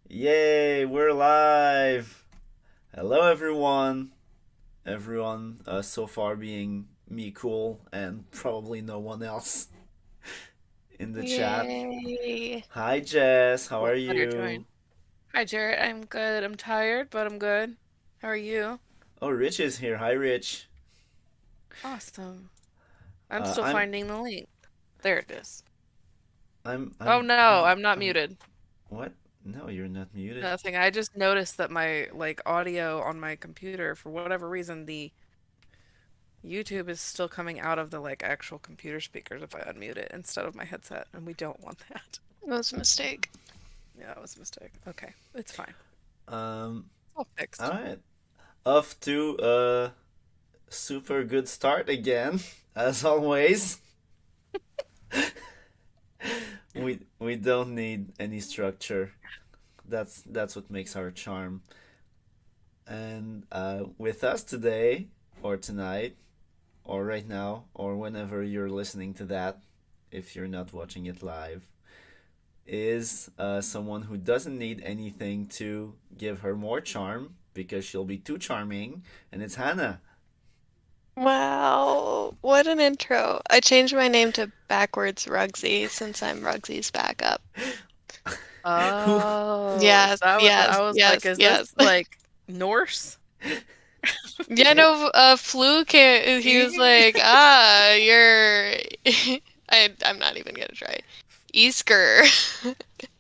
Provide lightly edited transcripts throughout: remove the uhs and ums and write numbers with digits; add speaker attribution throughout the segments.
Speaker 1: Yay, we're live. Hello, everyone. Everyone so far being me cool and probably no one else in the chat.
Speaker 2: Yay.
Speaker 1: Hi, Jess. How
Speaker 3: Well,
Speaker 1: are
Speaker 3: glad you're
Speaker 1: you?
Speaker 3: joined. Hi, Jarrett. I'm good. I'm tired, but I'm good. How are you?
Speaker 1: Oh, Rich is here. Hi, Rich.
Speaker 3: Awesome. I'm
Speaker 1: Uh,
Speaker 3: still
Speaker 1: I'm,
Speaker 3: finding the link. There it is.
Speaker 1: I'm,
Speaker 3: Oh
Speaker 1: I'm,
Speaker 3: no,
Speaker 1: I'm,
Speaker 3: I'm not
Speaker 1: I'm.
Speaker 3: muted.
Speaker 1: What? No, you're not muted.
Speaker 3: Nothing. I just noticed that my audio on my computer, for whatever reason, the YouTube is still coming out of the actual computer speakers if I unmute it instead of my headset, and we don't want that.
Speaker 2: That was a mistake.
Speaker 3: Yeah, that was a mistake. Okay, it's fine.
Speaker 1: Um.
Speaker 3: It's all
Speaker 1: All
Speaker 3: fixed.
Speaker 1: right. Off to a super good start again, as always. We don't need any structure. That's what makes our charm. And with us today, or tonight, or right now, or whenever you're listening to that, if you're not watching it live, is someone who doesn't need anything to give her more charm because she'll be too charming, and it's Hannah.
Speaker 2: Wow, what an intro. I changed my name to Backwards Rugsy since I'm Rugsy's backup.
Speaker 1: Who?
Speaker 3: Oh, is
Speaker 2: Yes,
Speaker 3: that what
Speaker 2: yes,
Speaker 3: I was like,
Speaker 2: yes,
Speaker 3: is this
Speaker 2: yes.
Speaker 3: Norse?
Speaker 2: Yeah, no, Fluke, he was like, you're I'm not even gonna try. Easker.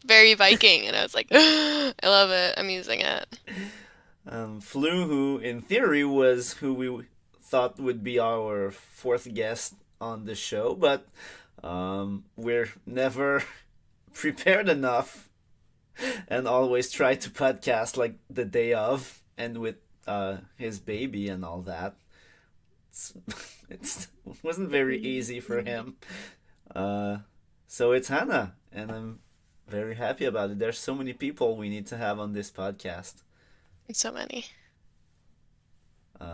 Speaker 2: Very Viking, and I was like, I love it. I'm using it.
Speaker 1: Flu, who in theory was who we thought would be our fourth guest on the show, but we're never prepared enough and always try to podcast like the day of and with his baby and all that. It's, it wasn't very easy for him. Uh, so it's Hannah, and I'm very happy about it. There's so many people we need to have on this podcast.
Speaker 2: So many.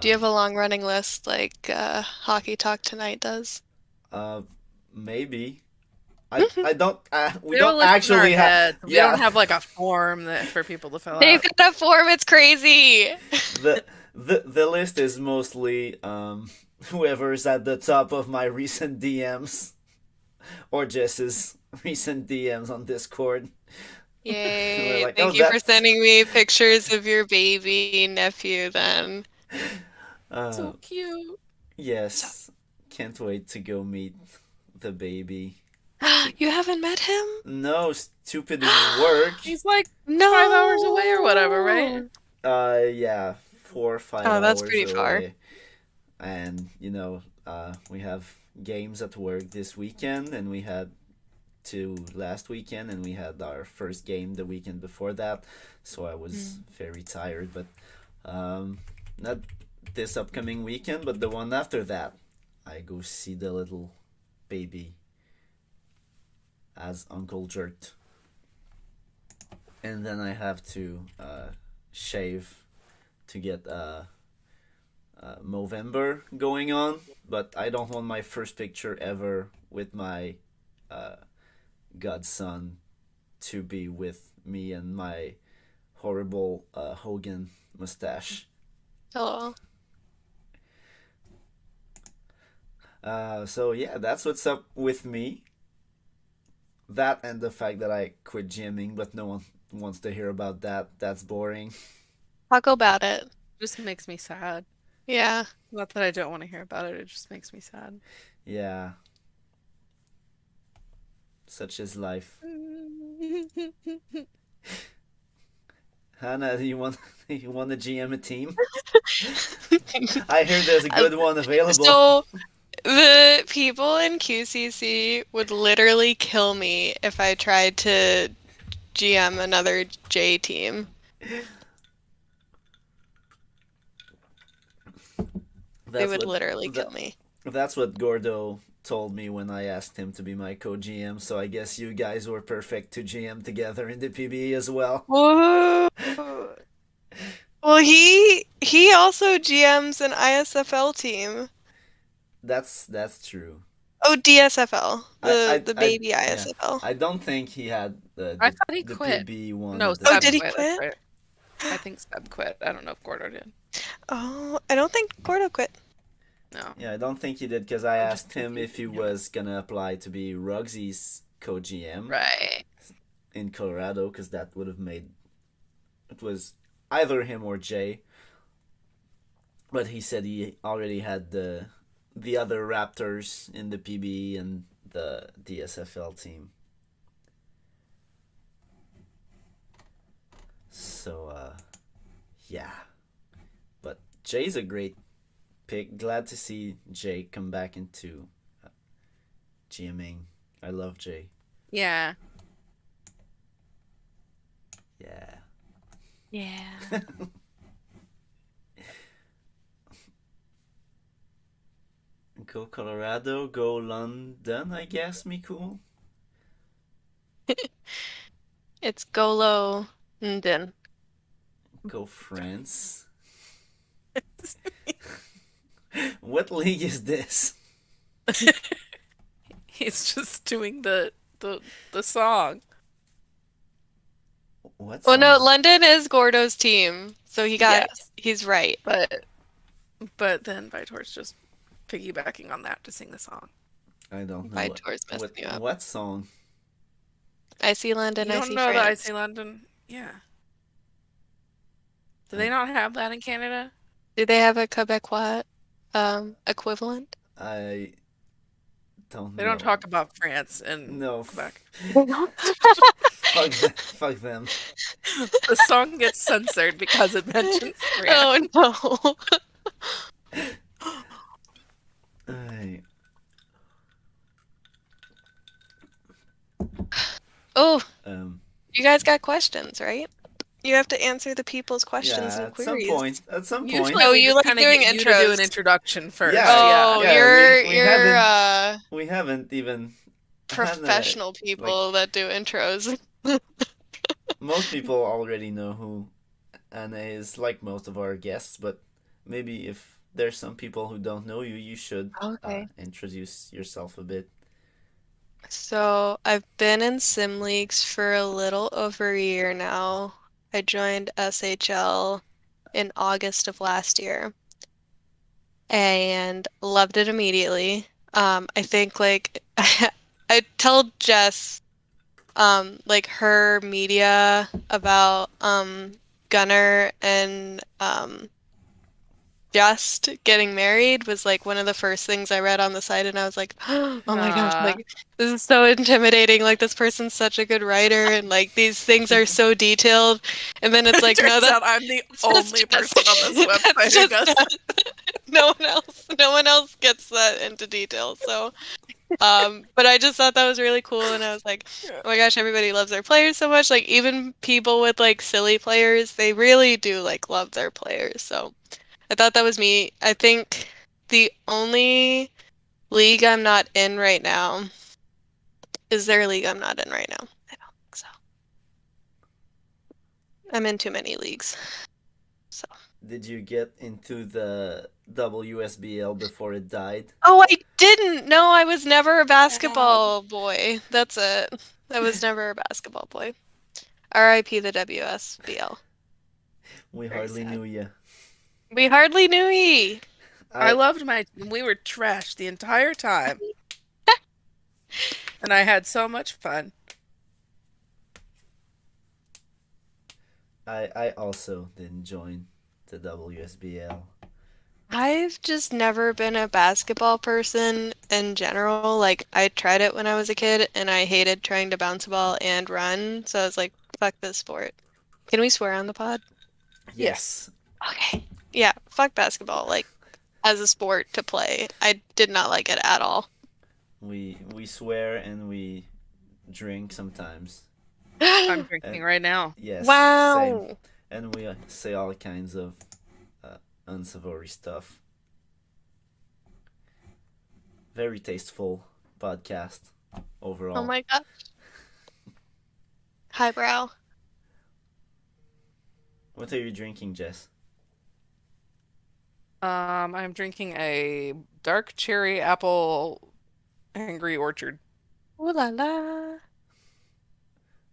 Speaker 2: Do you have
Speaker 1: Um,
Speaker 2: a long running list like Hockey Talk Tonight does?
Speaker 1: uh, maybe I don't we
Speaker 3: We have a
Speaker 1: don't
Speaker 3: list in our
Speaker 1: actually have
Speaker 3: heads. We don't
Speaker 1: yeah
Speaker 3: have like a form that for people to fill
Speaker 2: They've
Speaker 3: out.
Speaker 2: got a form, it's crazy.
Speaker 1: the the list is mostly whoever's at the top of my recent DMs or Jess's recent DMs on Discord. We're
Speaker 2: Yay.
Speaker 1: like, oh,
Speaker 2: Thank you for
Speaker 1: that's
Speaker 2: sending me pictures of your baby nephew then.
Speaker 1: uh
Speaker 3: So cute.
Speaker 2: So
Speaker 1: yes, can't wait to go meet the baby.
Speaker 2: you haven't met him?
Speaker 1: No, stupid work.
Speaker 3: He's like 5 hours away or whatever, right?
Speaker 2: No.
Speaker 1: Yeah, 4 or 5
Speaker 2: Oh, that's
Speaker 1: hours
Speaker 2: pretty far.
Speaker 1: away. And we have games at work this weekend, and we had two last weekend, and we had our first game the weekend before that, so I was
Speaker 2: Mm.
Speaker 1: very tired. But not this upcoming weekend, but the one after that, I go see the little baby as Uncle Jurt, and then I have to shave to get Movember going on, but I don't want my first picture ever with my uh, godson to be with me and my horrible Hogan mustache.
Speaker 2: Hello.
Speaker 1: So yeah, that's what's up with me. That and the fact that I quit gymming, but no one wants to hear about that. That's boring.
Speaker 2: Talk about it.
Speaker 3: Just makes me sad.
Speaker 2: Yeah.
Speaker 3: Not that I don't want to hear about it, it just makes me sad.
Speaker 1: Yeah, such is life. Hannah, do you want you want to GM a team? I hear there's a
Speaker 2: Uh,
Speaker 1: good one available.
Speaker 2: So the people in QCC would literally kill me if I tried to GM another J team. They
Speaker 1: That's
Speaker 2: would
Speaker 1: what
Speaker 2: literally
Speaker 1: that,
Speaker 2: kill me.
Speaker 1: that's what Gordo told me when I asked him to be my co-GM. So I guess you guys were perfect to GM together in the PBE as well.
Speaker 2: Whoa. Well, he also GMs an ISFL team.
Speaker 1: That's true.
Speaker 2: Oh, DSFL,
Speaker 1: I,
Speaker 2: the
Speaker 1: I, I,
Speaker 2: baby
Speaker 1: yeah.
Speaker 2: ISFL.
Speaker 1: I don't think he had
Speaker 3: I thought he
Speaker 1: the
Speaker 3: quit.
Speaker 1: PB one
Speaker 3: No,
Speaker 1: at the
Speaker 2: Oh,
Speaker 3: Seb
Speaker 2: did he
Speaker 1: time.
Speaker 3: quit. That's
Speaker 2: quit?
Speaker 3: right. I think Seb quit. I don't know if Gordo did.
Speaker 2: Oh, I don't think Gordo quit.
Speaker 3: No.
Speaker 1: Yeah, I don't think he did because I
Speaker 3: I'm just
Speaker 1: asked him if he
Speaker 3: confusing him.
Speaker 1: was gonna apply to be Rugsy's co-GM
Speaker 3: Right.
Speaker 1: in Colorado because that would have made it was either him or Jay. But he said he already had the other Raptors in the PB and the DSFL team. So yeah, but Jay's a great pick. Glad to see Jay come back into GMing. I love Jay.
Speaker 3: Yeah.
Speaker 1: Yeah.
Speaker 2: Yeah.
Speaker 1: Go Colorado, go London, I guess, me cool.
Speaker 2: It's Golo Ndin.
Speaker 1: Go France. What league is this?
Speaker 3: He's just doing the song.
Speaker 1: What
Speaker 2: Well, no,
Speaker 1: song?
Speaker 2: London is Gordo's team, so
Speaker 3: Yes.
Speaker 2: he's right.
Speaker 3: But then Vitor's just piggybacking on that to sing the song.
Speaker 1: I don't know.
Speaker 2: Vitor's messing you up.
Speaker 1: What song?
Speaker 2: I see London,
Speaker 3: You
Speaker 2: I
Speaker 3: don't
Speaker 2: see
Speaker 3: know the
Speaker 2: France.
Speaker 3: IC London? Yeah. Do they not have that in Canada?
Speaker 2: Do they have a Quebecois equivalent?
Speaker 1: I don't
Speaker 3: They
Speaker 1: know.
Speaker 3: don't talk about France and
Speaker 1: No.
Speaker 3: Quebec.
Speaker 1: Fuck them.
Speaker 3: The song gets censored because it mentions France.
Speaker 2: Oh no.
Speaker 1: I,
Speaker 2: Oh,
Speaker 1: um,
Speaker 2: you guys got questions, right? You have to answer the people's questions
Speaker 1: yeah,
Speaker 2: and
Speaker 1: at some
Speaker 2: queries.
Speaker 1: point. At some point.
Speaker 3: Usually
Speaker 2: Oh,
Speaker 3: we
Speaker 2: you
Speaker 3: just
Speaker 2: like
Speaker 3: kind of
Speaker 2: doing
Speaker 3: get you to do an
Speaker 2: intros.
Speaker 3: introduction first.
Speaker 1: Yeah,
Speaker 2: Oh,
Speaker 1: yeah,
Speaker 2: you're
Speaker 1: we haven't-
Speaker 2: you're
Speaker 1: We haven't even had
Speaker 2: professional people that do intros.
Speaker 1: most people already know who Anna is, like most of our guests, but maybe if there's some people who don't know you, you should
Speaker 2: Okay.
Speaker 1: introduce yourself a bit.
Speaker 2: So I've been in sim leagues for a little over a year now. I joined SHL in August of last year and loved it immediately. I think like I tell Jess like her media about Gunnar and Just getting married was like one of the first things I read on the site, and I was like, oh my gosh, like this is so intimidating. Like this person's such a good writer, and like these things are so detailed. And then it's like, no,
Speaker 3: Turns
Speaker 2: that's
Speaker 3: out I'm the
Speaker 2: just
Speaker 3: only
Speaker 2: Jess.
Speaker 3: person on this
Speaker 2: That's
Speaker 3: website who
Speaker 2: just
Speaker 3: does
Speaker 2: Jess. No one else gets that into detail. So, but I just thought that was really cool, and I was like, oh my gosh, everybody loves their players so much. Like even people with like silly players, they really do like love their players. So I thought that was me. I think the only league I'm not in right now is there a league I'm not in right now? I don't think so. I'm in too many leagues. So.
Speaker 1: Did you get into the WSBL before it died?
Speaker 2: Oh, I didn't. No, I was never a basketball boy. That's it. I was never a basketball boy. R.I.P. the WSBL.
Speaker 1: We
Speaker 3: Very
Speaker 1: hardly
Speaker 3: sad.
Speaker 1: knew you.
Speaker 2: We hardly knew ye.
Speaker 3: I loved my team. We were trashed the entire time. And I had so much fun.
Speaker 1: I also didn't join the WSBL.
Speaker 2: I've just never been a basketball person in general. Like, I tried it when I was a kid, and I hated trying to bounce a ball and run. So I was like, fuck this sport. Can we swear on the pod?
Speaker 1: Yes.
Speaker 2: Okay. Yeah, fuck basketball. Like, as a sport to play, I did not like it at all.
Speaker 1: We swear and we drink sometimes.
Speaker 3: I'm drinking right now.
Speaker 1: Yes.
Speaker 2: Wow.
Speaker 1: Same. And we say all kinds of unsavory stuff. Very tasteful podcast overall.
Speaker 2: Oh my gosh. Highbrow.
Speaker 1: What are you drinking, Jess?
Speaker 3: I'm drinking a dark cherry apple Angry Orchard.
Speaker 2: Ooh la la.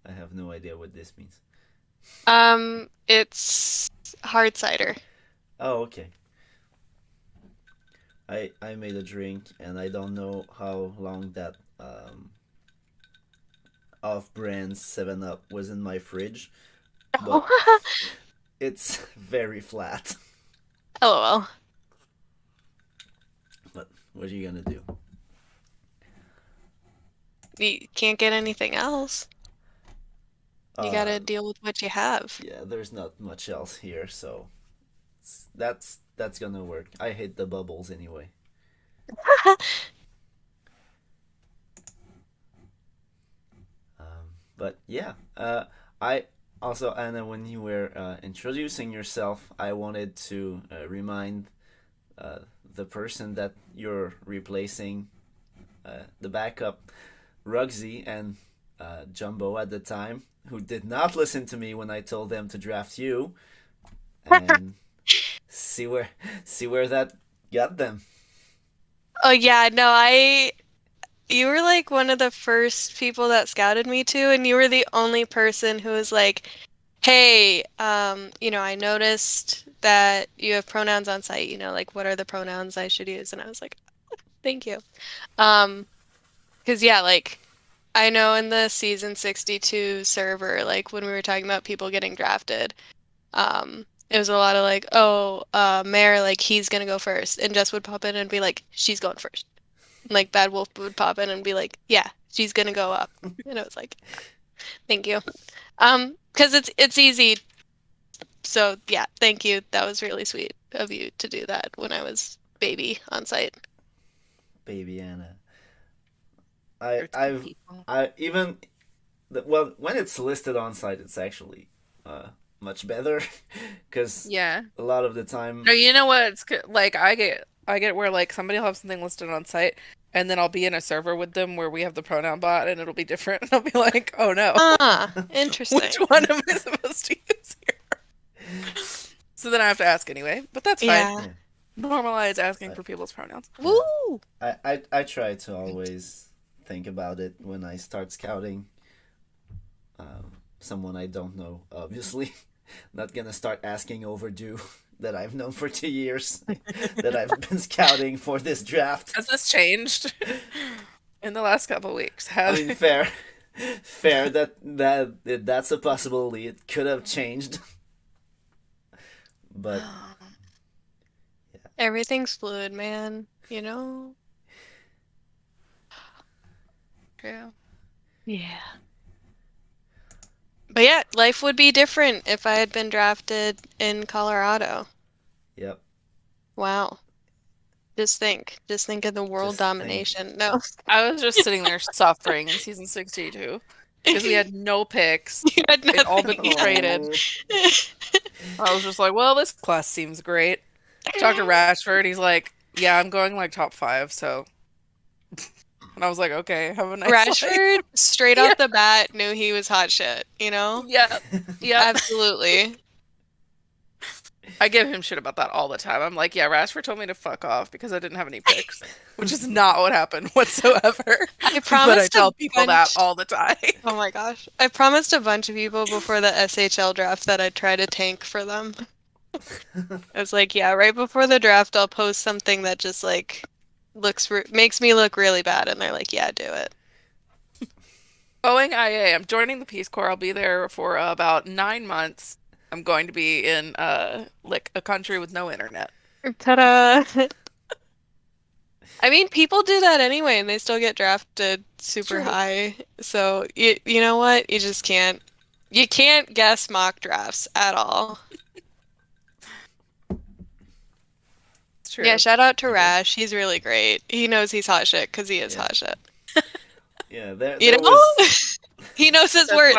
Speaker 1: I have no idea what this means.
Speaker 2: It's hard cider.
Speaker 1: Oh, okay. I made a drink and I don't know how long that off-brand 7 Up was in my fridge, but it's very flat.
Speaker 2: LOL.
Speaker 1: But what are you gonna do?
Speaker 2: You can't get anything else. You gotta deal with what you have.
Speaker 1: Yeah, there's not much else here, so that's gonna work. I hate the bubbles anyway. But yeah, I also, Anna, when you were introducing yourself, I wanted to remind uh, the person that you're replacing, the backup, Rugsy and Jumbo at the time, who did not listen to me when I told them to draft you, and see where that got them.
Speaker 2: Oh yeah, no, you were like one of the first people that scouted me too, and you were the only person who was like, "Hey, I noticed that you have pronouns on site, like what are the pronouns I should use?" And I was like, "Thank you." 'Cause yeah, like I know in the season 62 server, like when we were talking about people getting drafted, it was a lot of like, "Oh, Mare, like he's gonna go first," and Jess would pop in and be like, "She's going first." Like Bad Wolf would pop in and be like, "Yeah, she's gonna go up," and I was like, "Thank you," because it's easy. So yeah, thank you. That was really sweet of you to do that when I was baby on site.
Speaker 1: Baby Anna.
Speaker 3: You're two
Speaker 1: I've
Speaker 3: people.
Speaker 1: I even well, when it's listed on site, it's actually much better because
Speaker 3: Yeah.
Speaker 1: a lot of the time,
Speaker 3: No, you know what? Like I get where like somebody will have something listed on site, and then I'll be in a server with them where we have the pronoun bot, and it'll be different, and I'll be like, oh no,
Speaker 2: Ah,
Speaker 3: which
Speaker 2: interesting.
Speaker 3: one am I supposed to use here? So then I have to ask anyway, but that's fine.
Speaker 2: Yeah.
Speaker 1: yeah,
Speaker 3: Normalize asking
Speaker 1: I,
Speaker 3: for people's pronouns.
Speaker 1: yeah,
Speaker 2: Woo!
Speaker 1: I try to always think about it when I start scouting someone I don't know. Obviously, not gonna start asking overdue that I've known for 2 years that I've been scouting for this draft.
Speaker 3: Has this changed in the last couple weeks?
Speaker 1: I mean, fair, fair. That's a possibility. It could have changed, but
Speaker 2: Everything's fluid, man. You know?
Speaker 3: Yeah.
Speaker 2: Yeah. But yeah, life would be different if I had been drafted in Colorado.
Speaker 1: yep.
Speaker 2: Wow. Just think of the world
Speaker 1: Just think.
Speaker 2: domination. No.
Speaker 3: I was just sitting there suffering in season 62 because we had no picks.
Speaker 2: You had
Speaker 3: They'd all been
Speaker 2: nothing.
Speaker 3: traded. I was just like, well, this class seems great. Talked to Rashford. He's like, yeah, I'm going like top 5. So, and I was like, okay, have a nice life.
Speaker 2: Rashford, straight off the bat, knew he was hot shit, you know?
Speaker 3: Yeah, yeah.
Speaker 2: Absolutely.
Speaker 3: I give him shit about that all the time. I'm like, yeah, Rashford told me to fuck off because I didn't have any picks, which is not what happened whatsoever.
Speaker 2: I
Speaker 3: But I
Speaker 2: promised
Speaker 3: tell
Speaker 2: a
Speaker 3: people that
Speaker 2: bunch.
Speaker 3: all the time.
Speaker 2: Oh my gosh. I promised a bunch of people before the SHL draft that I'd try to tank for them. I was like, yeah, right before the draft, I'll post something that just like makes me look really bad, and they're like, yeah, do it.
Speaker 3: Going IA, I'm joining the Peace Corps. I'll be there for about 9 months. I'm going to be in like a country with no internet.
Speaker 2: Ta-da! I mean, people do that anyway, and they still get drafted super
Speaker 3: True.
Speaker 2: high. So you know what? You can't guess mock drafts at all.
Speaker 3: It's true.
Speaker 2: Yeah, shout out to
Speaker 1: Yeah.
Speaker 2: Rash. He's really great. He knows he's hot shit because he is
Speaker 1: Yeah.
Speaker 2: hot shit.
Speaker 1: Yeah, there
Speaker 2: You
Speaker 1: there
Speaker 2: know?
Speaker 1: was
Speaker 2: He knows his
Speaker 3: That's
Speaker 2: worth.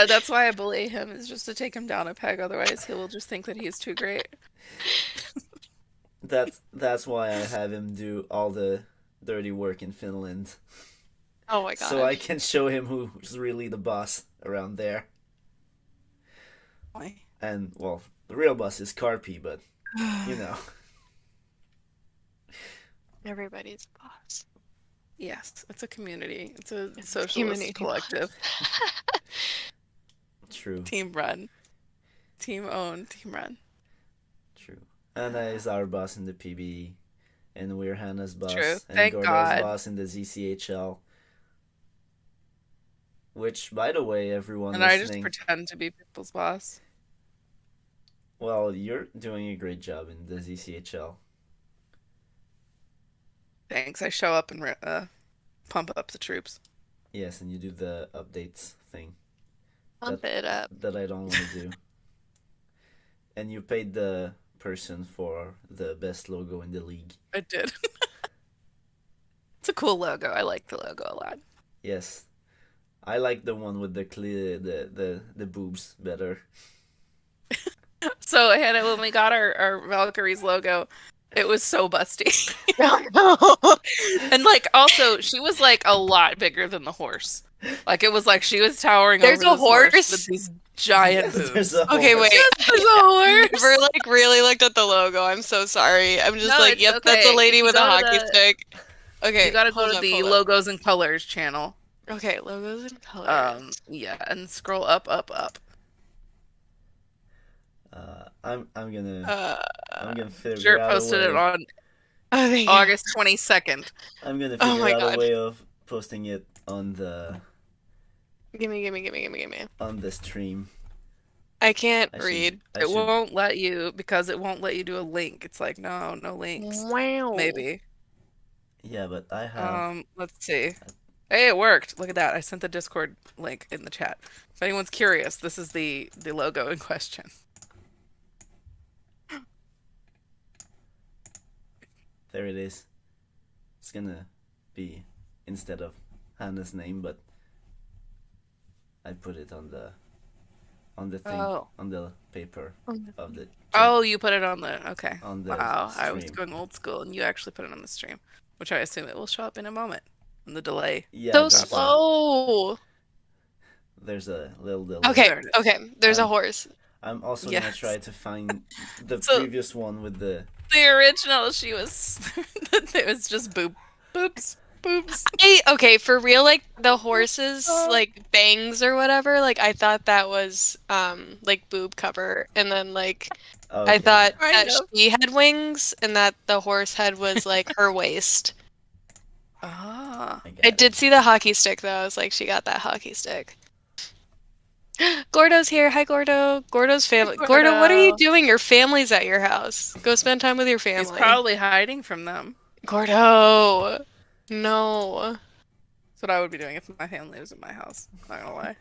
Speaker 3: that's why I bully him, is just to take him down a peg. Otherwise, he will just think that he is too great.
Speaker 1: that's why I have him do all the dirty work in Finland,
Speaker 2: Oh my
Speaker 1: so I
Speaker 2: gosh.
Speaker 1: can show him who's really the boss around there.
Speaker 3: Why?
Speaker 1: And well, the real boss is Carpy, but you know.
Speaker 2: Everybody's a boss.
Speaker 3: Yes, it's a community. It's a
Speaker 2: It's a
Speaker 3: socialist
Speaker 2: community.
Speaker 3: collective.
Speaker 1: True.
Speaker 3: Team run. Team owned. Team run.
Speaker 1: True. Anna is our boss in the PB, and we're Hannah's boss,
Speaker 3: True.
Speaker 1: and
Speaker 3: Thank
Speaker 1: Gordo's
Speaker 3: God.
Speaker 1: boss in the ZCHL. Which, by the way, everyone
Speaker 3: And I just
Speaker 1: listening,
Speaker 3: pretend to be people's boss.
Speaker 1: well, you're doing a great job in the ZCHL.
Speaker 3: Thanks. I show up and pump up the troops.
Speaker 1: Yes, and you do the updates thing
Speaker 2: Pump it up.
Speaker 1: that I don't want to do. And you paid the person for the best logo in the league.
Speaker 3: I did. It's a cool logo. I like the logo a lot.
Speaker 1: Yes. I like the one with the clear the boobs better.
Speaker 3: So, Hannah, when we got our Valkyries logo, it was so busty.
Speaker 2: No.
Speaker 3: And like also she was like a lot bigger than the horse. Like it was like she was towering
Speaker 2: There's
Speaker 3: over
Speaker 2: a
Speaker 3: this horse
Speaker 2: horse?
Speaker 3: with these giant
Speaker 1: Yes,
Speaker 3: boobs.
Speaker 1: there's a
Speaker 2: Okay,
Speaker 1: horse.
Speaker 2: wait.
Speaker 3: There's a horse.
Speaker 2: Never like really looked at the logo. I'm so sorry. I'm just
Speaker 3: No,
Speaker 2: like,
Speaker 3: it's
Speaker 2: yep, that's a
Speaker 3: okay.
Speaker 2: lady
Speaker 3: You
Speaker 2: with a
Speaker 3: go to
Speaker 2: hockey
Speaker 3: the-
Speaker 2: stick. Okay,
Speaker 3: You gotta go
Speaker 2: hold
Speaker 3: to
Speaker 2: up,
Speaker 3: the
Speaker 2: hold up.
Speaker 3: logos and colors channel.
Speaker 2: Okay, logos and colors.
Speaker 3: Yeah, and scroll up.
Speaker 1: I'm gonna figure
Speaker 3: JURT
Speaker 1: out
Speaker 3: posted
Speaker 1: a way.
Speaker 3: it on
Speaker 2: Oh, thank you.
Speaker 3: August 22nd.
Speaker 1: I'm gonna
Speaker 2: Oh
Speaker 1: figure
Speaker 2: my
Speaker 1: out
Speaker 2: God.
Speaker 1: a way of posting it on the
Speaker 2: Gimme.
Speaker 1: on the stream.
Speaker 2: I can't
Speaker 1: I should-
Speaker 2: read.
Speaker 1: I
Speaker 3: It
Speaker 1: should-
Speaker 3: won't let you because it won't let you do a link. It's like no links.
Speaker 2: Wow.
Speaker 3: Maybe.
Speaker 1: Yeah, but I have.
Speaker 3: Let's see. Hey, it worked. Look at that. I sent the Discord link in the chat. If anyone's curious, this is the logo in question.
Speaker 1: There it is. It's gonna be instead of Hannah's name, but I put it on the thing,
Speaker 3: Oh.
Speaker 1: on the paper of the
Speaker 3: Oh, you put it on the okay.
Speaker 1: on the
Speaker 3: Wow, I was
Speaker 1: stream.
Speaker 3: going old school, and you actually put it on the stream, which I assume it will show up in a moment. In the delay.
Speaker 1: Yeah,
Speaker 2: So
Speaker 1: there's
Speaker 2: slow.
Speaker 1: there's a little delay.
Speaker 2: Okay,
Speaker 3: There it is.
Speaker 2: okay. There's a
Speaker 1: Um,
Speaker 2: horse.
Speaker 1: I'm also gonna
Speaker 3: Yes.
Speaker 1: try to find the
Speaker 3: So-
Speaker 1: previous one with the.
Speaker 3: The original, she was. It was just boobs.
Speaker 2: Okay, for real, like the horses, like bangs or whatever. Like I thought that was like boob cover, and then like
Speaker 1: Okay.
Speaker 2: I thought
Speaker 3: Kind
Speaker 2: that
Speaker 3: of.
Speaker 2: she had wings, and that the horse head was like her waist.
Speaker 3: Ah.
Speaker 1: got
Speaker 2: I
Speaker 1: it.
Speaker 2: did see the hockey stick though. I was like, she got that hockey stick. Gordo's here. Hi, Gordo. Gordo's family. Gordo, what are you
Speaker 3: Gordo.
Speaker 2: doing? Your family's at your house. Go spend time with your family.
Speaker 3: He's probably hiding from them.
Speaker 2: Gordo. No.
Speaker 3: That's what I would be doing if my family was at my house. Not gonna lie.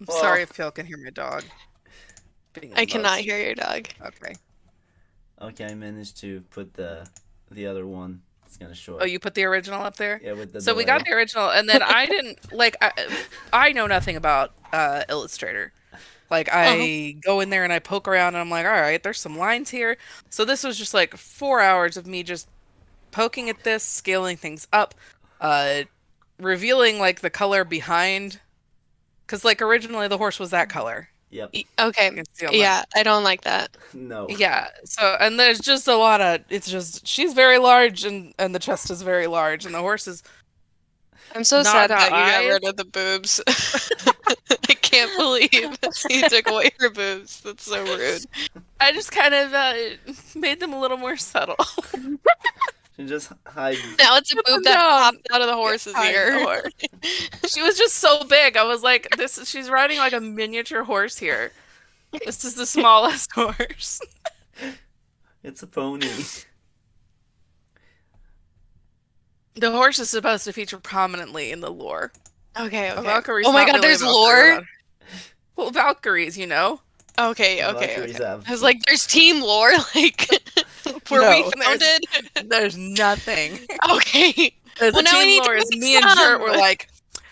Speaker 3: I'm
Speaker 1: Well-
Speaker 3: sorry if y'all can hear my dog. being
Speaker 2: I cannot
Speaker 3: most-
Speaker 2: hear your dog.
Speaker 3: Okay.
Speaker 1: Okay, I managed to put the other one. It's gonna show
Speaker 3: Oh,
Speaker 1: it.
Speaker 3: you put the original up there?
Speaker 1: Yeah, with the.
Speaker 3: So we got
Speaker 1: delay.
Speaker 3: the original, and then I didn't like. I know nothing about Illustrator. Like I go in there and I poke around, and I'm like, all right, there's some lines here. So this was just like 4 hours of me just poking at this, scaling things up, revealing like the color behind, because like originally the horse was that color.
Speaker 1: Yep.
Speaker 2: Okay.
Speaker 3: You can see on
Speaker 2: Yeah, I don't like that.
Speaker 1: No.
Speaker 3: Yeah. So and there's just a lot of. It's just she's very large and the chest is very large and the horse is.
Speaker 2: I'm so
Speaker 3: Not
Speaker 2: sad
Speaker 3: got
Speaker 2: that you got
Speaker 3: eyes.
Speaker 2: rid of the boobs. I can't believe you took away her boobs. That's so rude.
Speaker 3: I just kind of made them a little more subtle.
Speaker 1: She just hides.
Speaker 2: Now it's a boob that
Speaker 3: No.
Speaker 2: popped out of the horse's
Speaker 3: I
Speaker 2: ear.
Speaker 3: know her. She was just so big. I was like, "This." She's riding like a miniature horse here. This is the smallest horse.
Speaker 1: It's a pony.
Speaker 3: The horse is supposed to feature prominently in the lore.
Speaker 2: Okay,
Speaker 3: A
Speaker 2: okay.
Speaker 3: Valkyrie's
Speaker 2: Oh my
Speaker 3: not
Speaker 2: god,
Speaker 3: really
Speaker 2: there's
Speaker 3: a Valkyrie.
Speaker 2: lore?
Speaker 3: Well, Valkyries, you know.
Speaker 2: Okay.
Speaker 1: Valkyries
Speaker 2: I
Speaker 1: have-
Speaker 2: was like, there's team lore? Like, were
Speaker 3: No,
Speaker 2: we founded?
Speaker 3: There's nothing.
Speaker 2: Okay.
Speaker 3: The
Speaker 2: Well, now we
Speaker 3: team
Speaker 2: need to
Speaker 3: lore is
Speaker 2: make
Speaker 3: me and JURT were
Speaker 2: some.
Speaker 3: like,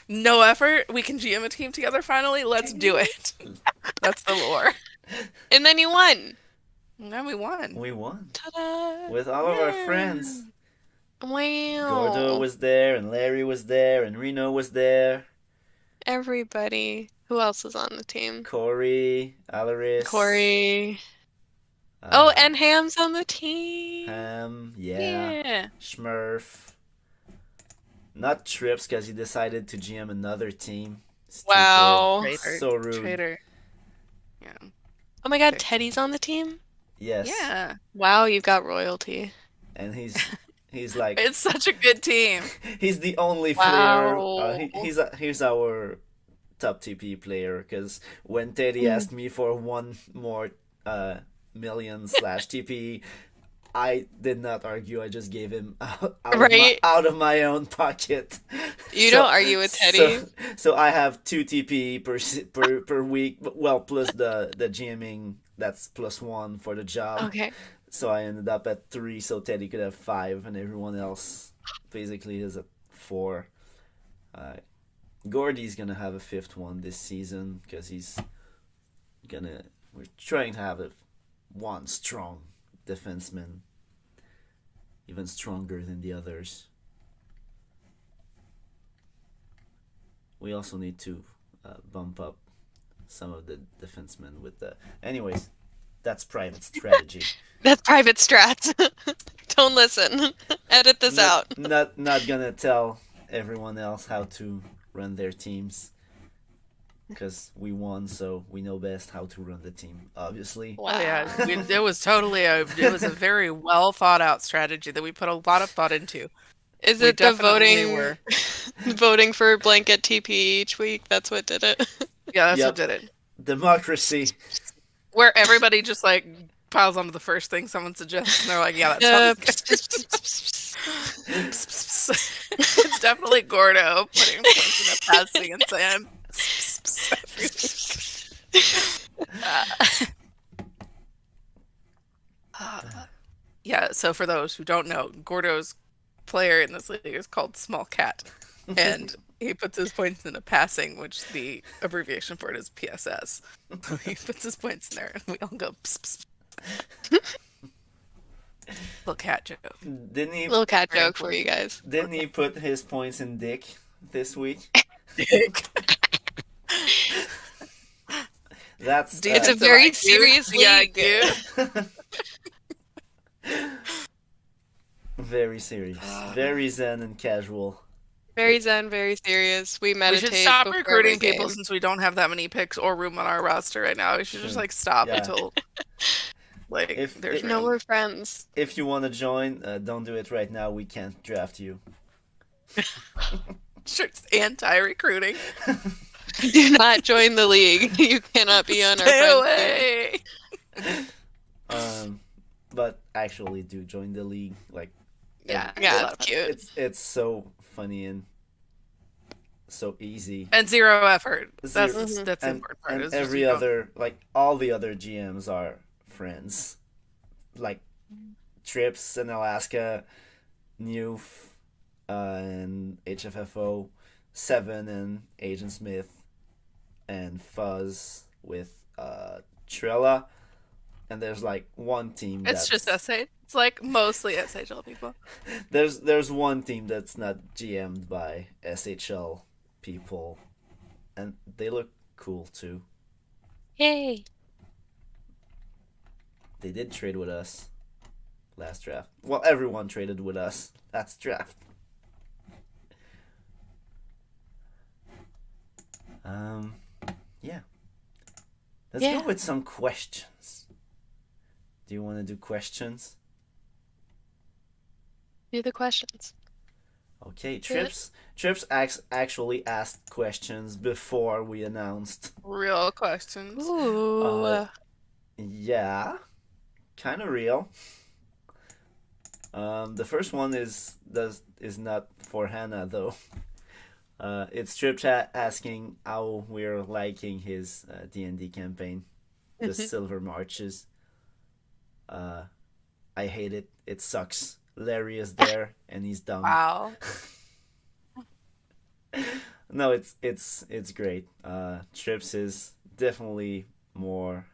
Speaker 3: no effort. We can GM a team together finally. Let's do it. That's the lore.
Speaker 2: And then you won.
Speaker 3: And then we won.
Speaker 1: We won
Speaker 2: Ta-da.
Speaker 1: with all of our friends.
Speaker 2: Wow.
Speaker 1: Gordo was there, and Larry was there, and Reno was there.
Speaker 2: Everybody. Who else is on the team?
Speaker 1: Corey, Alaris,
Speaker 2: Corey.
Speaker 1: uh,
Speaker 2: Oh, and Ham's on the team.
Speaker 1: Ham, yeah, Smurf, Not Trips, because he decided to GM another team. Stupid.
Speaker 2: Wow.
Speaker 3: Traitor.
Speaker 1: So rude.
Speaker 3: Traitor. Yeah.
Speaker 2: Oh my god,
Speaker 3: Okay.
Speaker 2: Teddy's on the team?
Speaker 1: Yes.
Speaker 3: Yeah.
Speaker 2: Wow, you've got royalty.
Speaker 1: And he's like
Speaker 3: It's such a good team.
Speaker 1: he's the only player.
Speaker 2: Wow.
Speaker 1: He's our top TP player, because when Teddy asked me for one more million / TP, I did not argue. I just gave him out of my own pocket.
Speaker 2: You don't argue with Teddy.
Speaker 1: So I have 2 TP per week. Well, plus the GMing, that's +1 for the job.
Speaker 2: Okay.
Speaker 1: So I ended up at 3. So Teddy could have 5, and everyone else basically is at 4. Gordy's gonna have a 5th one this season, because we're trying to have one strong defenseman, even stronger than the others. We also need to bump up some of the defensemen with the. Anyways, that's private strategy.
Speaker 2: That's private strats. Don't listen. Edit this out.
Speaker 1: Not gonna tell everyone else how to run their teams, because we won, so we know best how to run the team, obviously.
Speaker 2: Wow.
Speaker 3: Oh, yeah, it was a very well thought out strategy that we put a lot of thought into.
Speaker 2: Is
Speaker 3: We
Speaker 2: it the
Speaker 3: definitely
Speaker 2: voting for blanket TP each week? That's what did it.
Speaker 3: Yeah, that's
Speaker 1: Yep.
Speaker 3: what did it.
Speaker 1: Democracy.
Speaker 3: Where everybody just like piles onto the first thing someone suggests, and they're like, "Yeah, that sounds good." It's definitely Gordo putting points in a passing and saying. Yeah, so for those who don't know, Gordo's player in this league is called Small Cat, and he puts his points in a passing, which the abbreviation for it is PSS. So he puts his points in there, and we all go. Pss, pss. Little cat joke.
Speaker 1: Didn't he?
Speaker 2: Little cat joke for you guys.
Speaker 1: Didn't he put his points in Dick this week? That's
Speaker 2: It's a very serious league.
Speaker 3: dude.
Speaker 1: very serious, very zen and casual.
Speaker 2: Very zen, very serious. We
Speaker 3: We
Speaker 2: meditate.
Speaker 3: should stop
Speaker 2: before
Speaker 3: recruiting
Speaker 2: every
Speaker 3: people
Speaker 2: game.
Speaker 3: since we don't have that many picks or room on our roster right now. We should just like stop
Speaker 1: Yeah.
Speaker 3: until like
Speaker 1: If-
Speaker 3: there's
Speaker 1: if-
Speaker 2: No,
Speaker 3: room.
Speaker 2: we're friends.
Speaker 1: If you want to join, don't do it right now. We can't draft you.
Speaker 3: Sure, it's anti-recruiting.
Speaker 2: Do not join the league. You cannot be on our
Speaker 3: Stay
Speaker 2: friends team.
Speaker 3: away.
Speaker 1: But actually, do join the league. Like,
Speaker 3: Yeah,
Speaker 2: Yeah, it's cute.
Speaker 1: it's so funny and so easy.
Speaker 3: and zero effort. That's
Speaker 1: Zero-
Speaker 3: that's the
Speaker 1: and,
Speaker 3: important part.
Speaker 1: and
Speaker 3: is just
Speaker 1: every
Speaker 3: you don't-
Speaker 1: other, like, all the other GMs are friends. Like Trips in Alaska, Newf, and HFFO, Seven and Agent Smith, and Fuzz with Trilla. And there's like one team
Speaker 3: It's just SH. It's like mostly SHL people.
Speaker 1: there's one team that's not GM'd by SHL people, and they look cool too.
Speaker 2: Yay.
Speaker 1: They did trade with us last draft. Well, everyone traded with us last draft. Yeah. Let's
Speaker 2: Yeah.
Speaker 1: go with some questions. Do you want to do questions?
Speaker 2: Do the questions.
Speaker 1: Okay,
Speaker 2: Good.
Speaker 1: Trips actually asked questions before we announced.
Speaker 3: Real questions.
Speaker 2: Ooh.
Speaker 1: Yeah, kind of real. The first one is not for Hannah though. It's Trips asking how we're liking his D&D campaign, the Silver Marches. I hate it. It sucks. Larry is there and he's dumb.
Speaker 3: Wow.
Speaker 1: No, it's great. Trips is definitely more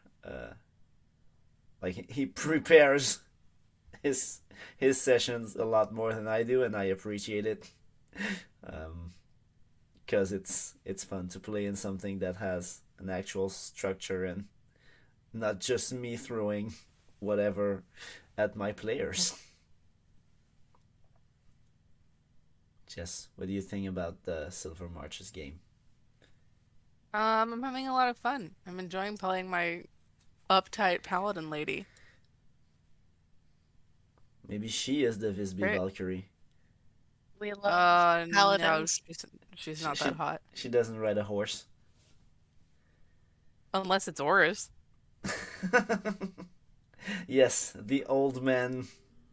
Speaker 1: like he prepares his sessions a lot more than I do, and I appreciate it. Because it's fun to play in something that has an actual structure and not just me throwing whatever at my players. Jess, what do you think about the Silver Marches game?
Speaker 3: I'm having a lot of fun. I'm enjoying playing my uptight paladin lady.
Speaker 1: Maybe she is the Visby
Speaker 3: Great.
Speaker 1: Valkyrie.
Speaker 2: We love
Speaker 3: No,
Speaker 2: paladins.
Speaker 3: she's
Speaker 1: She,
Speaker 3: not
Speaker 1: she,
Speaker 3: that hot.
Speaker 1: she doesn't ride a horse.
Speaker 3: Unless it's Horus.
Speaker 1: Yes, the old man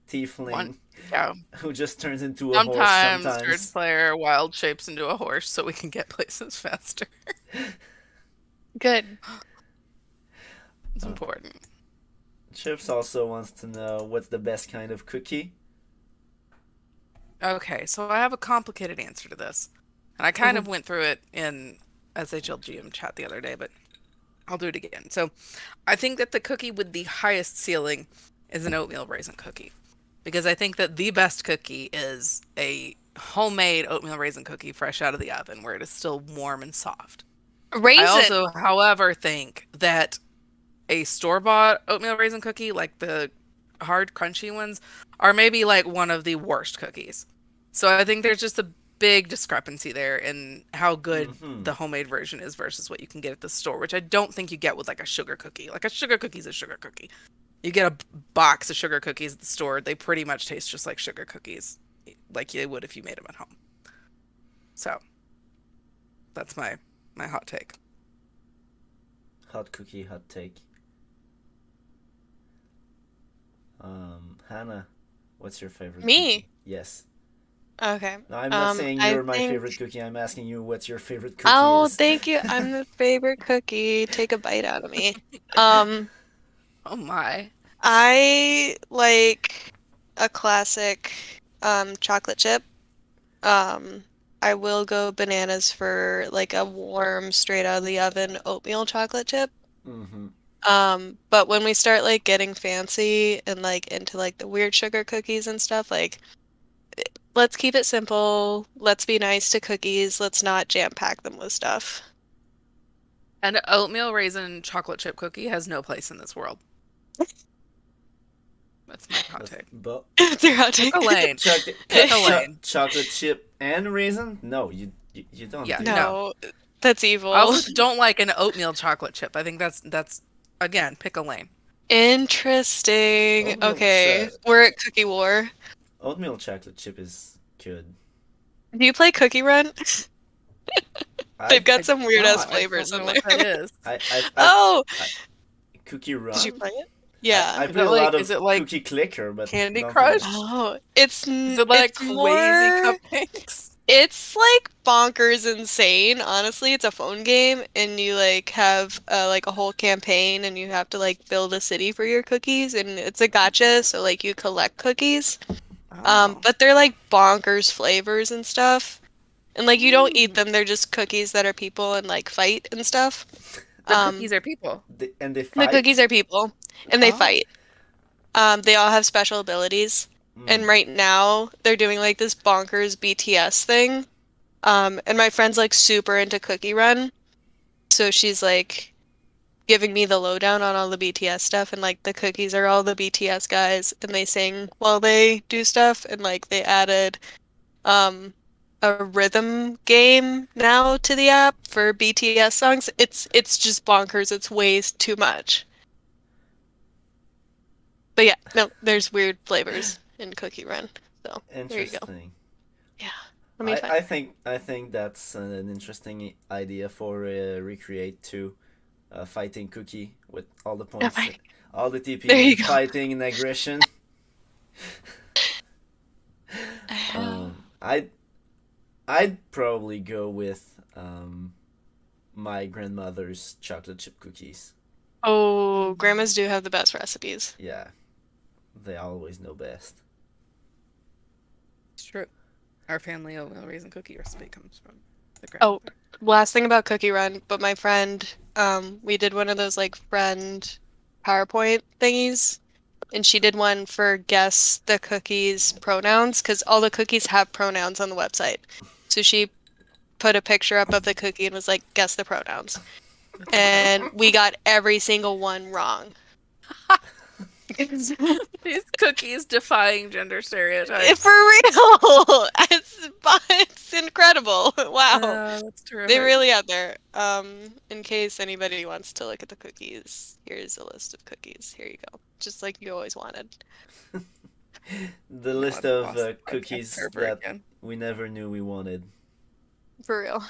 Speaker 1: tiefling
Speaker 3: Yeah.
Speaker 1: who just turns into a horse
Speaker 3: Sometimes third
Speaker 1: sometimes.
Speaker 3: player wild shapes into a horse so we can get places faster.
Speaker 2: Good.
Speaker 3: It's important.
Speaker 1: Chips also wants to know what's the best kind of cookie.
Speaker 3: Okay, so I have a complicated answer to this. And I kind of went through it in SHL-GM chat the other day, but I'll do it again. So I think that the cookie with the highest ceiling is an oatmeal raisin cookie. Because I think that the best cookie is a homemade oatmeal raisin cookie fresh out of the oven where it is still warm and soft.
Speaker 2: Raisin.
Speaker 3: I also, however, think that a store-bought oatmeal raisin cookie, like the hard, crunchy ones, are maybe like one of the worst cookies. So I think there's just a big discrepancy there in how good the homemade version is versus what you can get at the store, which I don't think you get with like a sugar cookie. Like a sugar cookie is a sugar cookie. You get a box of sugar cookies at the store, they pretty much taste just like sugar cookies, like you would if you made them at home. So that's my hot take.
Speaker 1: Hot cookie, hot take. Hannah, what's your favorite
Speaker 2: Me?
Speaker 1: cookie? Yes.
Speaker 2: Okay.
Speaker 1: No, I'm not saying
Speaker 2: I
Speaker 1: you're my
Speaker 2: think-
Speaker 1: favorite cookie. I'm asking you what's your favorite cookie
Speaker 2: Oh,
Speaker 1: is.
Speaker 2: thank you. I'm the favorite cookie. Take a bite out of me.
Speaker 3: Oh my.
Speaker 2: I like a classic chocolate chip. I will go bananas for like a warm, straight out of the oven oatmeal chocolate chip.
Speaker 1: Mm-hmm.
Speaker 2: But when we start like getting fancy and like into like the weird sugar cookies and stuff, like let's keep it simple. Let's be nice to cookies. Let's not jam pack them with stuff.
Speaker 3: An oatmeal raisin chocolate chip cookie has no place in this world. That's my hot take.
Speaker 1: But
Speaker 2: It's your hot take.
Speaker 3: Pick a lane. Pick a lane.
Speaker 1: chocolate chip and raisin? No, you don't.
Speaker 3: Yeah,
Speaker 1: do
Speaker 2: No, that's evil.
Speaker 3: I also don't like an oatmeal chocolate chip. I think that's again, pick a lane.
Speaker 2: Interesting.
Speaker 1: Oatmeal
Speaker 2: Okay,
Speaker 1: chip.
Speaker 2: we're at Cookie War.
Speaker 1: Oatmeal chocolate chip is good.
Speaker 2: Do you play Cookie Run? They've got some weird ass
Speaker 3: I
Speaker 2: flavors
Speaker 3: don't
Speaker 2: in
Speaker 3: know
Speaker 2: there.
Speaker 3: what that is.
Speaker 2: Oh,
Speaker 1: Cookie Run.
Speaker 2: did you play it? Yeah.
Speaker 1: I
Speaker 3: Is
Speaker 1: play
Speaker 3: it
Speaker 1: a
Speaker 3: like-
Speaker 1: lot of
Speaker 3: is it like
Speaker 1: Cookie Clicker, but
Speaker 3: Candy
Speaker 1: not
Speaker 3: Crush?
Speaker 1: really.
Speaker 2: Oh, it's
Speaker 3: Is it like
Speaker 2: it's
Speaker 3: crazy
Speaker 2: more.
Speaker 3: cupcakes?
Speaker 2: It's like bonkers insane. Honestly, it's a phone game, and you like have like a whole campaign, and you have to like build a city for your cookies, and it's a gotcha. So like you collect cookies,
Speaker 3: Oh.
Speaker 2: but they're like bonkers flavors and stuff, and like you don't eat them. They're just cookies that are people and like fight and stuff.
Speaker 3: The cookies are people.
Speaker 1: And they
Speaker 2: The
Speaker 1: fight.
Speaker 2: cookies are people, and they
Speaker 3: Oh.
Speaker 2: fight. They all have special abilities. And right now they're doing like this bonkers BTS thing. And my friend's like super into Cookie Run. So she's like giving me the lowdown on all the BTS stuff, and like the cookies are all the BTS guys and they sing while they do stuff, and like they added a rhythm game now to the app for BTS songs. It's just bonkers. It's way too much. But yeah, no, there's weird flavors in Cookie Run. So there you go.
Speaker 1: Interesting.
Speaker 2: Yeah. Let me find.
Speaker 1: I think that's an interesting idea for Recreate 2, fighting Cookie with all the points,
Speaker 2: my-
Speaker 1: all the TP,
Speaker 2: There you go.
Speaker 1: fighting and aggression. I'd probably go with my grandmother's chocolate chip cookies.
Speaker 2: Oh, grandmas do have the best recipes.
Speaker 1: Yeah, they always know best.
Speaker 3: It's true. Our family oatmeal raisin cookie recipe comes from the
Speaker 2: Oh,
Speaker 3: grandmother.
Speaker 2: last thing about Cookie Run, but my friend, we did one of those like friend PowerPoint thingies, and she did one for guess the cookies pronouns, because all the cookies have pronouns on the website. So she put a picture up of the cookie and was like, guess the pronouns. And we got every single one wrong.
Speaker 3: These cookies defying gender stereotypes.
Speaker 2: For real. It's incredible. Wow.
Speaker 3: That's
Speaker 2: They're
Speaker 3: terrific.
Speaker 2: really out there. In case anybody wants to look at the cookies, here's a list of cookies. Here you go. Just like you always wanted.
Speaker 1: The list of cookies that we never knew we wanted.
Speaker 2: For real.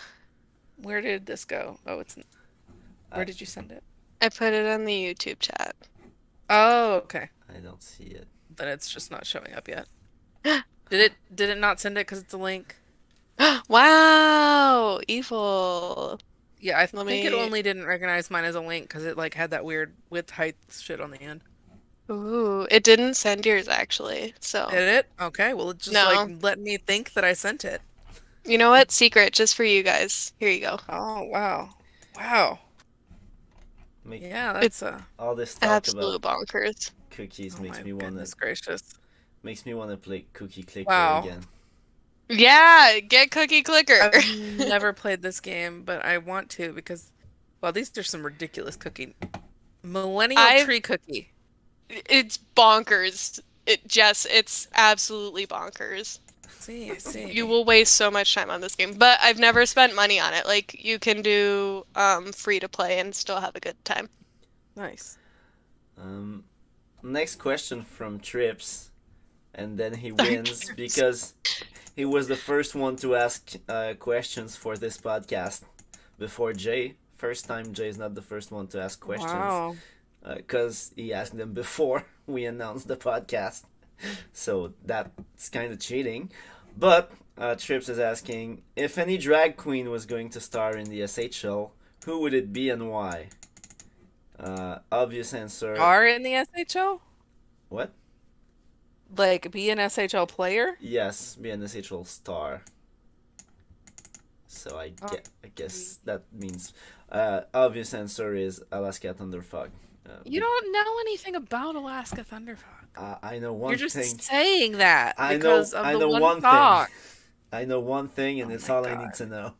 Speaker 3: Where did this go? Oh, it's. Where did you send it?
Speaker 2: I put it in the YouTube chat.
Speaker 3: Oh, okay.
Speaker 1: I don't see it.
Speaker 3: Then it's just not showing up yet. Did it not send it because it's a link?
Speaker 2: Wow, evil.
Speaker 3: Yeah, I think it only didn't recognize mine as a link because it like had that weird width height shit on the end.
Speaker 2: Ooh, it didn't send yours actually. So
Speaker 3: Did it? Okay, well it just like let me think that I sent it.
Speaker 2: You know what? Secret just for you guys. Here you go.
Speaker 3: Oh wow. Wow. Yeah, that's
Speaker 1: all this talk
Speaker 2: absolute
Speaker 1: about
Speaker 2: bonkers.
Speaker 1: Cookies makes me wanna play Cookie Clicker again.
Speaker 2: Yeah, get Cookie Clicker.
Speaker 3: I've never played this game, but I want to because, well, these are some ridiculous cookie. Millennial Tree Cookie.
Speaker 2: It's bonkers. It's absolutely bonkers.
Speaker 3: I see.
Speaker 2: You will waste so much time on this game, but I've never spent money on it. Like you can do free to play and still have a good time.
Speaker 3: Nice.
Speaker 1: Next question from Trips, and then he wins because he was the first one to ask questions for this podcast before Jay. First time Jay's not the first one to ask questions.
Speaker 3: Wow.
Speaker 1: Because he asked them before we announced the podcast. So that's kind of cheating. But Trips is asking, if any drag queen was going to star in the SHL, who would it be and why? Obvious answer.
Speaker 3: Are in the SHL?
Speaker 1: What?
Speaker 3: Like, be an SHL player?
Speaker 1: Yes, be an SHL star. So I guess that means obvious answer is Alaska Thunderfog.
Speaker 3: You don't know anything about Alaska Thunderfog.
Speaker 1: I know one thing.
Speaker 3: You're just saying that because of
Speaker 1: I
Speaker 3: the
Speaker 1: know
Speaker 3: one song.
Speaker 1: I know one thing, and it's all I need to know.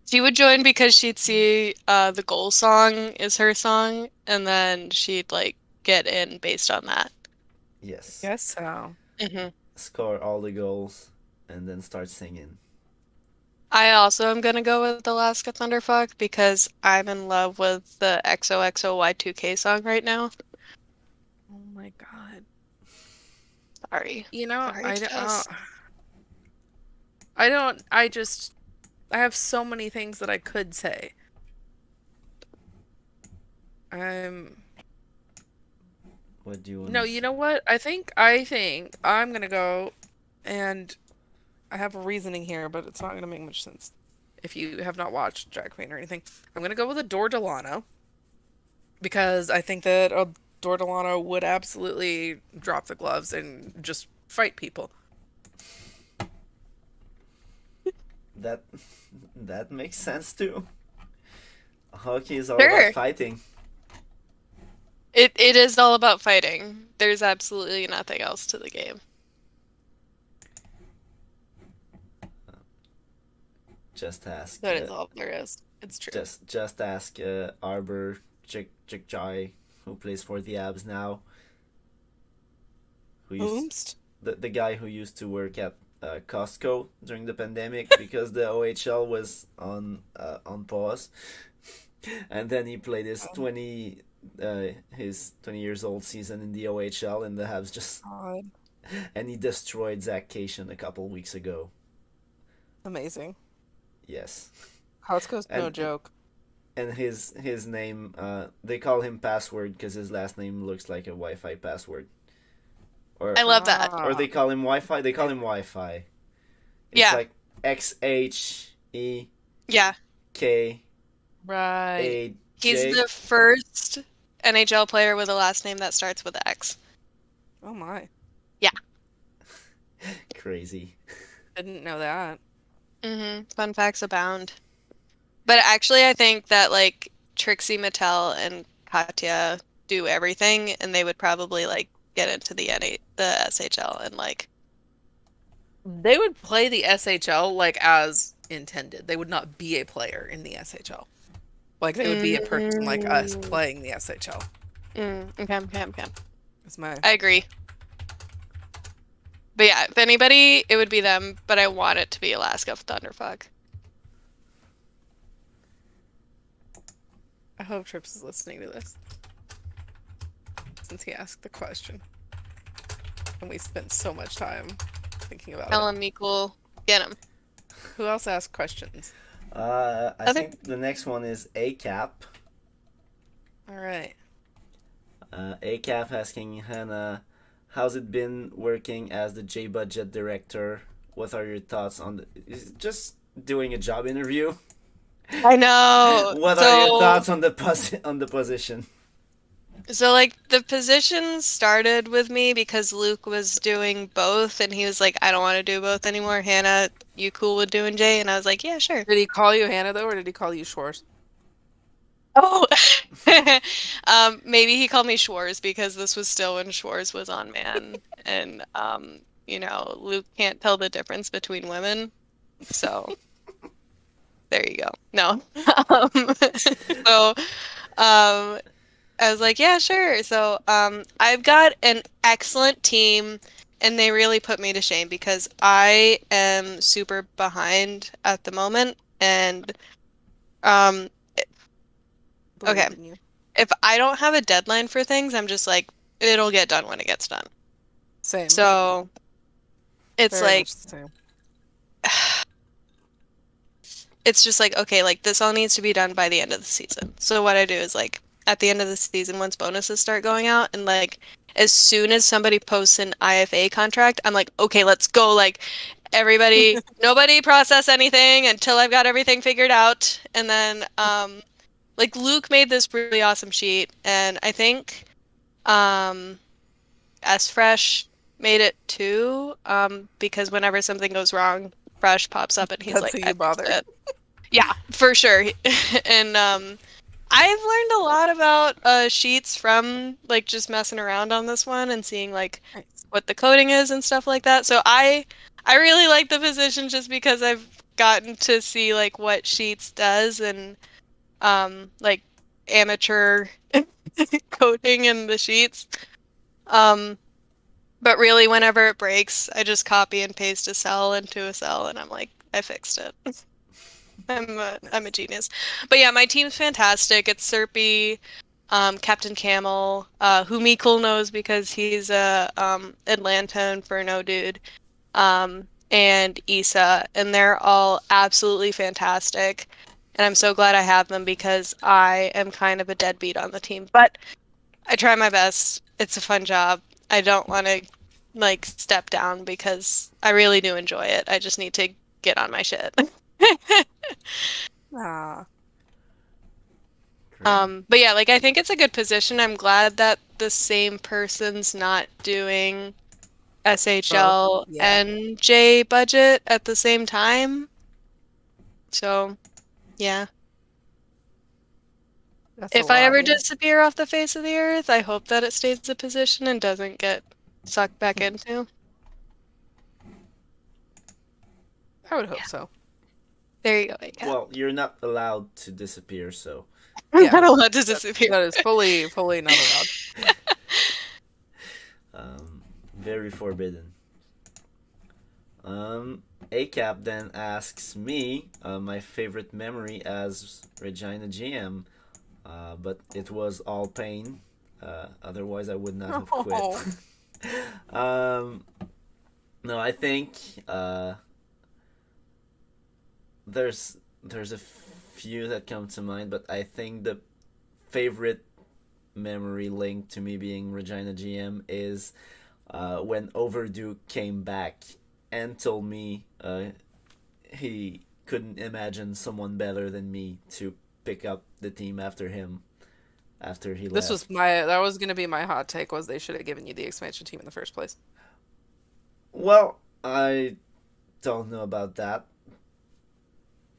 Speaker 2: She would join because she'd see the goal song is her song, and then she'd like get in based on that.
Speaker 1: Yes.
Speaker 3: Guess so.
Speaker 2: Mm-hmm.
Speaker 1: Score all the goals, and then start singing.
Speaker 2: I also am gonna go with Alaska Thunderfuck because I'm in love with the XOXO Y2K song right now.
Speaker 3: Oh my god.
Speaker 2: Sorry.
Speaker 3: You know,
Speaker 2: Sorry,
Speaker 3: I have so many things that I could say.
Speaker 1: What do you want?
Speaker 3: No, you know what? I think I'm gonna go, and I have a reasoning here, but it's not gonna make much sense if you have not watched Drag Queen or anything. I'm gonna go with Adore Delano because I think that Adore Delano would absolutely drop the gloves and just fight people.
Speaker 1: That makes sense too. Hockey is all about fighting.
Speaker 2: It is all about fighting. There's absolutely nothing else to the game.
Speaker 1: Just ask.
Speaker 3: That is all there is. It's true.
Speaker 1: Just ask Arbor Jai, who plays for the Abs now. The guy who used to work at Costco during the pandemic because the OHL was on pause, and then he played his 20 years old season in the OHL, and the Habs just and he destroyed Zach Cation a couple weeks ago.
Speaker 3: Amazing.
Speaker 1: Yes.
Speaker 3: Costco's no joke.
Speaker 1: And his name, they call him Password because his last name looks like a Wi-Fi password.
Speaker 2: I love that.
Speaker 1: Or they call him Wi-Fi. They call him Wi-Fi. It's like XHE.
Speaker 2: Yeah.
Speaker 1: K.
Speaker 3: Right.
Speaker 1: A,
Speaker 2: He's the first NHL player with a last name that starts with X.
Speaker 3: Oh my.
Speaker 2: Yeah.
Speaker 1: Crazy.
Speaker 3: Didn't know that.
Speaker 2: Fun facts abound. But actually, I think that like Trixie Mattel and Katya do everything, and they would probably like get into the SHL and like.
Speaker 3: They would play the SHL like as intended. They would not be a player in the SHL. Like they would be a person like us playing the SHL.
Speaker 2: Okay.
Speaker 3: It's my
Speaker 2: I agree. But yeah, if anybody, it would be them. But I want it to be Alaska Thunderfuck.
Speaker 3: I hope Trips is listening to this. Since he asked the question. And we spent so much time thinking about
Speaker 2: Tell
Speaker 3: it.
Speaker 2: him equal. Get him.
Speaker 3: Who else asked questions?
Speaker 1: I think the next one is ACAP.
Speaker 3: Alright.
Speaker 1: ACAP asking Hannah, how's it been working as the J Budget director? What are your thoughts on is it just doing a job interview?
Speaker 2: I know.
Speaker 1: What are your thoughts on the position?
Speaker 2: So, like, the position started with me because Luke was doing both, and he was like, I don't want to do both anymore. Hannah, you cool with doing J? And I was like, yeah, sure.
Speaker 3: Did he call you Hannah, though, or did he call you Schwartz?
Speaker 2: Oh, maybe he called me Schwartz because this was still when Schwartz was on Man, and Luke can't tell the difference between women, so there you go. No, so I was like, yeah, sure. So I've got an excellent team, and they really put me to shame because I am super behind at the moment, and um. Okay.
Speaker 3: In you.
Speaker 2: If I don't have a deadline for things, I'm just like, it'll get done when it gets done.
Speaker 3: Same.
Speaker 2: So it's
Speaker 3: Very
Speaker 2: like,
Speaker 3: much the same.
Speaker 2: it's just like, okay, like this all needs to be done by the end of the season. So what I do is like, at the end of the season, once bonuses start going out, and like, as soon as somebody posts an IFA contract, I'm like, okay, let's go. Like, everybody, nobody process anything until I've got everything figured out. And then, like Luke made this really awesome sheet, and I think S Fresh made it too, because whenever something goes wrong, Fresh pops up and he's
Speaker 3: That's
Speaker 2: like,
Speaker 3: who
Speaker 2: I
Speaker 3: you bother.
Speaker 2: fixed it. Yeah, for sure. And I've learned a lot about sheets from like just messing around on this one and seeing like what the coding is and stuff like that. So I really like the position just because I've gotten to see like what Sheets does and like amateur coding in the sheets. But really whenever it breaks, I just copy and paste a cell into a cell and I'm like, I fixed it. I'm a genius. But yeah, my team's fantastic. It's Serpy, Captain Camel, who Meekle knows because he's a Atlanta Inferno dude, and Issa, and they're all absolutely fantastic. And I'm so glad I have them because I am kind of a deadbeat on the team. But I try my best. It's a fun job. I don't want to like step down because I really do enjoy it. I just need to get on my shit.
Speaker 3: Ah.
Speaker 2: But yeah, like I think it's a good position. I'm glad that the same person's not doing SHL and J budget at the same time. So, yeah. If I ever disappear off the face of the earth, I hope that it stays a position and doesn't get sucked back into.
Speaker 3: I would hope so.
Speaker 2: There you go.
Speaker 1: Well, you're not allowed to disappear, so.
Speaker 2: I'm not allowed to disappear.
Speaker 3: That is fully not
Speaker 1: allowed. Very forbidden. ACAP then asks me my favorite memory as Regina GM, but it was all pain. Otherwise, I would not have quit. No, I think there's a few that come to mind, but I think the favorite memory linked to me being Regina GM is when Overdue came back and told me he couldn't imagine someone better than me to pick up the team after him after he left.
Speaker 3: That was going to be my hot take, was they should have given you the expansion team in the first place.
Speaker 1: Well, I don't know about that.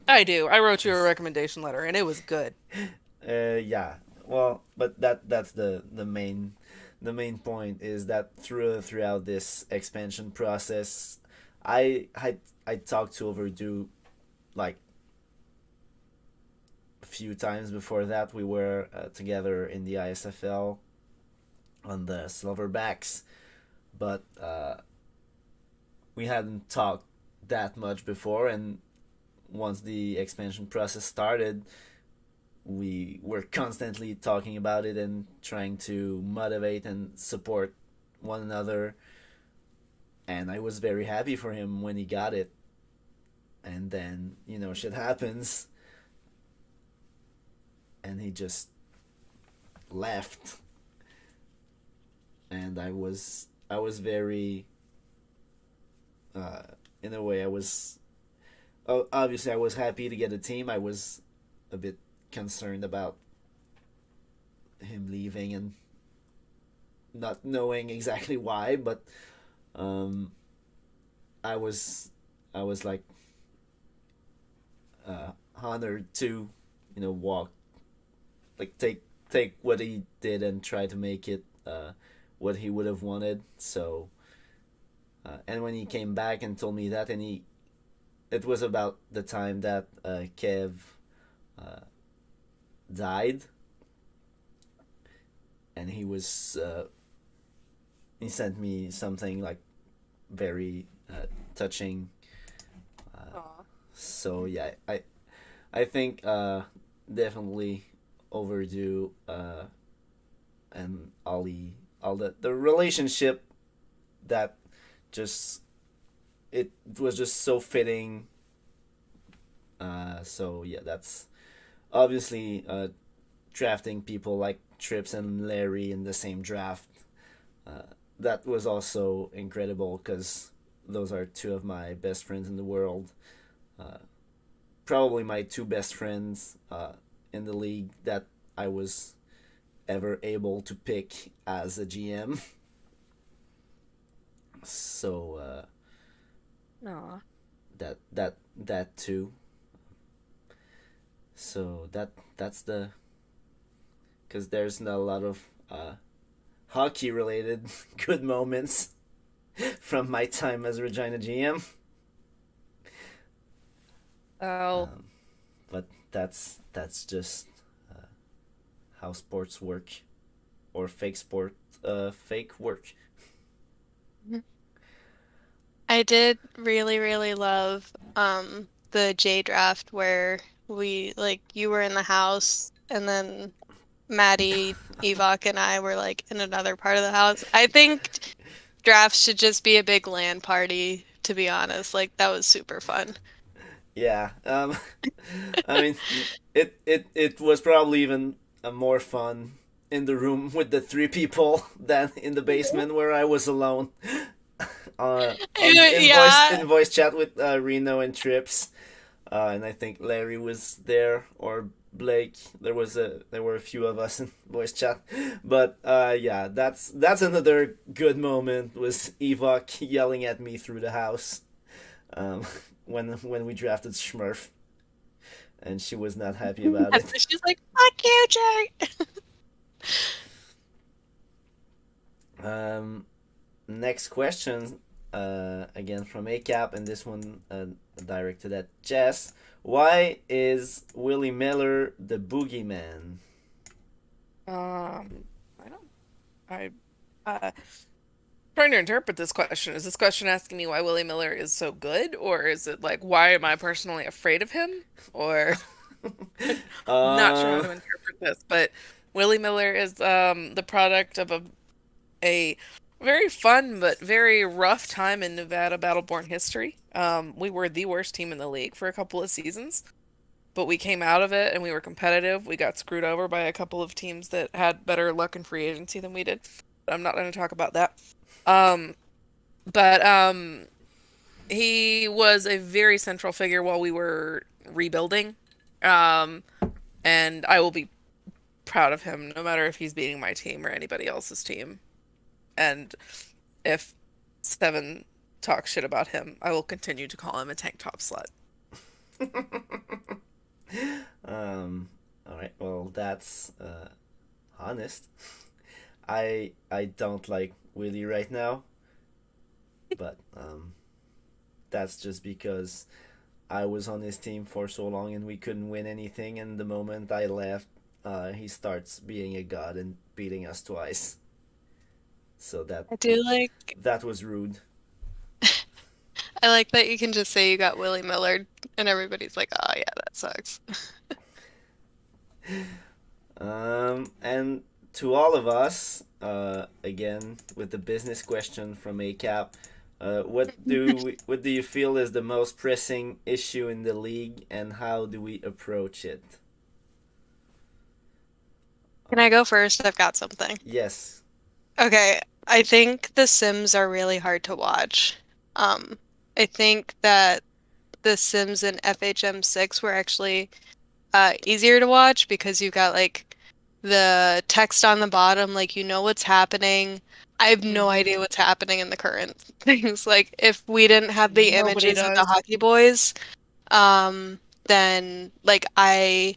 Speaker 3: I do. I wrote you a recommendation letter and it was good.
Speaker 1: Yeah. Well, but that's the main point is that throughout this expansion process, I talked to Overdue like a few times before that. We were together in the ISFL, on the Silverbacks, but we hadn't talked that much before, and once the expansion process started, we were constantly talking about it and trying to motivate and support one another. And I was very happy for him when he got it. And then, shit happens, and he just left. And I was very, in a way, obviously I was happy to get a team. I was a bit concerned about him leaving and not knowing exactly why, but um, I was like honored to walk, like take what he did and try to make it what he would have wanted. So and when he came back and told me that, and it was about the time that Kev uh, died, and he sent me something like very touching.
Speaker 3: Aw.
Speaker 1: So yeah, I think definitely overdue, and all the relationship that just it was just so fitting. So yeah, that's obviously drafting people like Trips and Larry in the same draft. Uh, that was also incredible because those are two of my best friends in the world. Uh, Probably my two best friends in the league that I was ever able to pick as a GM. So
Speaker 3: Aw.
Speaker 1: that too. So that's the because there's not a lot of hockey related good moments from my time as Regina GM.
Speaker 3: Oh.
Speaker 1: Um, but that's just uh, how sports work, or fake work.
Speaker 2: I did really, really love the J draft where we like you were in the house and then Maddie, Evok, and I were like in another part of the house. I think drafts should just be a big LAN party, to be honest. Like that was super fun.
Speaker 1: Yeah. I mean, it was probably even more fun in the room with the three people than in the basement where I was alone.
Speaker 2: Yeah.
Speaker 1: In voice chat with Reno and Trips, and I think Larry was there, or Blake. There were a few of us in voice chat, but yeah, that's another good moment. Was Evok yelling at me through the house, um, when we drafted Smurf, and she was not happy about
Speaker 2: And
Speaker 1: it.
Speaker 2: she's like, "Fuck you, Jay."
Speaker 1: Um, Next question, again from ACAP, and this one directed at Jess. Why is Willie Miller the boogeyman?
Speaker 3: I don't. I. Uh, Trying to interpret this question. Is this question asking me why Willie Miller is so good, or is it like why am I personally afraid of him? Or not sure how
Speaker 1: uh,
Speaker 3: to interpret this, but Willie Miller is the product of a very fun but very rough time in Nevada Battleborn history. We were the worst team in the league for a couple of seasons, but we came out of it and we were competitive. We got screwed over by a couple of teams that had better luck in free agency than we did. But I'm not going to talk about that. Um, but he was a very central figure while we were rebuilding. Um, and I will be proud of him no matter if he's beating my team or anybody else's team. And if Seven talks shit about him, I will continue to call him a tank top slut.
Speaker 1: um, all right. Well, that's honest. I don't like Willie right now, but that's just because I was on his team for so long and we couldn't win anything. And the moment I left, he starts being a god and beating us twice. So
Speaker 2: I do like
Speaker 1: that was rude.
Speaker 2: I like that you can just say you got Willie Millard and everybody's like, oh yeah, that sucks.
Speaker 1: And to all of us, again with the business question from ACAP, what do you feel is the most pressing issue in the league, and how do we approach it?
Speaker 2: Can I go first? I've got something.
Speaker 1: Yes.
Speaker 2: Okay, I think The Sims are really hard to watch. I think that The Sims and FHM 6 were actually easier to watch because you've got like the text on the bottom, like you know what's happening. I have no idea what's happening in the current things. Like if we didn't have the
Speaker 3: Nobody
Speaker 2: images of the
Speaker 3: does.
Speaker 2: hockey boys, then like I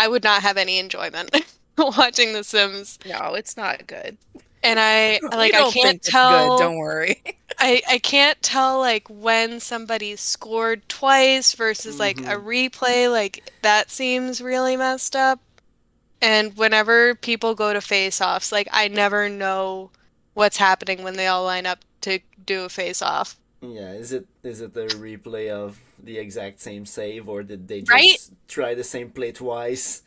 Speaker 2: would not have any enjoyment watching The Sims.
Speaker 3: No, it's not good.
Speaker 2: And I
Speaker 3: We don't
Speaker 2: can't
Speaker 3: think it's
Speaker 2: tell.
Speaker 3: good, don't worry.
Speaker 2: I can't tell like when somebody scored twice versus like a replay. Like that seems really messed up. And whenever people go to face-offs, like I never know what's happening when they all line up to do a face-off.
Speaker 1: Yeah, is it a replay of the exact same save, or did they just
Speaker 2: Right?
Speaker 1: try the same play twice?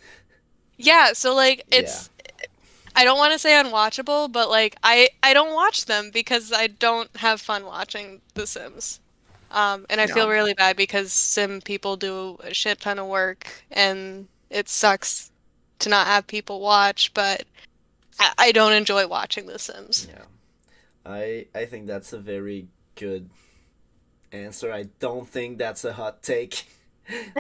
Speaker 2: Yeah, so like it's I don't want to say unwatchable, but like I don't watch them because I don't have fun watching The Sims. And I feel
Speaker 3: No.
Speaker 2: really bad because sim people do a shit ton of work and it sucks to not have people watch, but I don't enjoy watching The Sims.
Speaker 1: Yeah. I think that's a very good answer. I don't think that's a hot take.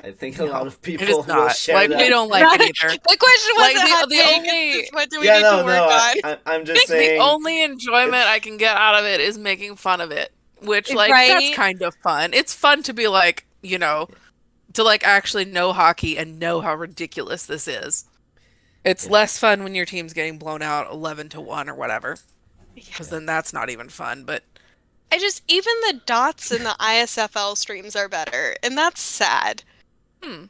Speaker 1: I think a lot of
Speaker 3: It
Speaker 1: people
Speaker 3: is
Speaker 1: will
Speaker 3: not.
Speaker 1: share
Speaker 3: Like,
Speaker 1: that.
Speaker 3: we don't like it either.
Speaker 2: The question
Speaker 3: Like,
Speaker 2: wasn't
Speaker 3: the-
Speaker 2: hot
Speaker 3: the
Speaker 2: take,
Speaker 3: only-
Speaker 2: it's just what do we
Speaker 1: Yeah,
Speaker 2: need
Speaker 1: no,
Speaker 2: to work
Speaker 1: no.
Speaker 2: on?
Speaker 1: I'm just
Speaker 3: The
Speaker 1: saying.
Speaker 3: only enjoyment I can get out of it is making fun of it, which, like,
Speaker 2: Right?
Speaker 3: that's kind of fun. It's fun to be like, you know, to like actually know hockey and know how ridiculous this is. It's less fun when your team's getting blown out 11-1 or whatever, because then that's not even fun. But
Speaker 2: Even the dots in the ISFL streams are better, and that's sad.
Speaker 1: Yeah.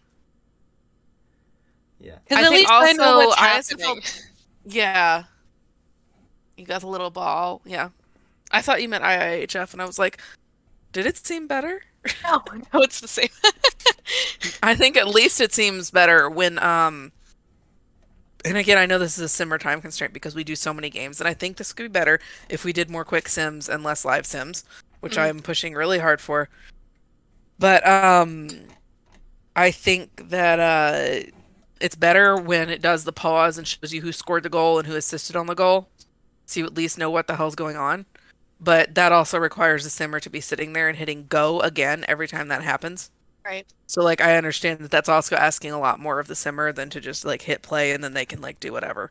Speaker 2: Because
Speaker 3: I
Speaker 2: at
Speaker 3: think
Speaker 2: least I know
Speaker 3: also
Speaker 2: what's
Speaker 3: ISFL
Speaker 2: happening.
Speaker 3: yeah, you got the little ball. Yeah, I thought you meant IIHF, and I was like, did it seem better?
Speaker 2: No, it's the same.
Speaker 3: I think at least it seems better when and again, I know this is a simmer time constraint because we do so many games, and I think this could be better if we did more quick sims and less live sims, which I'm pushing really hard for. But I think that it's better when it does the pause and shows you who scored the goal and who assisted on the goal, so you at least know what the hell's going on. But that also requires the simmer to be sitting there and hitting go again every time that happens.
Speaker 2: Right.
Speaker 3: So, like, I understand that that's also asking a lot more of the simmer than to just, like, hit play and then they can, like, do whatever.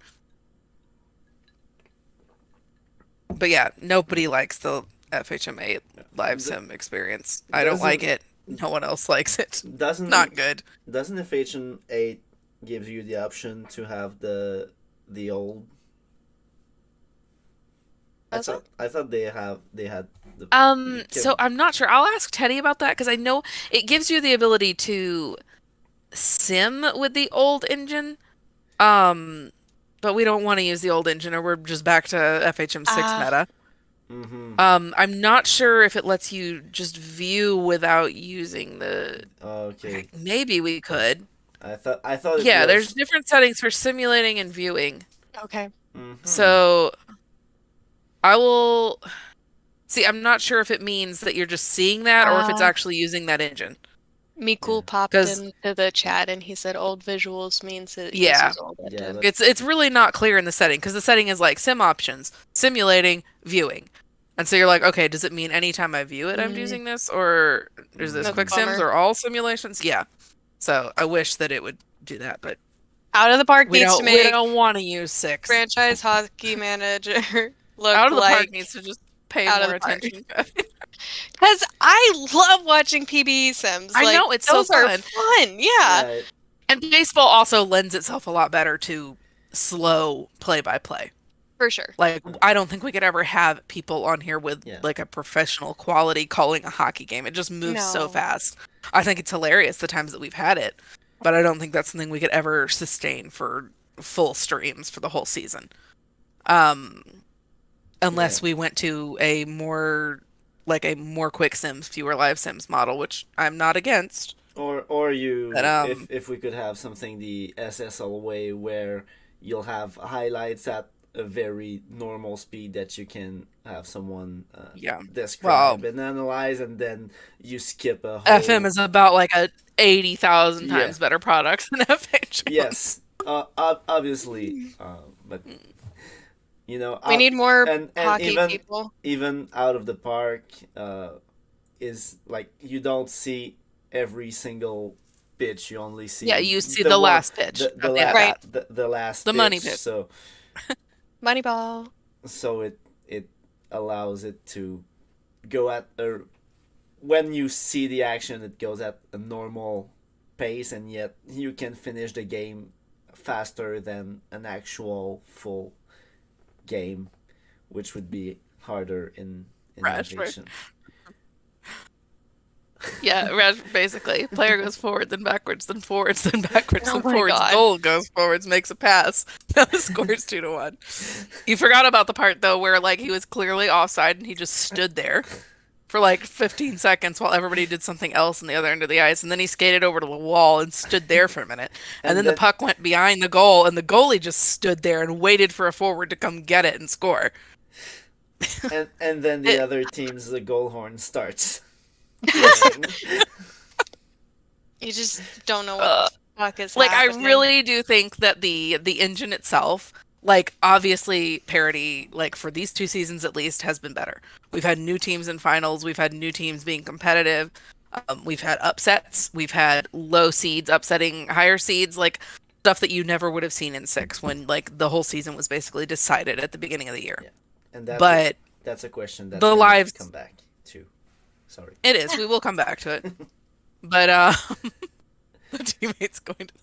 Speaker 3: But yeah, nobody likes the FHM8 live sim experience. I don't like it. No one else likes it.
Speaker 1: Doesn't
Speaker 3: Not good.
Speaker 1: Doesn't FHM8 give you the option to have the old?
Speaker 2: Does it?
Speaker 1: I thought they had the.
Speaker 3: So I'm not sure. I'll ask Teddy about that because I know it gives you the ability to sim with the old engine. But we don't want to use the old engine, or we're just back to FHM6 meta. I'm not sure if it lets you just view without using the.
Speaker 1: Okay.
Speaker 3: Maybe we could.
Speaker 1: I thought it
Speaker 3: Yeah,
Speaker 1: was...
Speaker 3: there's different settings for simulating and viewing.
Speaker 2: Okay.
Speaker 3: So I will see. I'm not sure if it means that you're just seeing that or if it's actually using that engine.
Speaker 2: Mikul popped into the chat and he said old visuals means it uses old engine.
Speaker 3: It's really not clear in the setting because the setting is like sim options, simulating, viewing. And so you're like, okay, does it mean anytime I view it I'm using this, or is this
Speaker 2: That's
Speaker 3: quick
Speaker 2: a bummer.
Speaker 3: sims or all simulations? Yeah. So I wish that it would do that, but
Speaker 2: Out of the Park needs to
Speaker 3: we
Speaker 2: make
Speaker 3: don't want to use 6.
Speaker 2: franchise hockey manager look
Speaker 3: Out of the
Speaker 2: like
Speaker 3: Park needs to just pay
Speaker 2: Out of
Speaker 3: more
Speaker 2: the Park.
Speaker 3: attention.
Speaker 2: Because I love watching PBE sims.
Speaker 3: I
Speaker 2: Like,
Speaker 3: know, it's so
Speaker 2: those are
Speaker 3: fun.
Speaker 2: fun. Yeah.
Speaker 1: Right.
Speaker 3: And baseball also lends itself a lot better to slow play-by-play.
Speaker 2: For sure.
Speaker 3: Like, I don't think we could ever have people on here with like a professional quality calling a hockey game. It just moves so
Speaker 2: No.
Speaker 3: fast. I think it's hilarious the times that we've had it, but I don't think that's something we could ever sustain for full streams for the whole season. unless
Speaker 1: Yeah.
Speaker 3: we went to a more quick sims, fewer live sims model, which I'm not against.
Speaker 1: Or
Speaker 3: But
Speaker 1: you, if we could have something the SSL way where you'll have highlights at a very normal speed that you can have someone
Speaker 3: yeah. Well,
Speaker 1: describe and analyze, and then you skip a
Speaker 3: FM
Speaker 1: whole.
Speaker 3: is about like a 80,000
Speaker 1: Yeah.
Speaker 3: times better product than FHMs.
Speaker 1: Yes. Obviously. But
Speaker 2: We need more
Speaker 1: and
Speaker 2: hockey people.
Speaker 1: even out of the park, is like you don't see every single pitch. You only
Speaker 3: Yeah,
Speaker 1: see
Speaker 3: you see
Speaker 1: the
Speaker 3: the
Speaker 1: one,
Speaker 3: last pitch
Speaker 1: the
Speaker 3: of the
Speaker 1: la-
Speaker 3: at
Speaker 2: Right.
Speaker 3: bat,
Speaker 1: the last
Speaker 3: the money
Speaker 1: pitch.
Speaker 3: pitch.
Speaker 2: Moneyball.
Speaker 1: So it allows it to go at a when you see the action, it goes at a normal pace, and yet you can finish the game faster than an actual full game, which would be harder in
Speaker 3: Rashford.
Speaker 1: FHM.
Speaker 3: Yeah, basically. Player goes forward, then backwards, then forwards, then backwards,
Speaker 2: Oh
Speaker 3: then
Speaker 2: my
Speaker 3: forwards.
Speaker 2: God.
Speaker 3: Goal goes forwards, makes a pass. Now the score's 2-1. You forgot about the part though where like he was clearly offside and he just stood there for like 15 seconds while everybody did something else on the other end of the ice, and then he skated over to the wall and stood there for a minute. And then the puck went behind the goal, and the goalie just stood there and waited for a forward to come get it and score.
Speaker 1: And then the
Speaker 2: It-
Speaker 1: other team's the goal horn starts.
Speaker 2: You just don't know what the fuck is
Speaker 3: Like I
Speaker 2: happening.
Speaker 3: really do think that the engine itself, like obviously parity, like for these 2 seasons at least, has been better. We've had new teams in finals, we've had new teams being competitive, we've had upsets, we've had low seeds upsetting higher seeds, like stuff that you never would have seen in 6 when like the whole season was basically decided at the beginning of the year.
Speaker 1: Yeah. And that's a question that's
Speaker 3: the
Speaker 1: gonna
Speaker 3: lives
Speaker 1: come back to. Sorry.
Speaker 3: It is. We will come back to it. But the teammates going to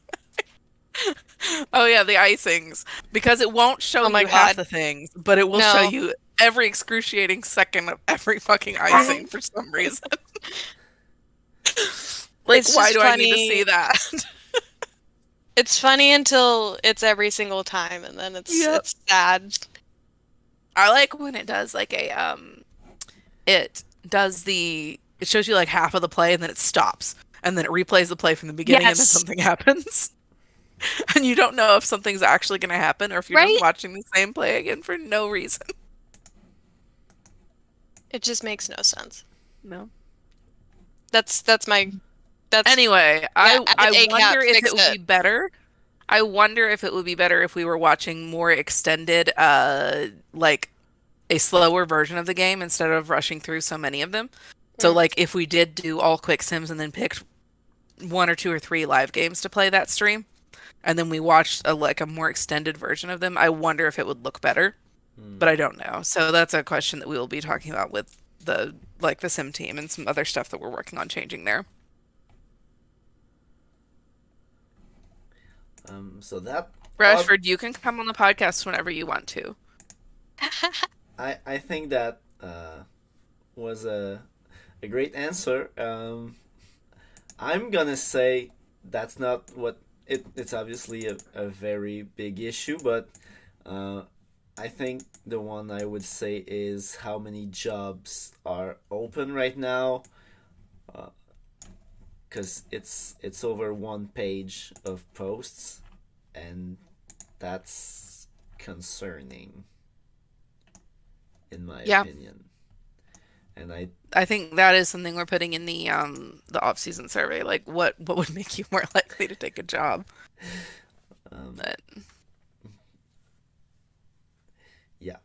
Speaker 3: Oh yeah, the icings. Because it won't show
Speaker 2: Oh my
Speaker 3: you half
Speaker 2: God.
Speaker 3: the things, but it will
Speaker 2: No.
Speaker 3: show you every excruciating second of every fucking icing for some reason. Like,
Speaker 2: It's
Speaker 3: why
Speaker 2: just
Speaker 3: do I need to
Speaker 2: funny.
Speaker 3: see that?
Speaker 2: It's funny until it's every single time, and then it's
Speaker 3: Yep.
Speaker 2: sad.
Speaker 3: I like when it does like it shows you like half of the play and then it stops. And then it replays the play from the beginning and then
Speaker 2: Yes.
Speaker 3: something happens. And you don't know if something's actually going to happen or if you're
Speaker 2: Right?
Speaker 3: just watching the same play again for no reason.
Speaker 2: It just makes no sense.
Speaker 3: No.
Speaker 2: That's
Speaker 3: Anyway, I
Speaker 2: ACAP,
Speaker 3: wonder if
Speaker 2: fix
Speaker 3: it would
Speaker 2: it.
Speaker 3: be better. I wonder if it would be better if we were watching more extended, like a slower version of the game instead of rushing through so many of them. So, like, if we did do all quick sims and then picked 1 or 2 or 3 live games to play that stream, and then we watched a more extended version of them, I wonder if it would look better. But I don't know. So that's a question that we will be talking about with the sim team and some other stuff that we're working on changing there.
Speaker 1: So that
Speaker 3: Rashford, you can come on the podcast whenever you want to.
Speaker 1: I think that was a great answer. I'm gonna say that's not what it's obviously a very big issue, but I think the one I would say is how many jobs are open right now, because it's over 1 page of posts, and that's concerning in my opinion. And
Speaker 3: I think that is something we're putting in the off-season survey. Like, what would make you more likely to take a job? But
Speaker 1: yeah,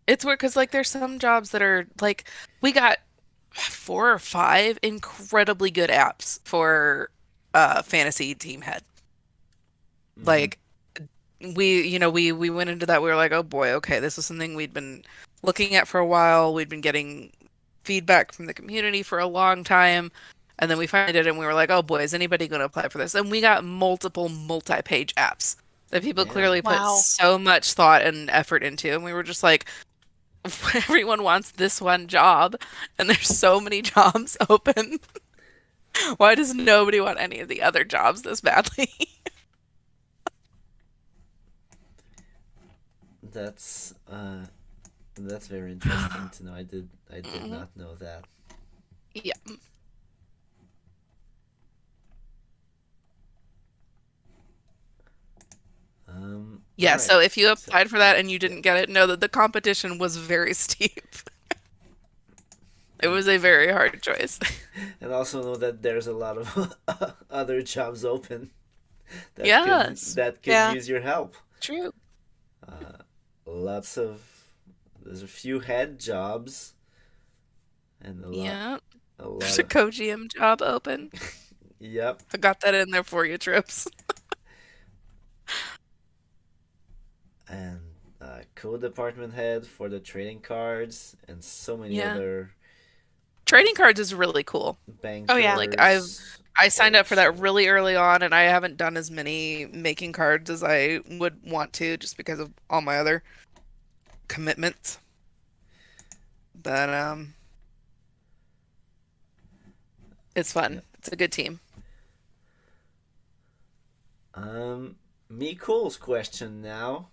Speaker 3: it's weird because like there's some jobs that are like we got 4 or 5 incredibly good apps for fantasy team head. Like we went into that, we were like, oh boy, okay, this is something we'd been looking at for a while. We'd been getting feedback from the community for a long time, and then we finally did it and we were like, oh boy, is anybody going to apply for this? And we got multiple multi-page apps that people clearly put so much thought and effort into, and we were just like, everyone wants this one job and there's so many jobs open. Why does nobody want any of the other jobs this badly?
Speaker 1: that's That's very interesting to know. I did
Speaker 3: Mhm.
Speaker 1: not know that.
Speaker 3: Yeah.
Speaker 1: All
Speaker 3: Yeah,
Speaker 1: right.
Speaker 3: so if you
Speaker 1: So
Speaker 3: applied for that and you
Speaker 1: yeah,
Speaker 3: didn't get it, know that the competition was very steep. It
Speaker 1: and
Speaker 3: was a very hard choice.
Speaker 1: and also know that there's a lot of other jobs open that could
Speaker 3: Yes,
Speaker 1: that could
Speaker 2: Yeah.
Speaker 1: use your help.
Speaker 3: true.
Speaker 1: Uh, lots of there's a few head jobs and
Speaker 3: Yeah,
Speaker 1: a
Speaker 3: there's
Speaker 1: lot
Speaker 3: a
Speaker 1: of
Speaker 3: co-GM job open.
Speaker 1: yep,
Speaker 3: I got that in there for you, Trips.
Speaker 1: and co-department head for the trading cards and so many
Speaker 3: Yeah.
Speaker 1: other
Speaker 3: Trading cards is really cool.
Speaker 2: Oh yeah.
Speaker 3: Like I've
Speaker 1: bankers.
Speaker 3: I signed
Speaker 1: Oh
Speaker 3: up for that
Speaker 1: shit.
Speaker 3: really early on and I haven't done as many making cards as I would want to just because of all my other commitments. But it's
Speaker 1: Yeah.
Speaker 3: fun. It's a good team.
Speaker 1: Um, Mikul's question now.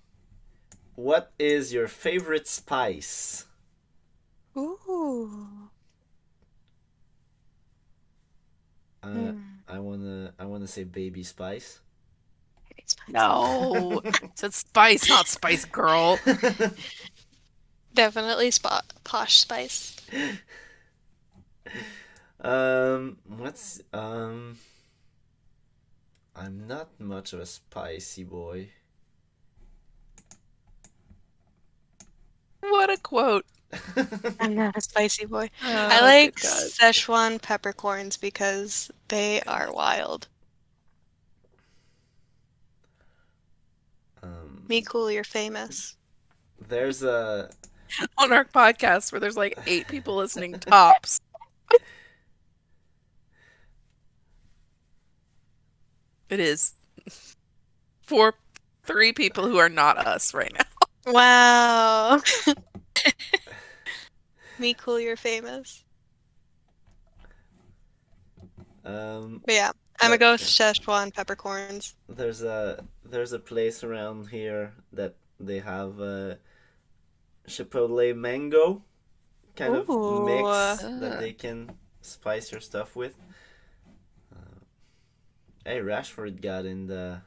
Speaker 1: What is your favorite spice?
Speaker 2: Ooh.
Speaker 1: Uh,
Speaker 2: Hmm.
Speaker 1: I wanna say baby spice.
Speaker 2: Maybe spice.
Speaker 3: No. It said Spice, not Spice Girl.
Speaker 2: Definitely posh spice.
Speaker 1: What's I'm not much of a spicy boy.
Speaker 3: What a quote.
Speaker 2: I'm not a spicy boy. I
Speaker 3: Good
Speaker 2: like
Speaker 3: God.
Speaker 2: Szechuan peppercorns because they are wild.
Speaker 1: um,
Speaker 2: Me cool, you're famous.
Speaker 1: there's a
Speaker 3: On our podcast where there's like 8 people listening tops. It is for 3 people who are not us right now.
Speaker 2: Wow. Me cool, you're famous. But yeah, I'm gonna
Speaker 1: but
Speaker 2: go with Szechuan peppercorns.
Speaker 1: there's a place around here that they have Chipotle mango kind of
Speaker 2: Ooh.
Speaker 1: mix that they can spice your stuff with. Hey, Rashford got in the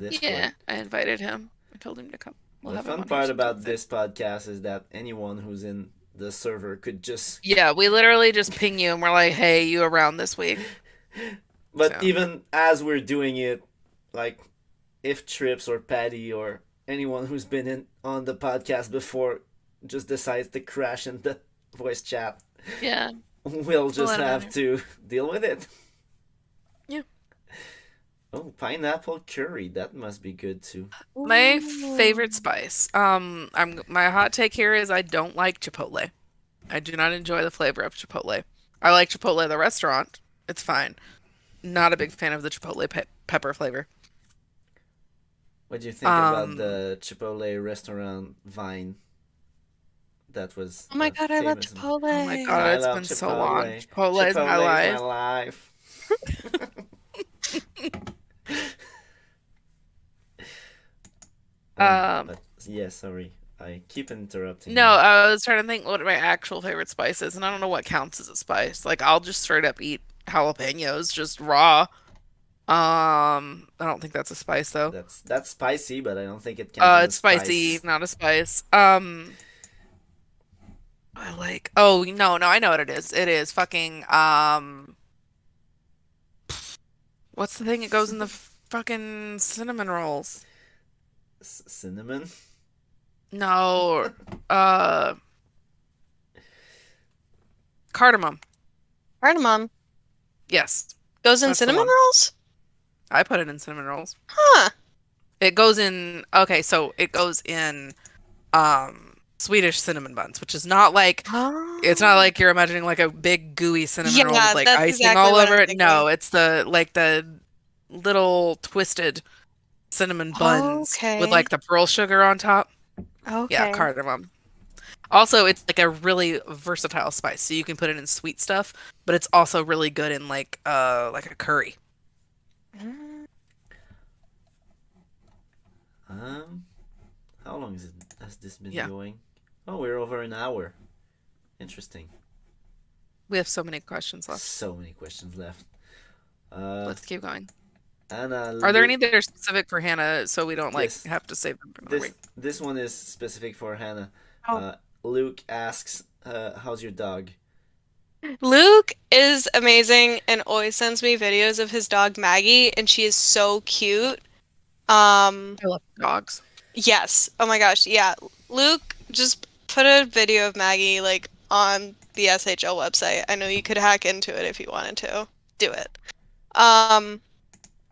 Speaker 3: Yeah,
Speaker 1: Discord.
Speaker 3: I invited him. I told him to come. We'll
Speaker 1: The
Speaker 3: have him
Speaker 1: fun
Speaker 3: on here
Speaker 1: part
Speaker 3: sometime
Speaker 1: about
Speaker 3: soon.
Speaker 1: this podcast is that anyone who's in the server could just.
Speaker 3: Yeah, we literally just ping you and we're like, hey, you around this week?
Speaker 1: But
Speaker 3: So,
Speaker 1: even as we're doing it, like if Trips or Patty or anyone who's been in on the podcast before just decides to crash in the voice chat,
Speaker 3: yeah,
Speaker 1: we'll
Speaker 3: we'll
Speaker 1: just
Speaker 3: let him in
Speaker 1: have
Speaker 3: there.
Speaker 1: to deal with it.
Speaker 3: Yeah.
Speaker 1: Oh, pineapple curry. That must be good too.
Speaker 3: My
Speaker 2: Ooh.
Speaker 3: favorite spice. My hot take here is I don't like Chipotle. I do not enjoy the flavor of Chipotle. I like Chipotle the restaurant. It's fine. Not a big fan of the Chipotle pepper flavor.
Speaker 1: What do you think about
Speaker 3: Um,
Speaker 1: the Chipotle restaurant Vine that was
Speaker 2: Oh my God, I love
Speaker 1: famous?
Speaker 3: oh my
Speaker 2: Chipotle.
Speaker 3: God,
Speaker 1: I
Speaker 3: it's
Speaker 1: love
Speaker 3: been so long.
Speaker 1: Chipotle.
Speaker 3: Chipotle is my
Speaker 1: Chipotle is my
Speaker 3: life.
Speaker 1: life.
Speaker 3: Um,
Speaker 1: But yeah, sorry. I keep interrupting
Speaker 3: no,
Speaker 1: you.
Speaker 3: I was trying to think what my actual favorite spice is, and I don't know what counts as a spice. Like I'll just straight up eat jalapenos just raw. I don't think that's a spice though.
Speaker 1: That's spicy, but I don't think it counts as a
Speaker 3: It's spicy,
Speaker 1: spice.
Speaker 3: not a spice. I like. Oh no, no, I know what it is. It is fucking. What's the thing that goes in the fucking cinnamon rolls?
Speaker 1: Cinnamon.
Speaker 3: No, uh, cardamom.
Speaker 2: Cardamom
Speaker 3: Yes,
Speaker 2: goes in
Speaker 3: that's the
Speaker 2: cinnamon
Speaker 3: one.
Speaker 2: rolls?
Speaker 3: I put it in cinnamon rolls.
Speaker 2: Huh.
Speaker 3: It goes in. Okay, so it goes in Swedish cinnamon buns, which is not like it's not
Speaker 2: Oh.
Speaker 3: like you're imagining like a big gooey cinnamon roll with
Speaker 2: Yeah,
Speaker 3: like
Speaker 2: that's
Speaker 3: icing
Speaker 2: exactly
Speaker 3: all
Speaker 2: what I'm
Speaker 3: over it.
Speaker 2: thinking.
Speaker 3: No, it's the little twisted cinnamon buns with
Speaker 2: Okay.
Speaker 3: like the pearl sugar on top. Yeah,
Speaker 2: Okay.
Speaker 3: cardamom. Also, it's like a really versatile spice, so you can put it in sweet stuff, but it's also really good in like a curry.
Speaker 2: Mm.
Speaker 1: Um, how long has this been
Speaker 3: Yeah.
Speaker 1: going? Oh, we're over an hour. Interesting.
Speaker 3: We have so many questions left.
Speaker 1: So many questions left. Uh,
Speaker 3: Let's keep going.
Speaker 1: Anna,
Speaker 3: Are there any that are specific for Hannah so we don't like
Speaker 1: yes,
Speaker 3: have to save them for another
Speaker 1: this
Speaker 3: week?
Speaker 1: this one is specific for Hannah.
Speaker 2: Oh.
Speaker 1: Luke asks, "How's your dog?"
Speaker 2: Luke is amazing and always sends me videos of his dog Maggie, and she is so cute. Um,
Speaker 3: I love dogs.
Speaker 2: yes. Oh my gosh, yeah. Luke, just put a video of Maggie like on the SHL website. I know you could hack into it if you wanted to. Do it. Um,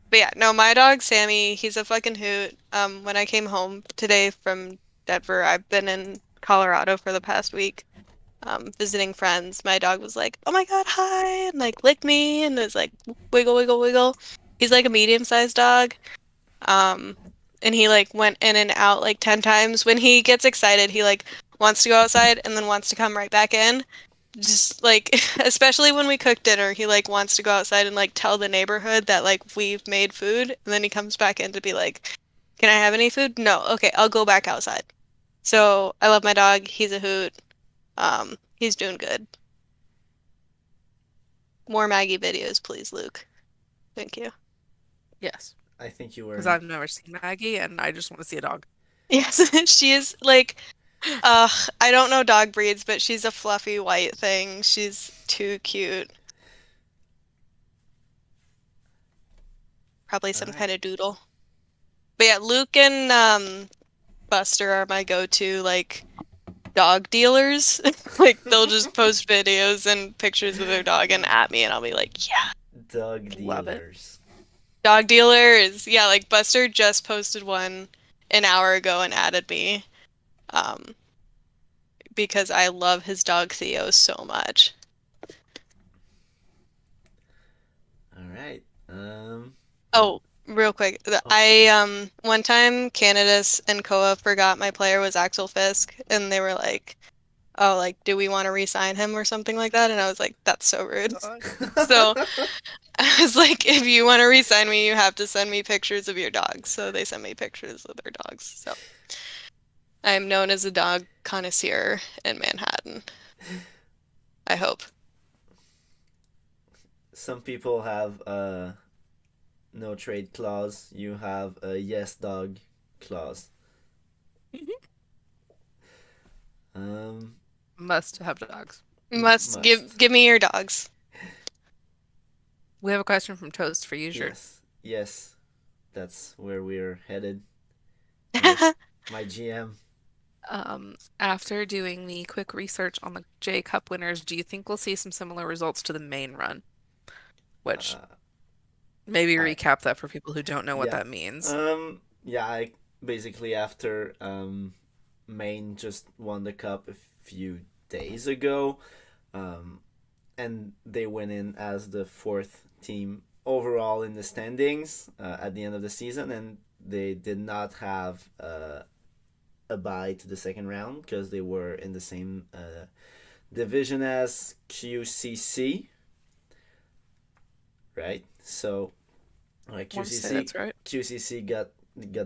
Speaker 2: but yeah, no, my dog Sammy, he's a fucking hoot. When I came home today from Denver, I've been in Colorado for the past week, visiting friends. My dog was like, "Oh my God, hi," and like licked me and was like wiggle, wiggle, wiggle. He's like a medium-sized dog. Um, and he like went in and out like 10 times. When he gets excited, he like wants to go outside and then wants to come right back in. Just like, especially when we cook dinner, he like wants to go outside and like tell the neighborhood that like we've made food, and then he comes back in to be like, "Can I have any food?" "No." "Okay, I'll go back outside." So I love my dog. He's a hoot. He's doing good. More Maggie videos, please, Luke. Thank you.
Speaker 3: Yes.
Speaker 1: I think you
Speaker 3: Because
Speaker 1: were.
Speaker 3: I've never seen Maggie and I just want to see a dog.
Speaker 2: Yes, she is like, I don't know dog breeds, but she's a fluffy white thing. She's too cute. Probably
Speaker 1: All
Speaker 2: some
Speaker 1: right.
Speaker 2: kind of doodle. But yeah, Luke and Buster are my go-to like dog dealers. Like they'll just post videos and pictures of their dog and at me, and I'll be like, yeah.
Speaker 1: Dog
Speaker 3: Love it.
Speaker 1: dealers.
Speaker 2: Dog dealers. Yeah, like Buster just posted one an hour ago and added me. Um, because I love his dog Theo so much.
Speaker 1: All right.
Speaker 2: Oh, real quick.
Speaker 1: Oh,
Speaker 2: I one time Canada's and Koa forgot my player was Axel Fisk, and they were like, "Oh, like do we want to re-sign him or something like that?" And I was like, "That's so rude." So I was like, "If you want to re-sign me, you have to send me pictures of your dogs." So they sent me pictures of their dogs. So I am known as a dog connoisseur in Manhattan. I hope.
Speaker 1: Some people have no trade clause. You have a yes dog clause. Um,
Speaker 3: Must have dogs.
Speaker 2: Must
Speaker 1: must.
Speaker 2: give me your dogs.
Speaker 3: We have a question from Toast for you, JURT.
Speaker 1: Yes, yes, that's where we're headed. My GM.
Speaker 3: After doing the quick research on the J Cup winners, do you think we'll see some similar results to the main run? Which
Speaker 1: Uh,
Speaker 3: maybe
Speaker 1: I
Speaker 3: recap that for people who don't know what
Speaker 1: yeah.
Speaker 3: that means.
Speaker 1: Yeah. I basically after Maine just won the cup a few days ago, um, and they went in as the fourth team overall in the standings at the end of the season, and they did not have a bye to the second round because they were in the same division as QCC, right? So
Speaker 3: I want to say that's right.
Speaker 1: QCC got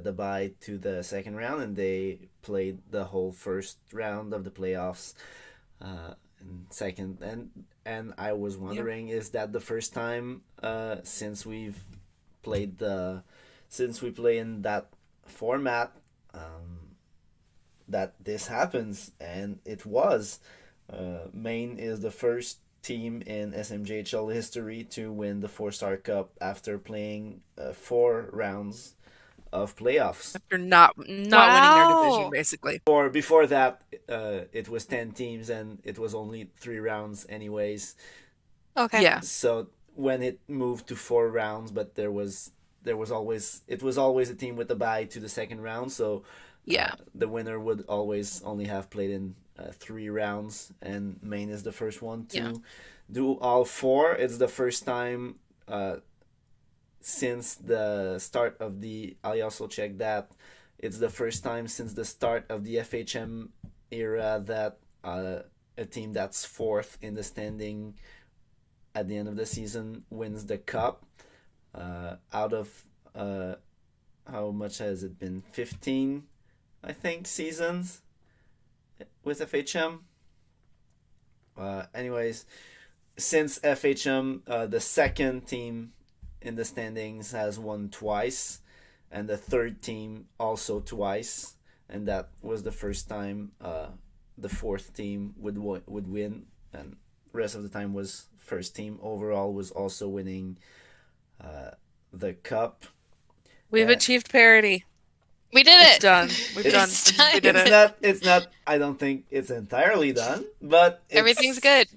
Speaker 1: the bye to the second round, and they played the whole first round of the playoffs. And second, and I was wondering, is that the first time since we play in that format that this happens? And it was. Maine is the first team in SMJHL history to win the 4-Star Cup after playing 4 rounds of playoffs.
Speaker 3: After not winning their division,
Speaker 2: Wow.
Speaker 3: basically.
Speaker 1: Or before that, it was 10 teams and it was only 3 rounds anyways.
Speaker 2: Okay.
Speaker 3: Yeah.
Speaker 1: So when it moved to 4 rounds, but it was always a team with a bye to the second round. So
Speaker 3: Yeah.
Speaker 1: the winner would always only have played in 3 rounds, and Maine is the first one to do all 4. It's the first time since the start of the. I also checked that it's the first time since the start of the FHM era that a team that's fourth in the standing at the end of the season wins the cup. Out of how much has it been? 15, I think, seasons. with FHM. Anyways, since FHM, the second team in the standings has won twice, and the third team also twice, and that was the first time the fourth team would win, and the rest of the time was first team overall was also winning the cup.
Speaker 3: We've achieved parity.
Speaker 2: We did
Speaker 3: It's
Speaker 2: it.
Speaker 3: done. We've done.
Speaker 2: It's done.
Speaker 3: We did
Speaker 1: It's
Speaker 3: it.
Speaker 1: not. It's not. I don't think it's entirely done, but
Speaker 2: Everything's good.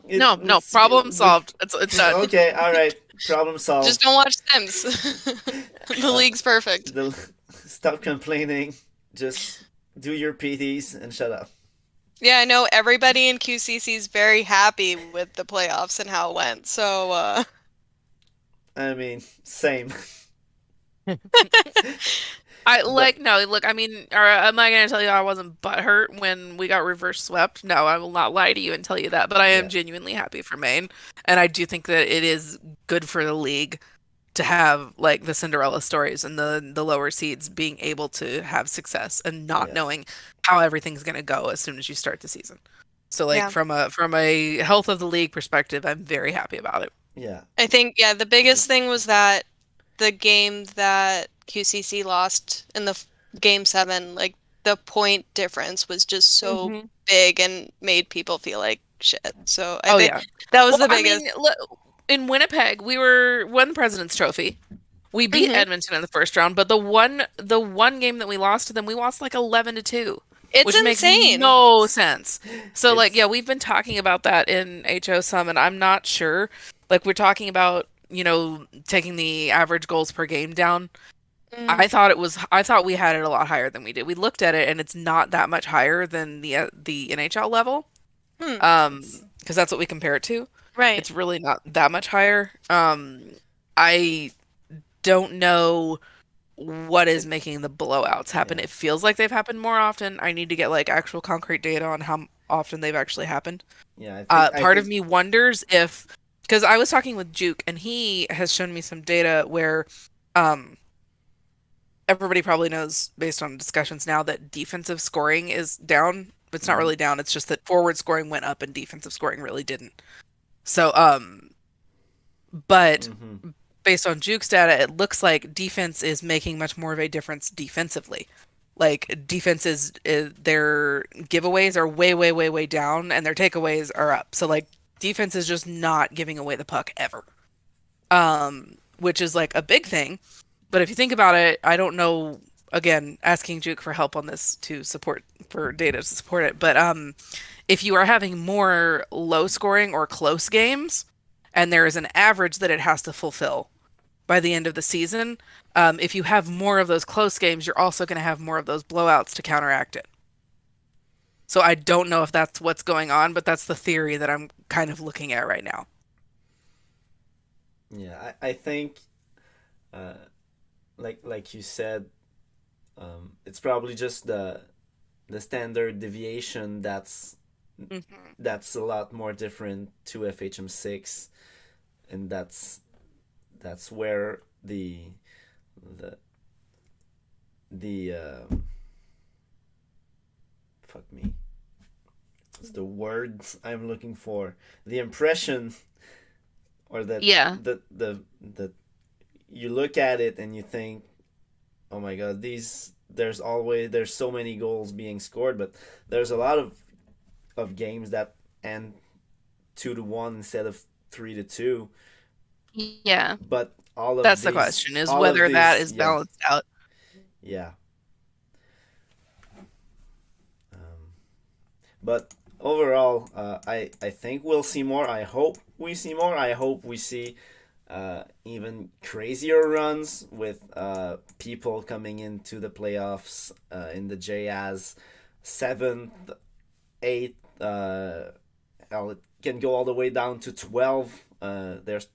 Speaker 3: No, problem solved. It's done.
Speaker 1: Okay, all right. Problem solved.
Speaker 2: Just don't watch Sims. The league's perfect.
Speaker 1: Stop complaining. Just do your PTs and shut up.
Speaker 2: Yeah, I know everybody in QCC is very happy with the playoffs and how it went. So,
Speaker 1: I mean, same.
Speaker 3: I mean, am I gonna tell you I wasn't butthurt when we got reverse swept? No, I will not lie to you and tell you that, but I am
Speaker 1: Yeah.
Speaker 3: genuinely happy for Maine, and I do think that it is good for the league to have like the Cinderella stories and the lower seeds being able to have success and not
Speaker 1: Yes.
Speaker 3: knowing how everything's gonna go as soon as you start the season. So like
Speaker 2: Yeah.
Speaker 3: from a health of the league perspective, I'm very happy about it.
Speaker 1: Yeah.
Speaker 2: I think, yeah, the biggest thing was that the game that QCC lost in the game 7, like the point difference was just so
Speaker 3: Mhm.
Speaker 2: big and made people feel like shit. So I
Speaker 3: Oh
Speaker 2: think
Speaker 3: yeah.
Speaker 2: that was
Speaker 3: Well,
Speaker 2: the
Speaker 3: I
Speaker 2: biggest.
Speaker 3: mean, in Winnipeg, we won the President's Trophy. We beat
Speaker 2: Mhm.
Speaker 3: Edmonton in the first round, but the one game that we lost to them, we lost like 11-2,
Speaker 2: It's
Speaker 3: which makes
Speaker 2: insane.
Speaker 3: no sense. So like,
Speaker 1: It's-
Speaker 3: yeah, we've been talking about that in HO some, and I'm not sure. Like we're talking about, taking the average goals per game down.
Speaker 2: Mm.
Speaker 3: I thought we had it a lot higher than we did. We looked at it and it's not that much higher than the NHL level.
Speaker 2: Hmm.
Speaker 3: Because that's what we compare it to.
Speaker 2: Right.
Speaker 3: It's really not that much higher. I don't know what is making the blowouts happen.
Speaker 1: Yeah.
Speaker 3: It feels like they've happened more often. I need to get like actual concrete data on how often they've actually happened.
Speaker 1: Yeah.
Speaker 3: Part of me wonders if, because I was talking with Juke and he has shown me some data where everybody probably knows based on discussions now that defensive scoring is down. It's not really down. It's just that forward scoring went up and defensive scoring really didn't. So, but
Speaker 1: Mhm.
Speaker 3: based on Juke's data, it looks like defense is making much more of a difference defensively. Like defense is their giveaways are way, way, way, way down, and their takeaways are up. So like defense is just not giving away the puck ever, which is like a big thing. But if you think about it, I don't know. Again, asking Juke for help on this for data to support it. But if you are having more low scoring or close games, and there is an average that it has to fulfill by the end of the season, if you have more of those close games, you're also going to have more of those blowouts to counteract it. So I don't know if that's what's going on, but that's the theory that I'm kind of looking at right now.
Speaker 1: Yeah. I think, like you said, it's probably just the standard deviation that's a lot more different to FHM6, and that's where the fuck me, it's the words I'm looking for, the impression, or that
Speaker 3: Yeah.
Speaker 1: the you look at it and you think, oh my god, there's so many goals being scored, but there's a lot of games that end 2-1 instead of 3-2.
Speaker 3: Yeah.
Speaker 1: But all of
Speaker 3: That's the
Speaker 1: these,
Speaker 3: question, is
Speaker 1: all of
Speaker 3: whether that
Speaker 1: these-
Speaker 3: is balanced out.
Speaker 1: Yeah. But overall, I think we'll see more. I hope we see more. I hope we see even crazier runs with people coming into the playoffs in the JAS 7th, 8th. Hell, it can go all the way down to 12. There's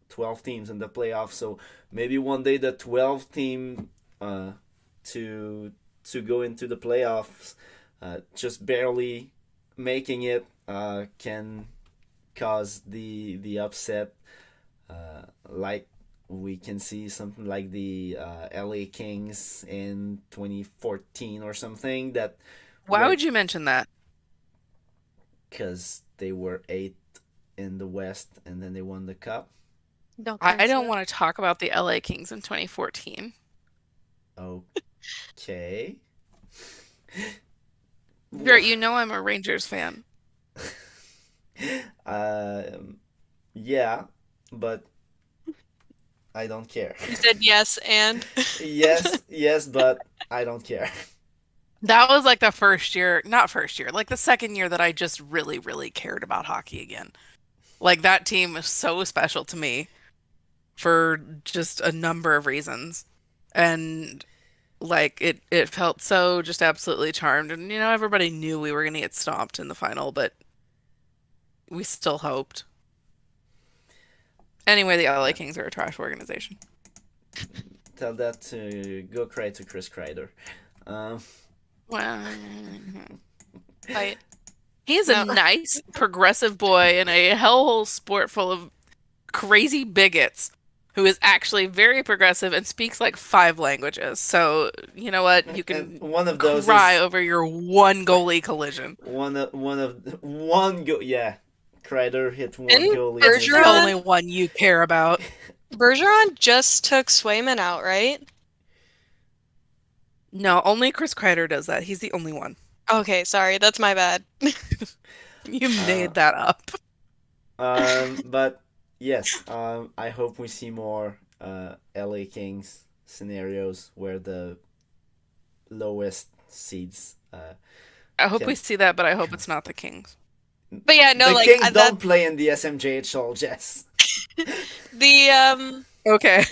Speaker 1: 12 teams in the playoffs, so maybe one day the 12th team to go into the playoffs, just barely making it, can cause the upset, like we can see something like the LA Kings in 2014 or something, that
Speaker 3: Why would you mention that?
Speaker 1: Because they were 8th in the West, and then they won the cup.
Speaker 2: Don't
Speaker 3: I don't want to talk about the LA Kings in 2014.
Speaker 1: Okay.
Speaker 3: Jurt, you know I'm a Rangers fan.
Speaker 1: Yeah, but I don't care.
Speaker 2: You said yes, and
Speaker 1: Yes, but I don't care.
Speaker 3: That was like the first year, not first year, like the second year that I just really, really cared about hockey again. Like that team was so special to me for just a number of reasons. And like it felt so just absolutely charmed. And everybody knew we were gonna get stomped in the final, but we still hoped. Anyway, the LA Kings are a trash organization.
Speaker 1: Tell that to go cry to Chris Kreider.
Speaker 3: Well,
Speaker 2: right.
Speaker 3: he's a nice, progressive boy in a hellhole sport full of crazy bigots who is actually very progressive and speaks like 5 languages. So, you know what? You can
Speaker 1: And one of those
Speaker 3: cry
Speaker 1: is
Speaker 3: over your one goalie collision.
Speaker 1: yeah. Kreider hit one
Speaker 2: Didn't
Speaker 1: goal.
Speaker 3: It's the
Speaker 2: Bergeron-
Speaker 3: only one you care about.
Speaker 2: Bergeron just took Swayman out, right?
Speaker 3: No, only Chris Kreider does that. He's the only one.
Speaker 2: Okay, sorry, that's my bad.
Speaker 3: You made that up.
Speaker 1: But yes, I hope we see more LA Kings scenarios where the lowest seeds.
Speaker 3: I hope we see that, but I hope it's not the Kings.
Speaker 2: But yeah, no,
Speaker 1: the
Speaker 2: like
Speaker 1: Kings
Speaker 2: that,
Speaker 1: don't play in the SMJHL, Jess.
Speaker 2: the
Speaker 3: Okay.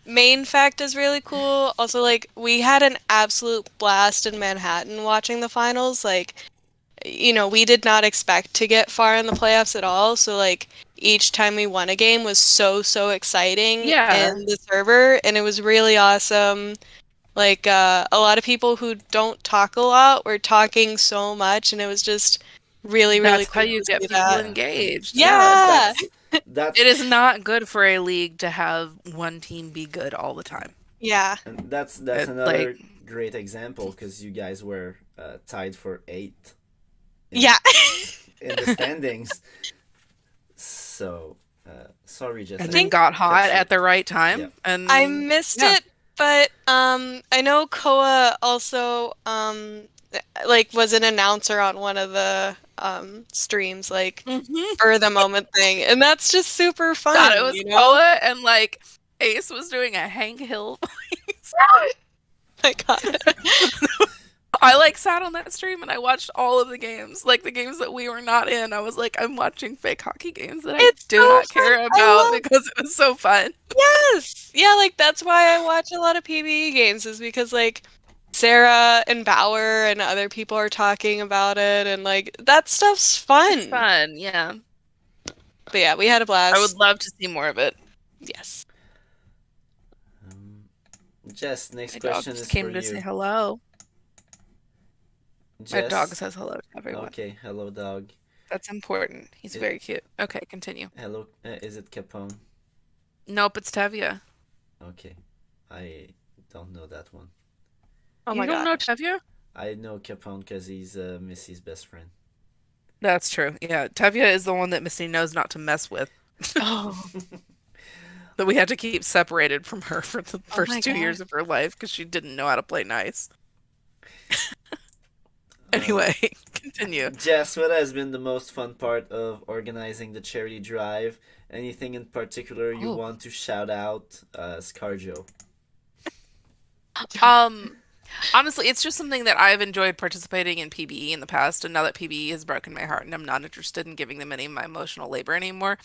Speaker 2: main fact is really cool. Also, like, we had an absolute blast in Manhattan watching the finals. Like, we did not expect to get far in the playoffs at all. So, like, each time we won a game was so exciting in the server, and it was really awesome. Like, a lot of people who don't talk a lot were talking so much, and it was just really cool.
Speaker 3: That's how you get people engaged.
Speaker 2: Yeah.
Speaker 1: That's
Speaker 3: It is not good for a league to have one team be good all the time.
Speaker 2: Yeah.
Speaker 1: And that's another great example because you guys were tied for 8th.
Speaker 2: Yeah.
Speaker 1: In the standings. So sorry, Jess.
Speaker 3: And then got hot at the right time.
Speaker 1: Yeah.
Speaker 3: And
Speaker 2: I missed it, but I know Koa also was an announcer on one of the streams, for the moment thing, and that's just super fun.
Speaker 3: God, it was Koa and Ace was doing a Hank Hill voice.
Speaker 2: My God.
Speaker 3: I sat on that stream and I watched all of the games, the games that we were not in. I was I'm watching fake hockey games that I do not care about because it was so fun.
Speaker 2: Yes, yeah, that's why I watch a lot of PvE games, is because Sarah and Bauer and other people are talking about it, and that stuff's fun.
Speaker 3: It's fun, yeah.
Speaker 2: But yeah, we had a blast.
Speaker 3: I would love to see more of it.
Speaker 2: Yes.
Speaker 1: Jess, next
Speaker 3: My
Speaker 1: question
Speaker 3: dog
Speaker 1: is
Speaker 3: just came
Speaker 1: for
Speaker 3: to
Speaker 1: you.
Speaker 3: say hello.
Speaker 1: Jess?
Speaker 3: My dog says hello to everyone.
Speaker 1: Okay, hello, dog.
Speaker 3: That's important. He's very cute. Okay, continue.
Speaker 1: Hello, is it Capone?
Speaker 3: Nope, it's Tevye.
Speaker 1: Okay, I don't know that one.
Speaker 2: Oh
Speaker 3: You
Speaker 2: my
Speaker 3: don't
Speaker 2: God.
Speaker 3: know Tevye?
Speaker 1: I know Capone because he's Missy's best friend.
Speaker 3: That's true. Yeah, Tevye is the one that Missy knows not to mess with.
Speaker 2: Oh.
Speaker 3: That we had to keep separated from her for the
Speaker 2: my
Speaker 3: first 2
Speaker 2: God.
Speaker 3: years of her life because she didn't know how to play nice. Anyway, continue.
Speaker 1: Jess, what has been the most fun part of organizing the charity drive? Anything in particular you want to shout out, Scarjo?
Speaker 3: Honestly, it's just something that I've enjoyed participating in PBE in the past, and now that PBE has broken my heart and I'm not interested in giving them any of my emotional labor anymore,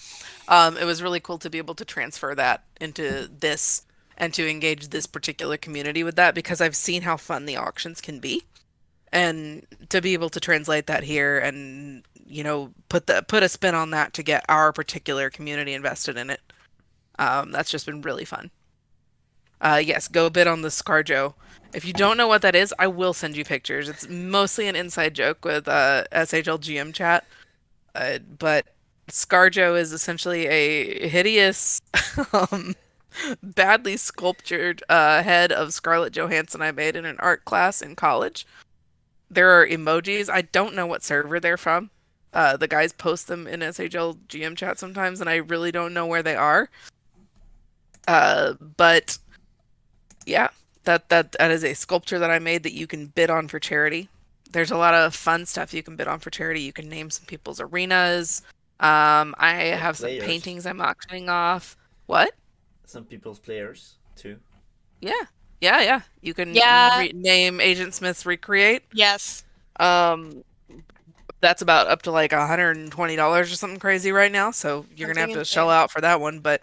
Speaker 3: it was really cool to be able to transfer that into this and to engage this particular community with that, because I've seen how fun the auctions can be, and to be able to translate that here and put a spin on that to get our particular community invested in it. That's just been really fun. Yes, go bid on the Scarjo. If you don't know what that is, I will send you pictures. It's mostly an inside joke with SHL-GM chat. But Scarjo is essentially a hideous badly sculptured head of Scarlett Johansson I made in an art class in college. There are emojis. I don't know what server they're from. The guys post them in SHL GM chat sometimes, and I really don't know where they are. But yeah, that is a sculpture that I made that you can bid on for charity. There's a lot of fun stuff you can bid on for charity. You can name some people's arenas. I have some
Speaker 1: Players.
Speaker 3: paintings I'm auctioning off. What?
Speaker 1: Some people's players too.
Speaker 3: Yeah. You can
Speaker 2: Yeah.
Speaker 3: name Agent Smith's Recreate.
Speaker 2: Yes.
Speaker 3: That's about up to like $120 or something crazy right now, so you're gonna have
Speaker 2: Something
Speaker 3: to shell
Speaker 2: insane.
Speaker 3: out for that one. But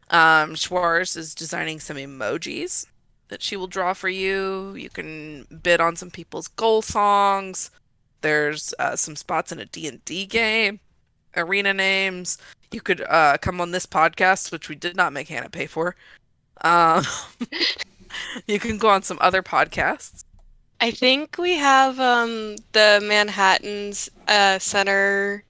Speaker 3: Schwarz is designing some emojis that she will draw for you. You can bid on some people's goal songs. There's some spots in a D&D game, arena names. You could come on this podcast, which we did not make Hannah pay for. You can go on some other podcasts.
Speaker 2: I think we have the Manhattan's center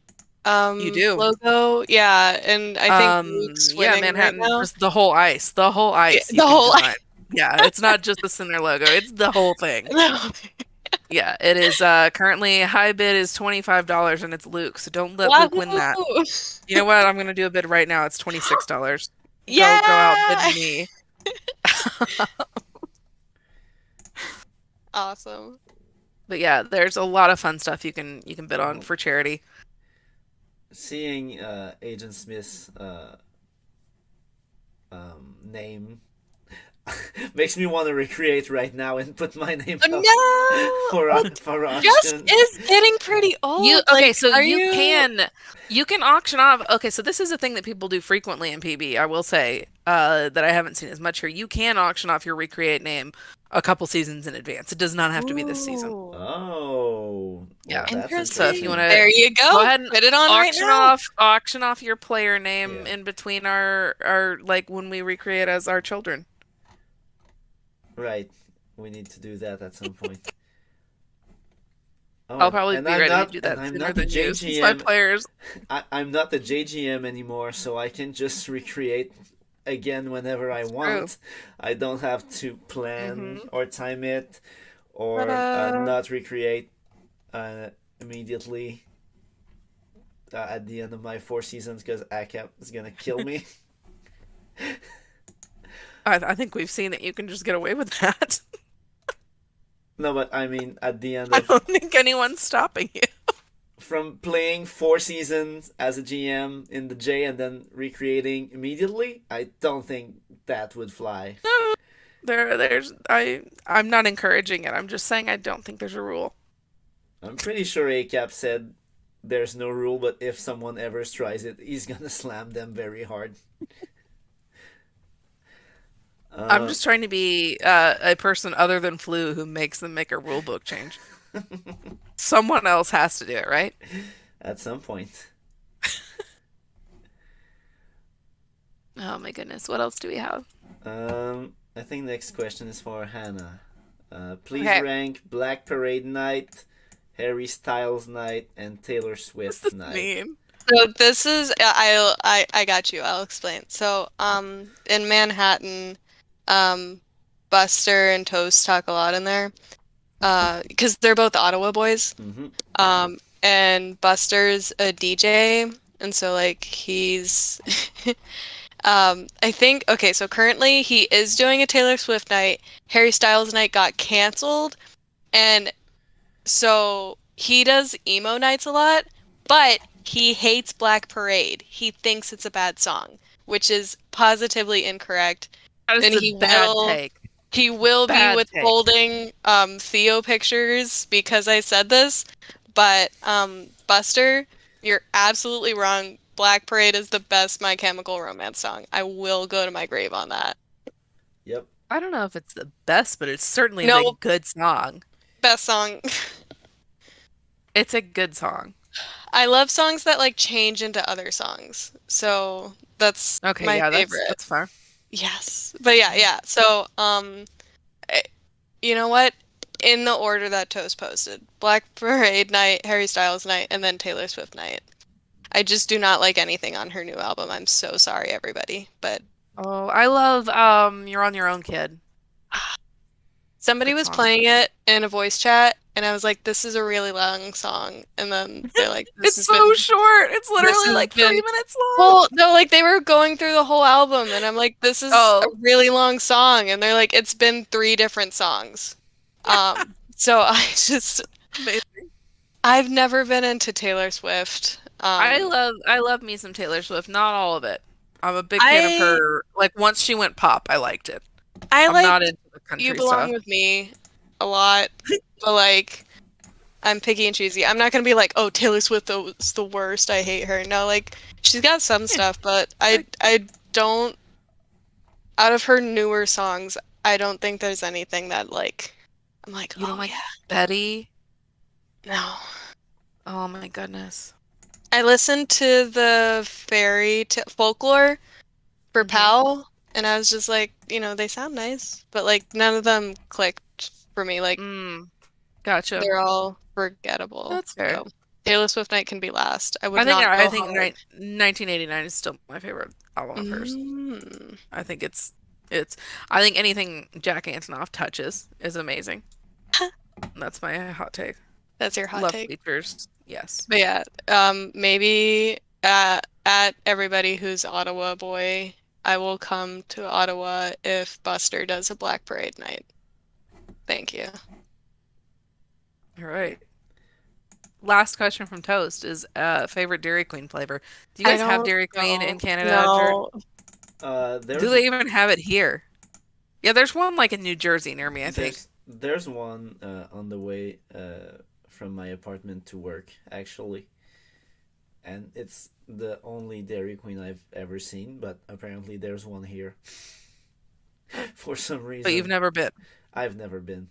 Speaker 3: You do.
Speaker 2: logo. Yeah, and I think Luke's winning
Speaker 3: Manhattan,
Speaker 2: right now.
Speaker 3: just the whole ice. The whole ice.
Speaker 2: The
Speaker 3: you can
Speaker 2: whole
Speaker 3: design. Yeah, it's not just the center logo, it's the whole thing. Yeah, it is currently high bid is $25 and it's Luke, so don't let Luke win that.
Speaker 2: Wahoo!
Speaker 3: You know what? I'm gonna do a bid right now. It's $26.
Speaker 2: Yeah!
Speaker 3: Go out bid me.
Speaker 2: Awesome.
Speaker 3: But yeah, there's a lot of fun stuff you can bid on for charity.
Speaker 1: Seeing Agent Smith's name makes me want to recreate right now and put my name up
Speaker 2: No!
Speaker 1: for auction.
Speaker 2: Just is getting pretty old.
Speaker 3: Okay,
Speaker 2: Like,
Speaker 3: so
Speaker 2: are
Speaker 3: you can auction off. Okay, so this is a thing that people do frequently in PB. I will say that I haven't seen as much here. You can auction off your recreate name a couple seasons in advance. It does not have to be this season.
Speaker 2: Ooh.
Speaker 1: Oh,
Speaker 3: Yeah.
Speaker 1: that's
Speaker 2: Interesting.
Speaker 3: So if you want to
Speaker 2: There you go.
Speaker 3: go ahead and
Speaker 2: Put it on right now.
Speaker 3: auction off your player name
Speaker 1: Yeah.
Speaker 3: in between our like when we recreate as our children.
Speaker 1: Right, we need to do that at some point. Oh,
Speaker 3: I'll probably
Speaker 1: and
Speaker 3: be
Speaker 1: I'm
Speaker 3: ready
Speaker 1: not-
Speaker 3: to do that
Speaker 1: and I'm
Speaker 3: sooner
Speaker 1: not the
Speaker 3: than you. Since my
Speaker 1: JGM.
Speaker 3: players.
Speaker 1: I'm not the JGM anymore, so I can just recreate again whenever I want. I don't have to plan or time it or
Speaker 2: Ta-da.
Speaker 1: not recreate immediately at the end of my 4 seasons because ACAP is gonna kill me.
Speaker 3: I think we've seen that you can just get away with that.
Speaker 1: No, but I mean at the end
Speaker 3: I
Speaker 1: of
Speaker 3: don't think anyone's stopping you.
Speaker 1: from playing 4 seasons as a GM in the J and then recreating immediately, I don't think that would fly.
Speaker 3: I'm not encouraging it. I'm just saying I don't think there's a rule.
Speaker 1: I'm pretty sure ACAP said there's no rule, but if someone ever tries it, he's gonna slam them very hard.
Speaker 3: I'm just trying to be a person other than Flu who makes them make a rule book change. Someone else has to do it, right?
Speaker 1: At some point.
Speaker 3: Oh my goodness. What else do we have?
Speaker 1: I think next question is for Hannah. Please
Speaker 3: Okay.
Speaker 1: rank Black Parade Night, Harry Styles Night, and Taylor Swift
Speaker 3: What's this
Speaker 1: Night.
Speaker 3: mean?
Speaker 2: So this is I got you. I'll explain. So in Manhattan, Buster and Toast talk a lot in there. Because they're both Ottawa boys.
Speaker 1: Mm-hmm.
Speaker 2: And Buster's a DJ, and so like he's I think okay, so currently he is doing a Taylor Swift night. Harry Styles night got canceled, and so he does emo nights a lot, but he hates Black Parade. He thinks it's a bad song, which is positively incorrect.
Speaker 3: That is
Speaker 2: And
Speaker 3: a
Speaker 2: he
Speaker 3: bad
Speaker 2: will-
Speaker 3: take.
Speaker 2: He will
Speaker 3: Bad
Speaker 2: be
Speaker 3: take.
Speaker 2: withholding Theo pictures because I said this, but Buster, you're absolutely wrong. Black Parade is the best My Chemical Romance song. I will go to my grave on that.
Speaker 1: Yep.
Speaker 3: I don't know if it's the best, but it's certainly a
Speaker 2: No.
Speaker 3: good song.
Speaker 2: Best song.
Speaker 3: It's a good song.
Speaker 2: I love songs that like change into other songs. So that's
Speaker 3: Okay,
Speaker 2: my
Speaker 3: yeah,
Speaker 2: favorite.
Speaker 3: that's fair.
Speaker 2: Yes. But yeah. So, you know what? In the order that Toast posted. Black Parade night, Harry Styles night, and then Taylor Swift night. I just do not like anything on her new album. I'm so sorry, everybody. But
Speaker 3: Oh, I love You're on Your Own, Kid.
Speaker 2: Somebody
Speaker 3: Good
Speaker 2: was
Speaker 3: song.
Speaker 2: playing it in a voice chat, and I was like, "This is a really long song." And then they're like,
Speaker 3: It's so short. It's
Speaker 2: this
Speaker 3: literally
Speaker 2: has
Speaker 3: like
Speaker 2: been."
Speaker 3: 3 minutes long.
Speaker 2: Well, no, like they were going through the whole album, and I'm like, "This is a
Speaker 3: Oh,
Speaker 2: really long song," and they're like, "It's been 3 different songs." So
Speaker 3: amazing.
Speaker 2: I've never been into Taylor Swift.
Speaker 3: I love me some Taylor Swift. Not all of it. I'm a big fan of
Speaker 2: I
Speaker 3: her. Like once she went pop, I liked it.
Speaker 2: I
Speaker 3: I'm not
Speaker 2: liked
Speaker 3: into the
Speaker 2: You
Speaker 3: country
Speaker 2: Belong
Speaker 3: stuff.
Speaker 2: With Me a lot, but like I'm picky and choosy. I'm not gonna be like, oh, Taylor Swift is the worst. I hate her. No, like she's got some
Speaker 3: Yeah,
Speaker 2: stuff, but
Speaker 3: like,
Speaker 2: I don't. Out of her newer songs, I don't think there's anything that like I'm like,
Speaker 3: you don't
Speaker 2: oh
Speaker 3: like
Speaker 2: yeah,
Speaker 3: Betty?
Speaker 2: no.
Speaker 3: Oh my goodness.
Speaker 2: I listened to the folklore for
Speaker 3: Mhm.
Speaker 2: Pal, and I was just like, they sound nice, but like none of them clicked for me. Like
Speaker 3: Gotcha.
Speaker 2: they're all forgettable.
Speaker 3: That's fair.
Speaker 2: So Taylor Swift Night can be last. I would not
Speaker 3: I
Speaker 2: go
Speaker 3: think
Speaker 2: hard.
Speaker 3: 1989 is still my favorite album of hers.
Speaker 2: Mm,
Speaker 3: I think it's I think anything Jack Antonoff touches is amazing. That's my hot take.
Speaker 2: that's your hot
Speaker 3: Love
Speaker 2: take.
Speaker 3: features. Yes.
Speaker 2: But yeah, maybe at everybody who's Ottawa boy, I will come to Ottawa if Buster does a Black Parade night. Thank you.
Speaker 3: All right. Last question from Toast is favorite Dairy Queen flavor. Do you
Speaker 2: I
Speaker 3: guys have
Speaker 2: don't
Speaker 3: Dairy Queen in
Speaker 2: know.
Speaker 3: Canada, Jurt?
Speaker 2: No.
Speaker 3: Do
Speaker 1: There's
Speaker 3: they even have it here? Yeah, there's one like in New Jersey near me, I think.
Speaker 1: there's one on the way from my apartment to work actually, and it's the only Dairy Queen I've ever seen. But apparently there's one here for some
Speaker 3: But you've
Speaker 1: reason.
Speaker 3: never been.
Speaker 1: I've never been.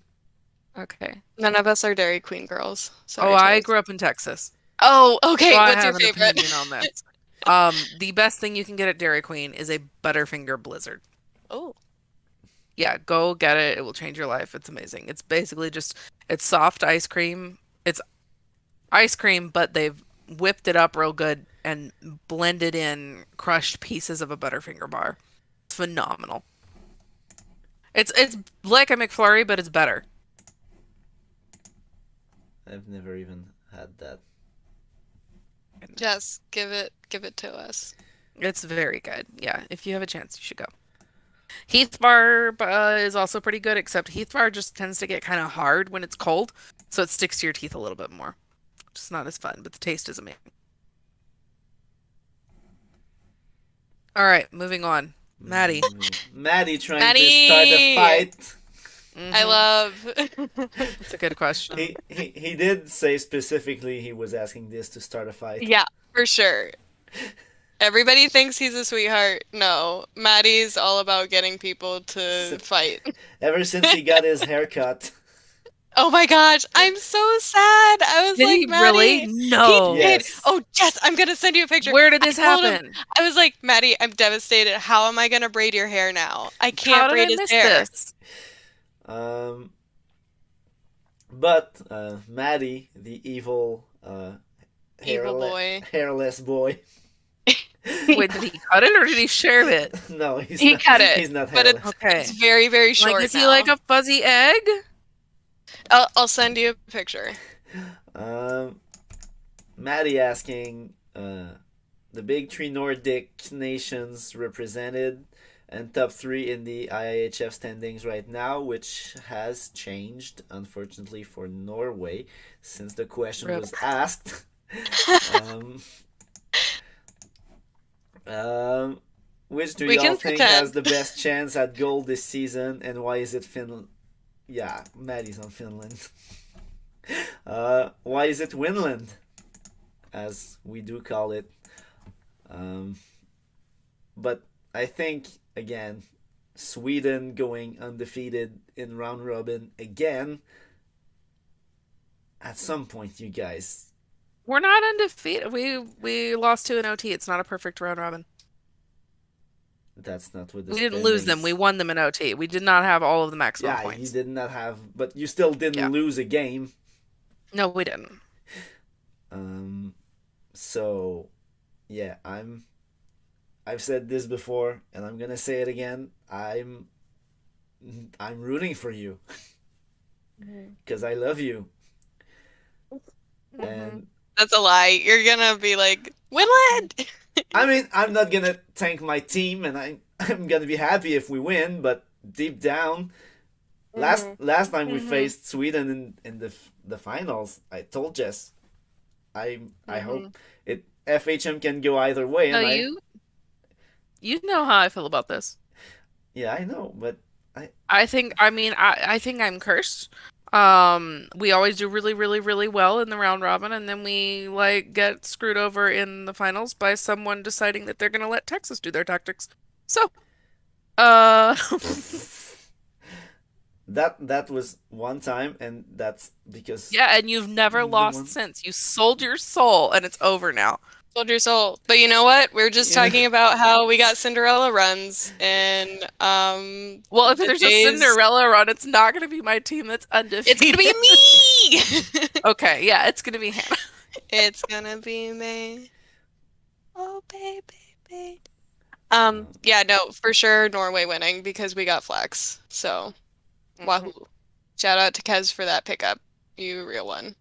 Speaker 3: Okay.
Speaker 2: None of us are Dairy Queen girls.
Speaker 3: Oh,
Speaker 2: Sorry,
Speaker 3: I
Speaker 2: Toast.
Speaker 3: grew up in Texas.
Speaker 2: Oh,
Speaker 3: So
Speaker 2: okay.
Speaker 3: I
Speaker 2: What's your
Speaker 3: have an
Speaker 2: favorite?
Speaker 3: opinion on this. The best thing you can get at Dairy Queen is a Butterfinger Blizzard.
Speaker 2: Oh,
Speaker 3: Yeah, go get it. It will change your life. It's amazing. It's basically it's soft ice cream. It's ice cream, but they've whipped it up real good and blended in crushed pieces of a Butterfinger bar. It's phenomenal. It's like a McFlurry, but it's better.
Speaker 1: I've never even had that.
Speaker 2: Jess, give it to us.
Speaker 3: It's very good. Yeah, if you have a chance, you should go. Heath Bar is also pretty good, except Heath Bar just tends to get kind of hard when it's cold, so it sticks to your teeth a little bit more. It's not as fun, but the taste is amazing. All right, moving on. Maddie.
Speaker 1: Maddie trying to start a
Speaker 2: Maddie!
Speaker 1: fight.
Speaker 2: I love.
Speaker 3: It's a good question.
Speaker 1: He did say specifically he was asking this to start a fight.
Speaker 2: Yeah, for sure. Everybody thinks he's a sweetheart. No, Maddie's all about getting people to fight.
Speaker 1: Ever since he got his haircut.
Speaker 2: Oh my gosh, I'm so sad. I was
Speaker 3: Did
Speaker 2: like,
Speaker 3: he
Speaker 2: Maddie.
Speaker 3: really? No.
Speaker 2: He did.
Speaker 1: Yes.
Speaker 2: Oh, Jess, I'm gonna send you a picture.
Speaker 3: Where did this
Speaker 2: I told him-
Speaker 3: happen?
Speaker 2: I was like, Maddie, I'm devastated. How am I gonna braid your hair now? I
Speaker 3: How
Speaker 2: can't
Speaker 3: did
Speaker 2: braid
Speaker 3: I
Speaker 2: his
Speaker 3: miss
Speaker 2: hair.
Speaker 3: this?
Speaker 1: But Maddie, the evil
Speaker 2: Evil boy.
Speaker 1: hairless boy.
Speaker 3: Wait, did he cut it or did he share it?
Speaker 1: No,
Speaker 2: He
Speaker 1: not,
Speaker 2: cut it,
Speaker 1: He's not
Speaker 2: but
Speaker 1: hairless.
Speaker 3: Okay.
Speaker 2: It's very, very short
Speaker 3: Like, is he
Speaker 2: now.
Speaker 3: like a fuzzy egg?
Speaker 2: I'll send you a picture.
Speaker 1: Maddie asking the big three Nordic nations represented and top three in the IIHF standings right now, which has changed, unfortunately, for Norway since the question
Speaker 3: Rip.
Speaker 1: was asked. Which do
Speaker 2: We
Speaker 1: y'all
Speaker 2: can
Speaker 1: think
Speaker 2: pretend.
Speaker 1: has the best chance at gold this season, and why is it Finland? Yeah, Maddie's on Finland. Why is it Winland, as we do call it? But I think, again, Sweden going undefeated in round robin again. At some point, you guys.
Speaker 3: We're not undefeated. We lost to an OT. It's not a perfect round robin.
Speaker 1: That's not what the
Speaker 3: We didn't lose them. We
Speaker 1: standings-
Speaker 3: won them in OT. We did not have all of the maximum
Speaker 1: Yeah,
Speaker 3: points.
Speaker 1: you did not have, but you still didn't
Speaker 3: Yeah.
Speaker 1: lose a game.
Speaker 3: No, we didn't.
Speaker 1: So, yeah, I've said this before, and I'm gonna say it again. I'm rooting for you because I love you. And
Speaker 2: That's a lie. You're gonna be like, Winland!
Speaker 1: I mean, I'm not gonna tank my team, and I'm gonna be happy if we win. But deep down, last time we faced Sweden in the finals, I told Jess, I hope it FHM can go either way.
Speaker 3: No,
Speaker 1: And
Speaker 3: you know how I feel about this.
Speaker 1: yeah, I know, but
Speaker 3: I think I'm cursed. We always do really, really, really well in the round robin, and then we like get screwed over in the finals by someone deciding that they're gonna let Texas do their tactics. So, uh,
Speaker 1: that was one time, and that's because
Speaker 3: yeah, and you've never
Speaker 1: the
Speaker 3: lost
Speaker 1: one-
Speaker 3: since. You sold your soul, and it's over now.
Speaker 2: Sold your soul. But you know what? We're just
Speaker 1: Yeah.
Speaker 2: talking about how we got Cinderella runs and
Speaker 3: Well, if
Speaker 2: the
Speaker 3: there's
Speaker 2: days-
Speaker 3: a Cinderella run, it's not gonna be my team that's undefeated.
Speaker 2: It's gonna be me.
Speaker 3: Okay, yeah, it's gonna be Hannah.
Speaker 2: It's gonna be me. Oh baby. Yeah, no, for sure Norway winning because we got Flex. So wahoo. Shout out to Kez for that pickup. You real one.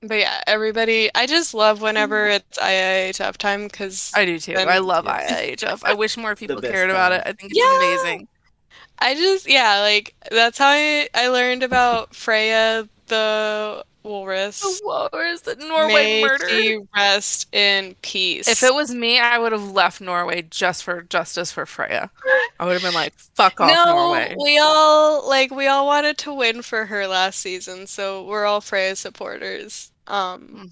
Speaker 2: But yeah, everybody, I just love whenever it's IIHF time because
Speaker 3: I do too.
Speaker 2: Then-
Speaker 3: I love
Speaker 1: Yes.
Speaker 3: IIHF. I wish more people
Speaker 1: best
Speaker 3: cared about
Speaker 1: time.
Speaker 3: it. I think it's
Speaker 2: Yeah.
Speaker 3: amazing.
Speaker 2: I just, yeah, like that's how I learned about Freya the Walrus.
Speaker 3: The walrus that Norway
Speaker 2: May
Speaker 3: murdered.
Speaker 2: she rest in peace.
Speaker 3: If it was me, I would have left Norway just for justice for Freya. I would have been like, fuck off, Norway.
Speaker 2: we all wanted to win for her last season, so we're all Freya supporters.
Speaker 3: Hmm.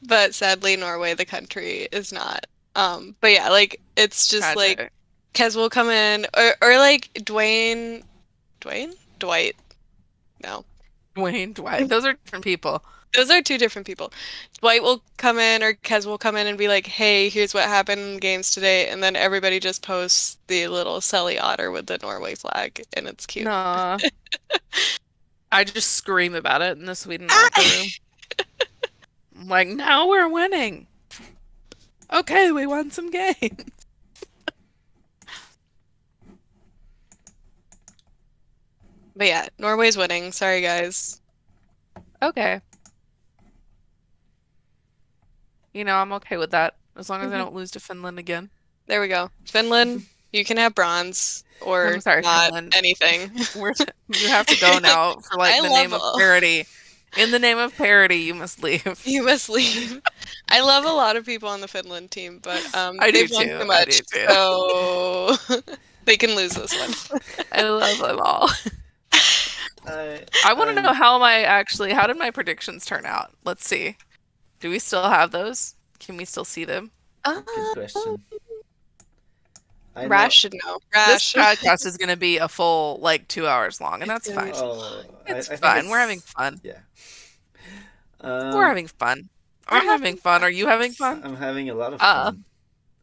Speaker 2: But sadly Norway the country is not. But yeah, like it's just like
Speaker 3: Tragic.
Speaker 2: Kez will come in or like Dwight? No.
Speaker 3: Dwayne, Dwight. Those are different people.
Speaker 2: Those are two different people. Dwight will come in or Kez will come in and be like, hey, here's what happened in games today. And then everybody just posts the little Selly otter with the Norway flag. And it's cute.
Speaker 3: Nah. I just scream about it in the Sweden locker room. I'm like, now we're winning. Okay, we won some games.
Speaker 2: But yeah, Norway's winning. Sorry, guys.
Speaker 3: Okay. You know, I'm okay with that. As long as I don't lose to Finland again.
Speaker 2: There we go. Finland, you can have bronze or
Speaker 3: I'm sorry,
Speaker 2: not
Speaker 3: Finland.
Speaker 2: anything.
Speaker 3: You have to go now for like
Speaker 2: I
Speaker 3: the name of
Speaker 2: love-
Speaker 3: parody. In the name of parody, you must leave.
Speaker 2: You must leave. I love a lot of people on the Finland team, but
Speaker 3: I do
Speaker 2: they've won
Speaker 3: too,
Speaker 2: too
Speaker 3: I
Speaker 2: much,
Speaker 3: do too.
Speaker 2: so they can lose this one.
Speaker 3: I love them all. I want to know how did my predictions turn out? Let's see. Do we still have those? Can we still see them?
Speaker 1: Good question. I know-
Speaker 2: Rash should know.
Speaker 3: This
Speaker 2: Rash.
Speaker 3: podcast is going to be a full like 2 hours long, and that's
Speaker 2: It's
Speaker 3: fine.
Speaker 2: gonna
Speaker 1: Oh,
Speaker 3: It's
Speaker 1: I think
Speaker 3: fine. We're having fun.
Speaker 1: Yeah.
Speaker 3: We're having fun. I'm having fun. Are you having fun?
Speaker 1: I'm having a lot of
Speaker 3: Uh,
Speaker 1: fun.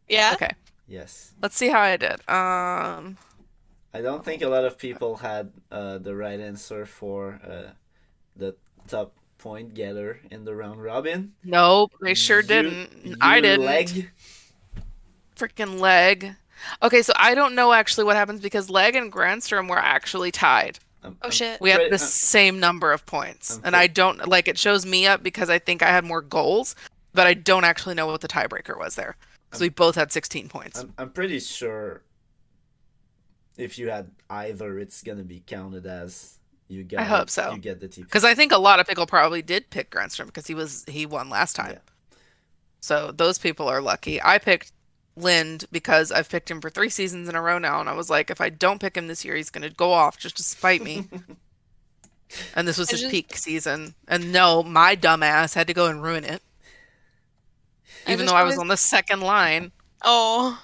Speaker 2: Yeah.
Speaker 3: Okay.
Speaker 1: Yes.
Speaker 3: Let's see how I did.
Speaker 1: I don't think a lot of people had the right answer for the top point getter in the round robin.
Speaker 3: Nope, they sure
Speaker 1: You-
Speaker 3: didn't. I
Speaker 1: your
Speaker 3: didn't.
Speaker 1: Leg.
Speaker 3: Freaking Leg. Okay, so I don't know actually what happens because Leg and Granstrom were actually tied.
Speaker 2: Oh shit.
Speaker 3: We have
Speaker 1: Pretty-
Speaker 3: the same number of points.
Speaker 1: I'm
Speaker 3: And I don't like it shows me up because I think I had more goals, but I don't actually know what the tiebreaker was there. So we both had 16 points.
Speaker 1: I'm pretty sure if you had either, it's gonna be counted as you got.
Speaker 3: I hope so.
Speaker 1: You get the TP.
Speaker 3: Because I think a lot of people probably did pick Granstrom because he won last time.
Speaker 1: Yeah.
Speaker 3: So those people are lucky. I picked Lind because I've picked him for 3 seasons in a row now, and I was like, if I don't pick him this year, he's gonna go off just to spite me. And this was
Speaker 2: I
Speaker 3: his
Speaker 2: just-
Speaker 3: peak season. And no, my dumbass had to go and ruin it.
Speaker 2: I
Speaker 3: Even
Speaker 2: just
Speaker 3: though I was
Speaker 2: always-
Speaker 3: on the second line.
Speaker 2: Oh.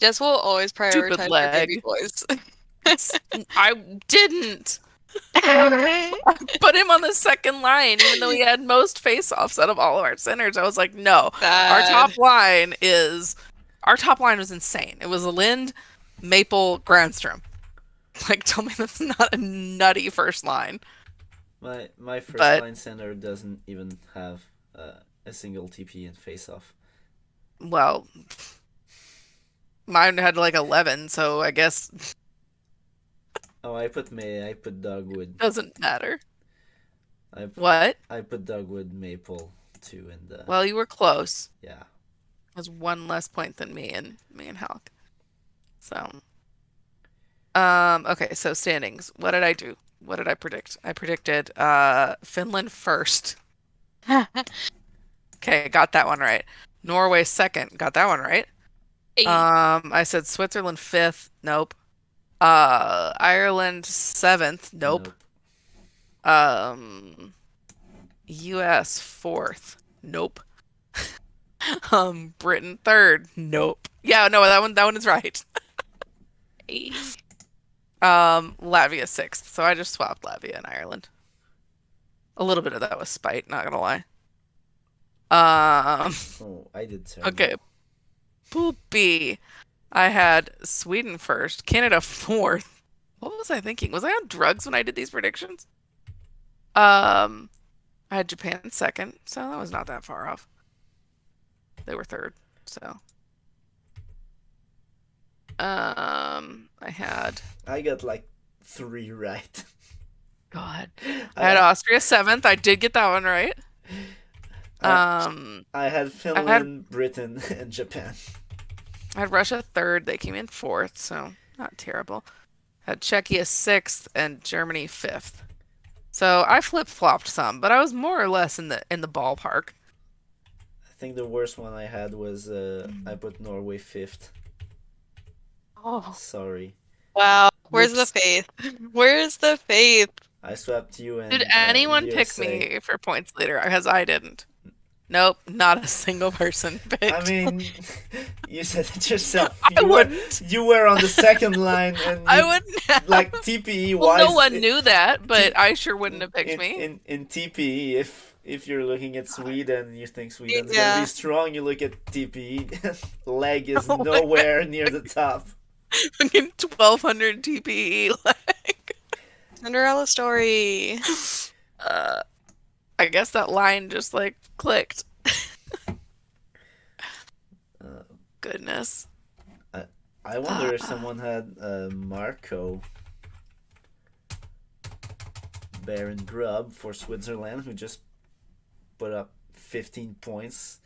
Speaker 2: Jess will always prioritize her
Speaker 3: leg.
Speaker 2: baby boys.
Speaker 3: I didn't. Put him on the second line, even though he had most face-offs out of all of our centers. I was like, no. Our top line was insane. It was Lind, Maple, Granstrom. Like, tell me that's not a nutty first line.
Speaker 1: My first
Speaker 3: But-
Speaker 1: line center doesn't even have a single TP in face off.
Speaker 3: Well, mine had like 11, so I guess
Speaker 1: Oh, I put Dogwood.
Speaker 3: doesn't matter.
Speaker 1: I
Speaker 3: What?
Speaker 1: I put Dogwood Maple too in the
Speaker 3: Well, you were close.
Speaker 1: yeah.
Speaker 3: Has one less point than me and Halk. So, okay, so standings. What did I do? What did I predict? I predicted Finland first. Okay, got that one right. Norway second, got that one right. I said Switzerland fifth, nope. Ireland seventh, nope. US fourth, nope. Britain third, nope. Yeah, no, that one is right. Latvia sixth, so I just swapped Latvia and Ireland. A little bit of that was spite, not gonna lie.
Speaker 1: Oh, I did terrible.
Speaker 3: Okay. Poopy. I had Sweden first, Canada fourth. What was I thinking? Was I on drugs when I did these predictions? I had Japan second, so that was not that far off. They were third, so.
Speaker 1: I got like 3 right.
Speaker 3: God. I had Austria seventh. I did get that one right.
Speaker 1: I had Finland, Britain, and Japan.
Speaker 3: I had Russia third. They came in fourth, so not terrible. Had Czechia sixth and Germany fifth. So I flip-flopped some, but I was more or less in the ballpark.
Speaker 1: I think the worst one I had was I put Norway 5th.
Speaker 2: Oh,
Speaker 1: Sorry.
Speaker 2: wow. Where's the
Speaker 3: Oops.
Speaker 2: faith? Where's the faith?
Speaker 1: I swapped you and
Speaker 3: Did anyone pick
Speaker 1: USA.
Speaker 3: me for points leader? Because I didn't. Nope, not a single person picked.
Speaker 1: I mean, you said it yourself.
Speaker 3: I wouldn't.
Speaker 1: You were on the second line, and
Speaker 3: I wouldn't have.
Speaker 1: like TPE
Speaker 3: Well,
Speaker 1: wise.
Speaker 3: no one knew that, but I sure wouldn't have picked me.
Speaker 1: In TPE, if you're looking at Sweden, you think Sweden's gonna
Speaker 2: Yeah.
Speaker 1: be strong. You look at TPE, leg is
Speaker 3: Oh my
Speaker 1: nowhere near the top.
Speaker 3: Fucking 1200 TPE. Like,
Speaker 2: Cinderella story.
Speaker 3: I guess that line just like clicked. Goodness.
Speaker 1: I wonder if someone had Marco Baron Grubb for Switzerland, who just put up 15 points.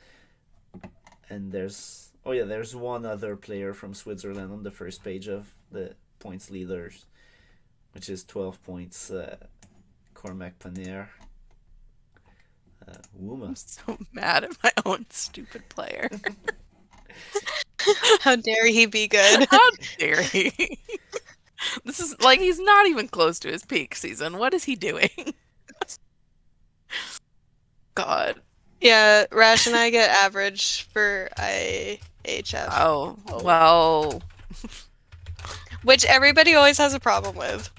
Speaker 1: And there's one other player from Switzerland on the first page of the points leaders, which is 12 points. Cormac Paner. Wooma.
Speaker 3: I'm so mad at my own stupid player.
Speaker 2: How dare he be good?
Speaker 3: How dare he? This is like he's not even close to his peak season. What is he doing? God.
Speaker 2: Yeah, Rash and I get average for IHF,
Speaker 3: Oh, well.
Speaker 2: which everybody always has a problem with.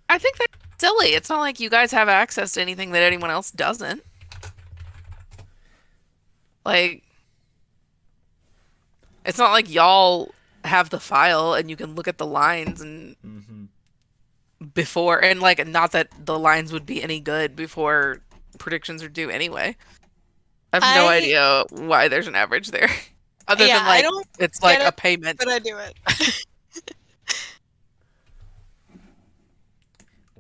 Speaker 3: I think that's silly. It's not like you guys have access to anything that anyone else doesn't. Like, it's not like y'all have the file and you can look at the lines and before, and like, not that the lines would be any good before predictions are due anyway. I have no idea why there's an average there. Other
Speaker 2: Yeah,
Speaker 3: than
Speaker 2: I
Speaker 3: like,
Speaker 2: don't
Speaker 3: it's like
Speaker 2: get
Speaker 3: a
Speaker 2: it,
Speaker 3: payment.
Speaker 2: but I do it.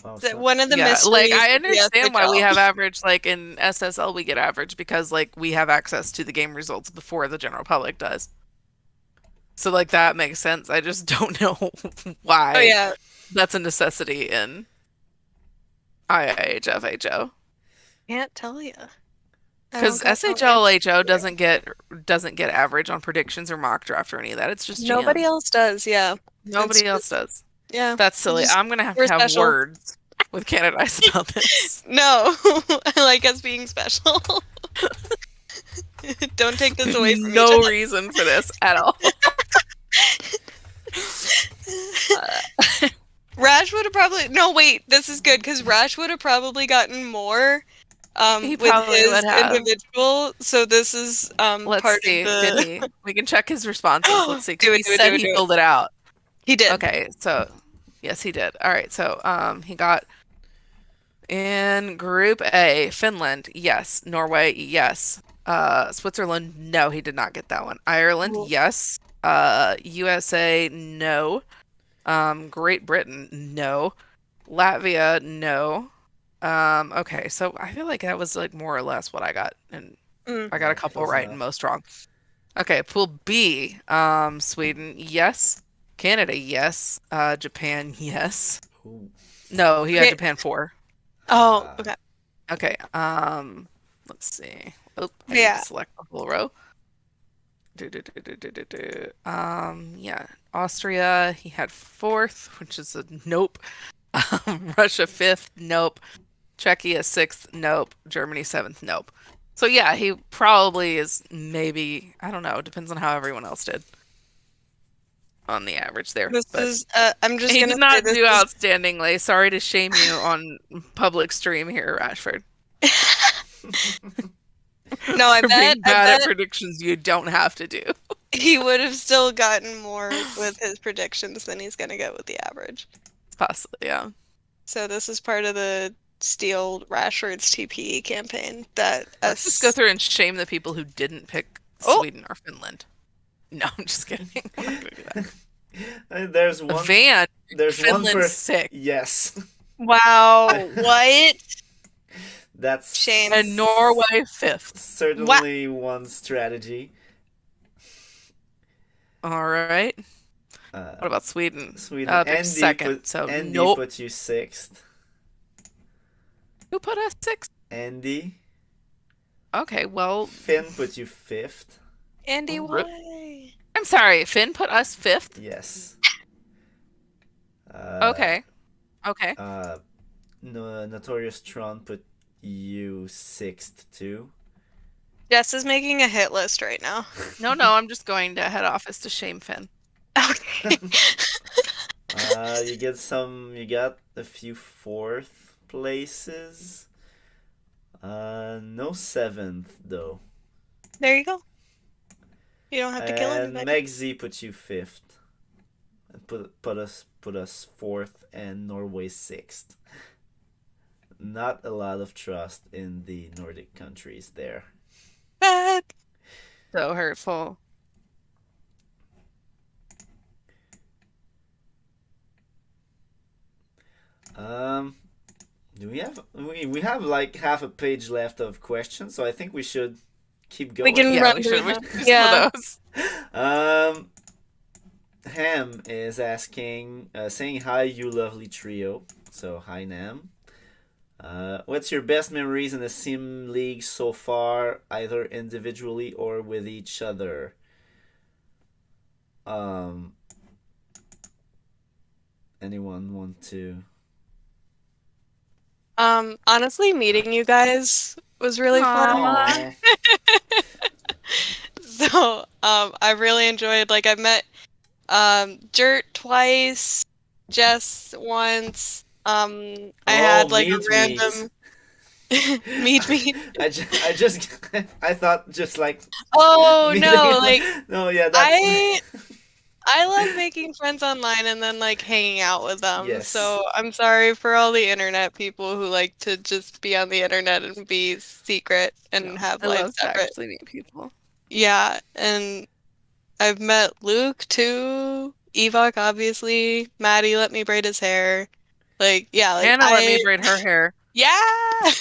Speaker 1: Wow,
Speaker 2: One of the
Speaker 3: Yeah,
Speaker 2: mysteries.
Speaker 3: like I
Speaker 2: of the
Speaker 3: understand why we
Speaker 2: SHL.
Speaker 3: have average. Like in SSL, we get average because like we have access to the game results before the general public does. So like that makes sense. I just don't know why
Speaker 2: Oh yeah,
Speaker 3: that's a necessity in IIHFHO.
Speaker 2: can't tell you.
Speaker 3: Because SHL-HO doesn't get average on predictions or mock draft or any of that. It's just
Speaker 2: Nobody
Speaker 3: GMs.
Speaker 2: else does. Yeah,
Speaker 3: Nobody
Speaker 2: it's
Speaker 3: else
Speaker 2: just-
Speaker 3: does.
Speaker 2: yeah.
Speaker 3: That's silly.
Speaker 2: Just-
Speaker 3: I'm gonna have
Speaker 2: we're
Speaker 3: to have
Speaker 2: special.
Speaker 3: words with Canada Ice about this.
Speaker 2: No, I like us being special. Don't take this away from
Speaker 3: No
Speaker 2: each other.
Speaker 3: reason for this at all.
Speaker 2: Rash would have probably wait. This is good because Rash would have probably gotten more.
Speaker 3: He
Speaker 2: With
Speaker 3: probably
Speaker 2: his
Speaker 3: would have.
Speaker 2: individual. So this is
Speaker 3: Let's
Speaker 2: part
Speaker 3: see.
Speaker 2: of the.
Speaker 3: Did he? We can check his responses. Let's see. 'Cause
Speaker 2: Do it,
Speaker 3: he
Speaker 2: do it,
Speaker 3: said
Speaker 2: do it,
Speaker 3: he
Speaker 2: do it.
Speaker 3: filled it out.
Speaker 2: He did.
Speaker 3: Okay, so Yes, he did. All right, so he got in Group A, Finland, yes. Norway, yes. Switzerland, no, he did not get that one. Ireland,
Speaker 2: Ooh.
Speaker 3: yes. USA, no. Great Britain, no. Latvia, no. Okay, so I feel like that was like more or less what I got, and I got a couple
Speaker 1: close
Speaker 3: right
Speaker 1: enough.
Speaker 3: and most wrong. Okay, Pool B, Sweden, yes. Canada, yes. Japan, yes.
Speaker 1: Ooh.
Speaker 3: No, he had
Speaker 2: Okay.
Speaker 3: Japan 4.
Speaker 2: Oh, okay.
Speaker 3: Okay, let's see. Oh, I need
Speaker 2: Yeah.
Speaker 3: to select the whole row. Yeah, Austria, he had 4th, which is a nope. Russia 5th, nope. Czechia 6th, nope. Germany 7th, nope. So yeah, he probably is maybe, I don't know, it depends on how everyone else did on the average there.
Speaker 2: This
Speaker 3: But
Speaker 2: is I'm just
Speaker 3: he
Speaker 2: gonna
Speaker 3: did not
Speaker 2: say
Speaker 3: do
Speaker 2: this
Speaker 3: outstandingly. Sorry to shame you on public stream here, Rashford.
Speaker 2: No, I
Speaker 3: For being bad at
Speaker 2: bet
Speaker 3: predictions you don't have to do.
Speaker 2: he would have still gotten more with his predictions than he's gonna get with the average.
Speaker 3: Possibly, yeah.
Speaker 2: So this is part of the Steal Rashford's TPE campaign that
Speaker 3: Let's just go through and shame the people who didn't pick
Speaker 2: Oh!
Speaker 3: Sweden or Finland. No, I'm just kidding. I'm not gonna do that.
Speaker 1: There's one.
Speaker 3: Van,
Speaker 1: There's one
Speaker 3: Finland
Speaker 1: per.
Speaker 3: 6.
Speaker 1: Yes.
Speaker 2: Wow, what?
Speaker 1: That's
Speaker 2: Shame.
Speaker 3: And Norway 5th.
Speaker 1: certainly one strategy.
Speaker 3: All right. What about Sweden?
Speaker 1: Sweden.
Speaker 3: They're
Speaker 1: Andy
Speaker 3: 2nd,
Speaker 1: put,
Speaker 3: so
Speaker 1: Andy
Speaker 3: nope.
Speaker 1: put you 6th.
Speaker 3: Who put us 6th?
Speaker 1: Andy.
Speaker 3: Okay, well,
Speaker 1: Finn put you 5th.
Speaker 2: Andy,
Speaker 3: Oh,
Speaker 2: why?
Speaker 3: I'm sorry. Finn put us 5th.
Speaker 1: Yes.
Speaker 3: Okay. Okay.
Speaker 1: Notorious Tron put you 6th too.
Speaker 2: Jess is making a hit list right now.
Speaker 3: No, I'm just going to head office to shame Finn.
Speaker 2: Okay.
Speaker 1: You got a few 4th places. No 7th though.
Speaker 2: There you go. You don't have to kill
Speaker 1: And
Speaker 2: anybody.
Speaker 1: Megzi put you 5th. And put us 4th and Norway 6th. Not a lot of trust in the Nordic countries there.
Speaker 2: Bad.
Speaker 3: So hurtful.
Speaker 1: Do we have like half a page left of questions, so I think we should keep going.
Speaker 2: We can
Speaker 3: Yeah,
Speaker 2: run
Speaker 3: we
Speaker 2: through
Speaker 3: should
Speaker 2: them.
Speaker 3: do some
Speaker 2: Yeah.
Speaker 3: of those.
Speaker 1: Ham is asking, saying hi, you lovely trio. So hi, Nam. What's your best memories in the Sim League so far, either individually or with each other? Anyone want to?
Speaker 2: Honestly, meeting you guys was really fun.
Speaker 3: Aw.
Speaker 2: So, I really enjoyed, like, I've met, JURT twice, Jess once, I had, like, a
Speaker 1: meet.
Speaker 2: random... meet.
Speaker 1: I thought just like.
Speaker 2: Oh,
Speaker 1: meeting-
Speaker 2: no, like,
Speaker 1: No, yeah,
Speaker 2: I love making friends online and then, like, hanging out with them.
Speaker 1: Yes.
Speaker 2: So, I'm sorry for all the internet people who like to just be on the internet and be secret and have
Speaker 3: I
Speaker 2: life
Speaker 3: love to
Speaker 2: separate.
Speaker 3: actually meet people.
Speaker 2: Yeah, and I've met Luke too, Evok obviously, Maddie let me braid his hair. Like, yeah, like
Speaker 3: Anna let me braid her hair.
Speaker 2: Yeah!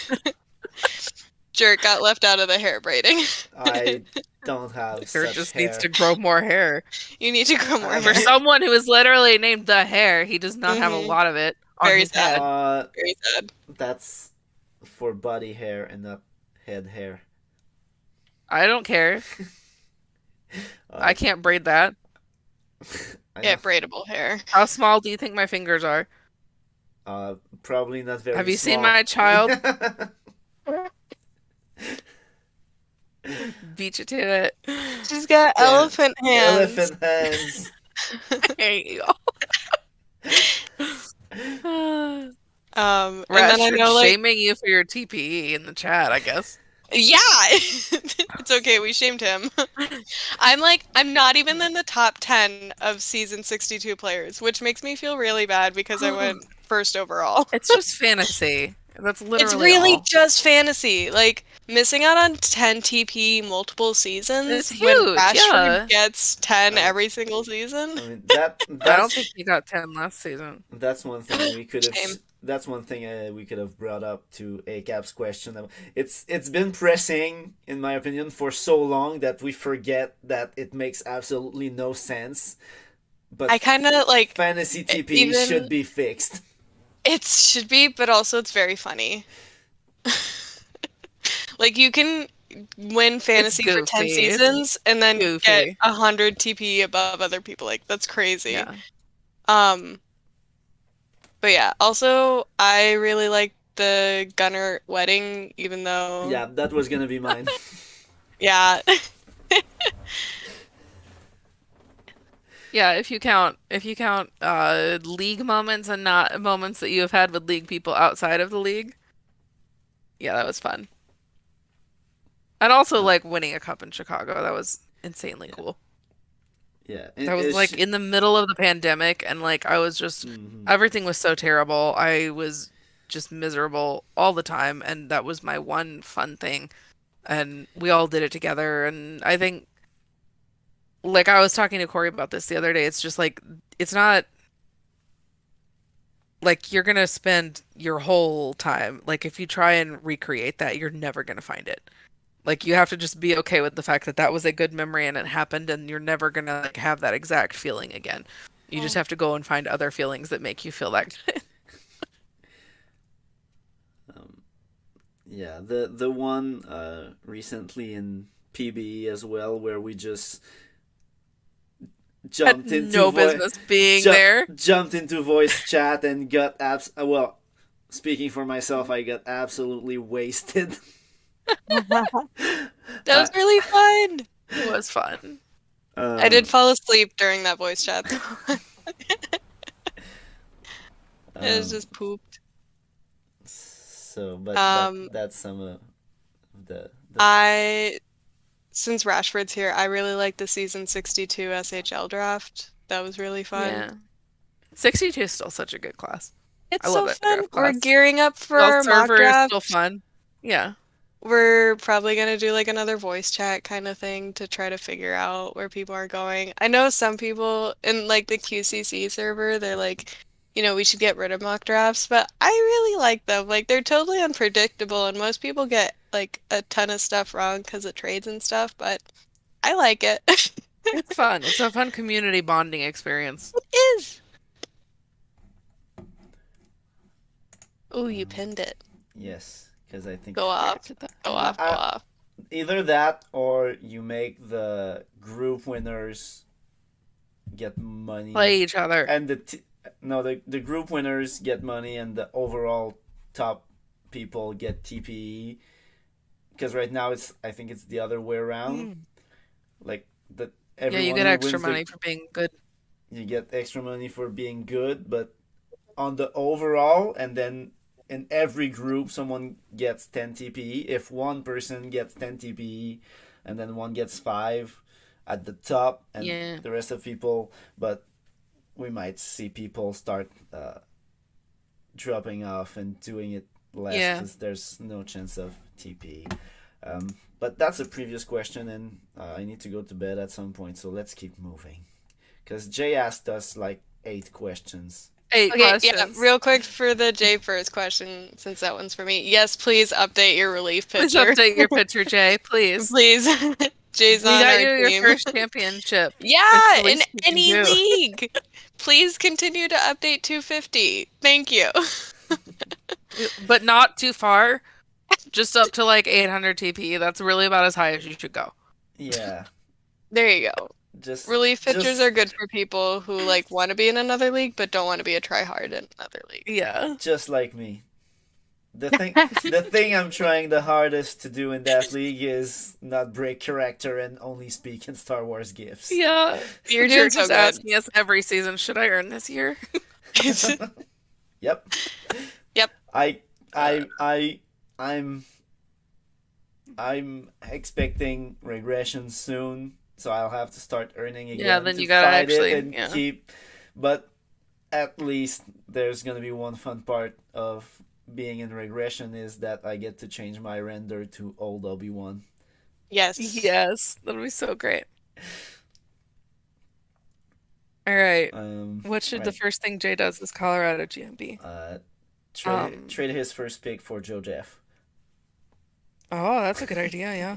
Speaker 2: Jerk got left out of the hair braiding.
Speaker 1: I don't have
Speaker 3: Her
Speaker 1: such
Speaker 3: just
Speaker 1: hair.
Speaker 3: needs to grow more hair.
Speaker 2: You need to grow more
Speaker 3: For
Speaker 2: hair.
Speaker 3: someone who is literally named the hair, he does not have a
Speaker 2: Mhm.
Speaker 3: lot of it on
Speaker 2: Very
Speaker 3: his
Speaker 2: sad.
Speaker 3: head.
Speaker 2: Very sad.
Speaker 1: That's for body hair and not head hair.
Speaker 3: I don't care. I can't braid that.
Speaker 1: I
Speaker 2: Yeah,
Speaker 1: know.
Speaker 2: braidable hair.
Speaker 3: How small do you think my fingers are?
Speaker 1: Probably not very.
Speaker 3: Have you seen
Speaker 1: small.
Speaker 3: my child? Beat you to it.
Speaker 2: She's got
Speaker 1: Yeah.
Speaker 2: elephant hands.
Speaker 1: Elephant hands.
Speaker 3: I hate you.
Speaker 2: And then I
Speaker 3: Rashford
Speaker 2: know, like,
Speaker 3: shaming you for your TPE in the chat, I guess.
Speaker 2: yeah, It's okay, we shamed him. I'm not even in the top 10 of season 62 players, which makes me feel really bad because I went first overall.
Speaker 3: It's just fantasy. That's
Speaker 2: It's
Speaker 3: literally
Speaker 2: really
Speaker 3: all.
Speaker 2: just fantasy. Like, missing out on 10 TP multiple seasons
Speaker 3: It's
Speaker 2: when
Speaker 3: huge, yeah.
Speaker 2: Rashford gets 10
Speaker 1: Uh,
Speaker 2: every single season.
Speaker 1: I mean
Speaker 3: I don't think he got 10 last season.
Speaker 1: that's one thing we could have.
Speaker 2: Shame.
Speaker 1: That's one thing we could have brought up to ACAP's question. It's been pressing, in my opinion, for so long that we forget that it makes absolutely no sense. But
Speaker 2: I kind of like
Speaker 1: fantasy TP
Speaker 2: even
Speaker 1: should be fixed.
Speaker 2: it should be, but also it's very funny. Like, you can win fantasy for 10
Speaker 3: goofy.
Speaker 2: seasons and then
Speaker 3: Goofy.
Speaker 2: get 100 TP above other people. Like, that's crazy.
Speaker 3: Yeah.
Speaker 2: But yeah, also I really like the Gunner wedding, even though
Speaker 1: Yeah, that was gonna be mine.
Speaker 2: yeah.
Speaker 3: Yeah, if you count league moments and not moments that you have had with league people outside of the league. Yeah, that was fun. And also like winning a cup in Chicago. That was insanely cool.
Speaker 1: Yeah,
Speaker 3: That was like in the middle of the pandemic and like I was just everything was so terrible. I was just miserable all the time and that was my one fun thing. And we all did it together and I think like I was talking to Corey about this the other day. It's just like it's not like you're gonna spend your whole time like if you try and recreate that, you're never gonna find it. Like you have to just be okay with the fact that that was a good memory and it happened and you're never gonna like have that exact feeling again. You just have to go and find other feelings that make you feel that good.
Speaker 1: Yeah, the one recently in PBE as well where we just jumped
Speaker 3: Had
Speaker 1: into
Speaker 3: no business being there.
Speaker 1: Jumped into voice chat and got well, speaking for myself, I got absolutely wasted.
Speaker 2: That was really fun.
Speaker 3: It was fun.
Speaker 2: I did fall asleep during that voice chat. It was just pooped.
Speaker 1: So, but that's some of the
Speaker 2: since Rashford's here, I really like the season 62 SHL draft. That was really fun.
Speaker 3: Yeah. 62 is still such a good class.
Speaker 2: It's
Speaker 3: I
Speaker 2: so
Speaker 3: love that
Speaker 2: fun.
Speaker 3: draft
Speaker 2: We're
Speaker 3: class.
Speaker 2: gearing up for
Speaker 3: Well,
Speaker 2: our mock
Speaker 3: server is
Speaker 2: draft.
Speaker 3: still fun. Yeah.
Speaker 2: We're probably gonna do like another voice chat kind of thing to try to figure out where people are going. I know some people in like the QCC server, they're like, we should get rid of mock drafts, but I really like them. Like they're totally unpredictable and most people get like a ton of stuff wrong because of trades and stuff, but I like it.
Speaker 3: It's fun. It's a fun community bonding experience.
Speaker 2: It is. Oh, you pinned it.
Speaker 1: Yes, because I think
Speaker 2: Go off. Go off. Go off.
Speaker 1: Either that or you make the group winners get money.
Speaker 3: Play each other.
Speaker 1: And the group winners get money and the overall top people get TPE. Because right now I think it's the other way around. Like everyone
Speaker 3: you get
Speaker 1: who
Speaker 3: extra
Speaker 1: wins
Speaker 3: money for being good.
Speaker 1: You get extra money for being good, but on the overall, and then in every group, someone gets 10 TPE. If one person gets 10 TPE, and then one gets 5 at the top, and the rest of people, but we might see people start dropping off and doing it less because there's no chance of TPE. But that's a previous question, and I need to go to bed at some point, so let's keep moving. Because Jay asked us like 8 questions.
Speaker 3: 8 questions.
Speaker 2: Yeah, real quick for the Jay first question, since that one's for me. Yes, please update your relief picture.
Speaker 3: Please update your picture, Jay, please.
Speaker 2: Please. Jay's on our
Speaker 3: team.
Speaker 2: team.
Speaker 3: Your first championship.
Speaker 2: Yeah, in any league. Please continue to update 250. Thank you.
Speaker 3: But not too far. Just up to like 800 TP. That's really about as high as you should go.
Speaker 1: Yeah.
Speaker 2: There you go. Relief pictures are good for people who like want to be in another league but don't want to be a tryhard in another league.
Speaker 3: Yeah.
Speaker 1: Just like me. The thing I'm trying the hardest to do in that league is not break character and only speak in Star Wars gifs.
Speaker 3: Yeah.
Speaker 2: You're doing so good.
Speaker 3: Asking us every season, should I earn this year?
Speaker 1: Yep.
Speaker 2: Yep.
Speaker 1: I'm I'm expecting regression soon, so I'll have to start earning
Speaker 3: Yeah,
Speaker 1: again
Speaker 3: then
Speaker 1: to
Speaker 3: you gotta
Speaker 1: fight it
Speaker 3: actually,
Speaker 1: and
Speaker 3: yeah.
Speaker 1: keep. But at least there's gonna be one fun part of being in regression is that I get to change my render to old Obi-Wan.
Speaker 2: Yes.
Speaker 3: Yes, that'll be so great. All right. What should the
Speaker 1: Right.
Speaker 3: first thing Jay does is Colorado GMB?
Speaker 1: Trade his first pick for Joe Jeff.
Speaker 3: Oh, that's a good idea, yeah.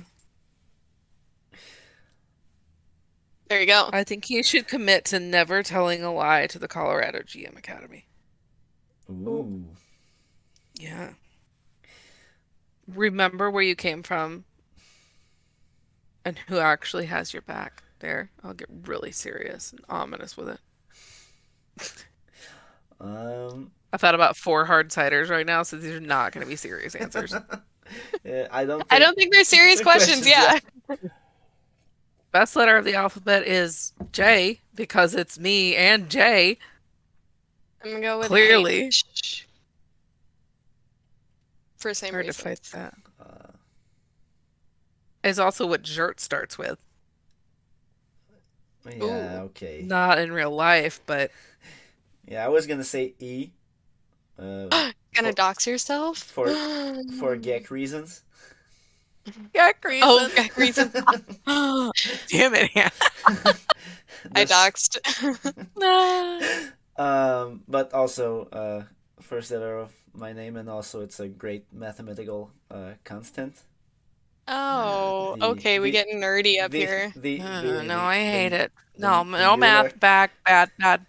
Speaker 2: There you go.
Speaker 3: I think he should commit to never telling a lie to the Colorado GM Academy.
Speaker 1: Ooh.
Speaker 3: Yeah. Remember where you came from and who actually has your back. There, I'll get really serious and ominous with it.
Speaker 1: Um,
Speaker 3: I've had about 4 hard ciders right now, so these are not going to be serious answers.
Speaker 1: I don't
Speaker 2: I
Speaker 1: think
Speaker 2: don't think they're serious questions. Yeah.
Speaker 3: Best letter of the alphabet is J because it's me and J.
Speaker 2: I'm gonna go with
Speaker 3: Clearly.
Speaker 2: H. For same
Speaker 3: Hard to
Speaker 2: reasons.
Speaker 3: fight that.
Speaker 1: Uh,
Speaker 3: Is also what JURT starts with.
Speaker 1: yeah, okay.
Speaker 3: Not in real life, but
Speaker 1: Yeah, I was gonna say E.
Speaker 2: Gonna
Speaker 1: for,
Speaker 2: dox yourself?
Speaker 1: for Gek reasons.
Speaker 3: Gek reasons.
Speaker 2: Oh, Gek reasons.
Speaker 3: Damn it, yeah.
Speaker 2: I doxed.
Speaker 1: But also first letter of my name, and also it's a great mathematical constant.
Speaker 2: Oh, okay, we get nerdy up here.
Speaker 3: No, I hate it. No, no
Speaker 1: Euler,
Speaker 3: math, bad.
Speaker 2: Bad.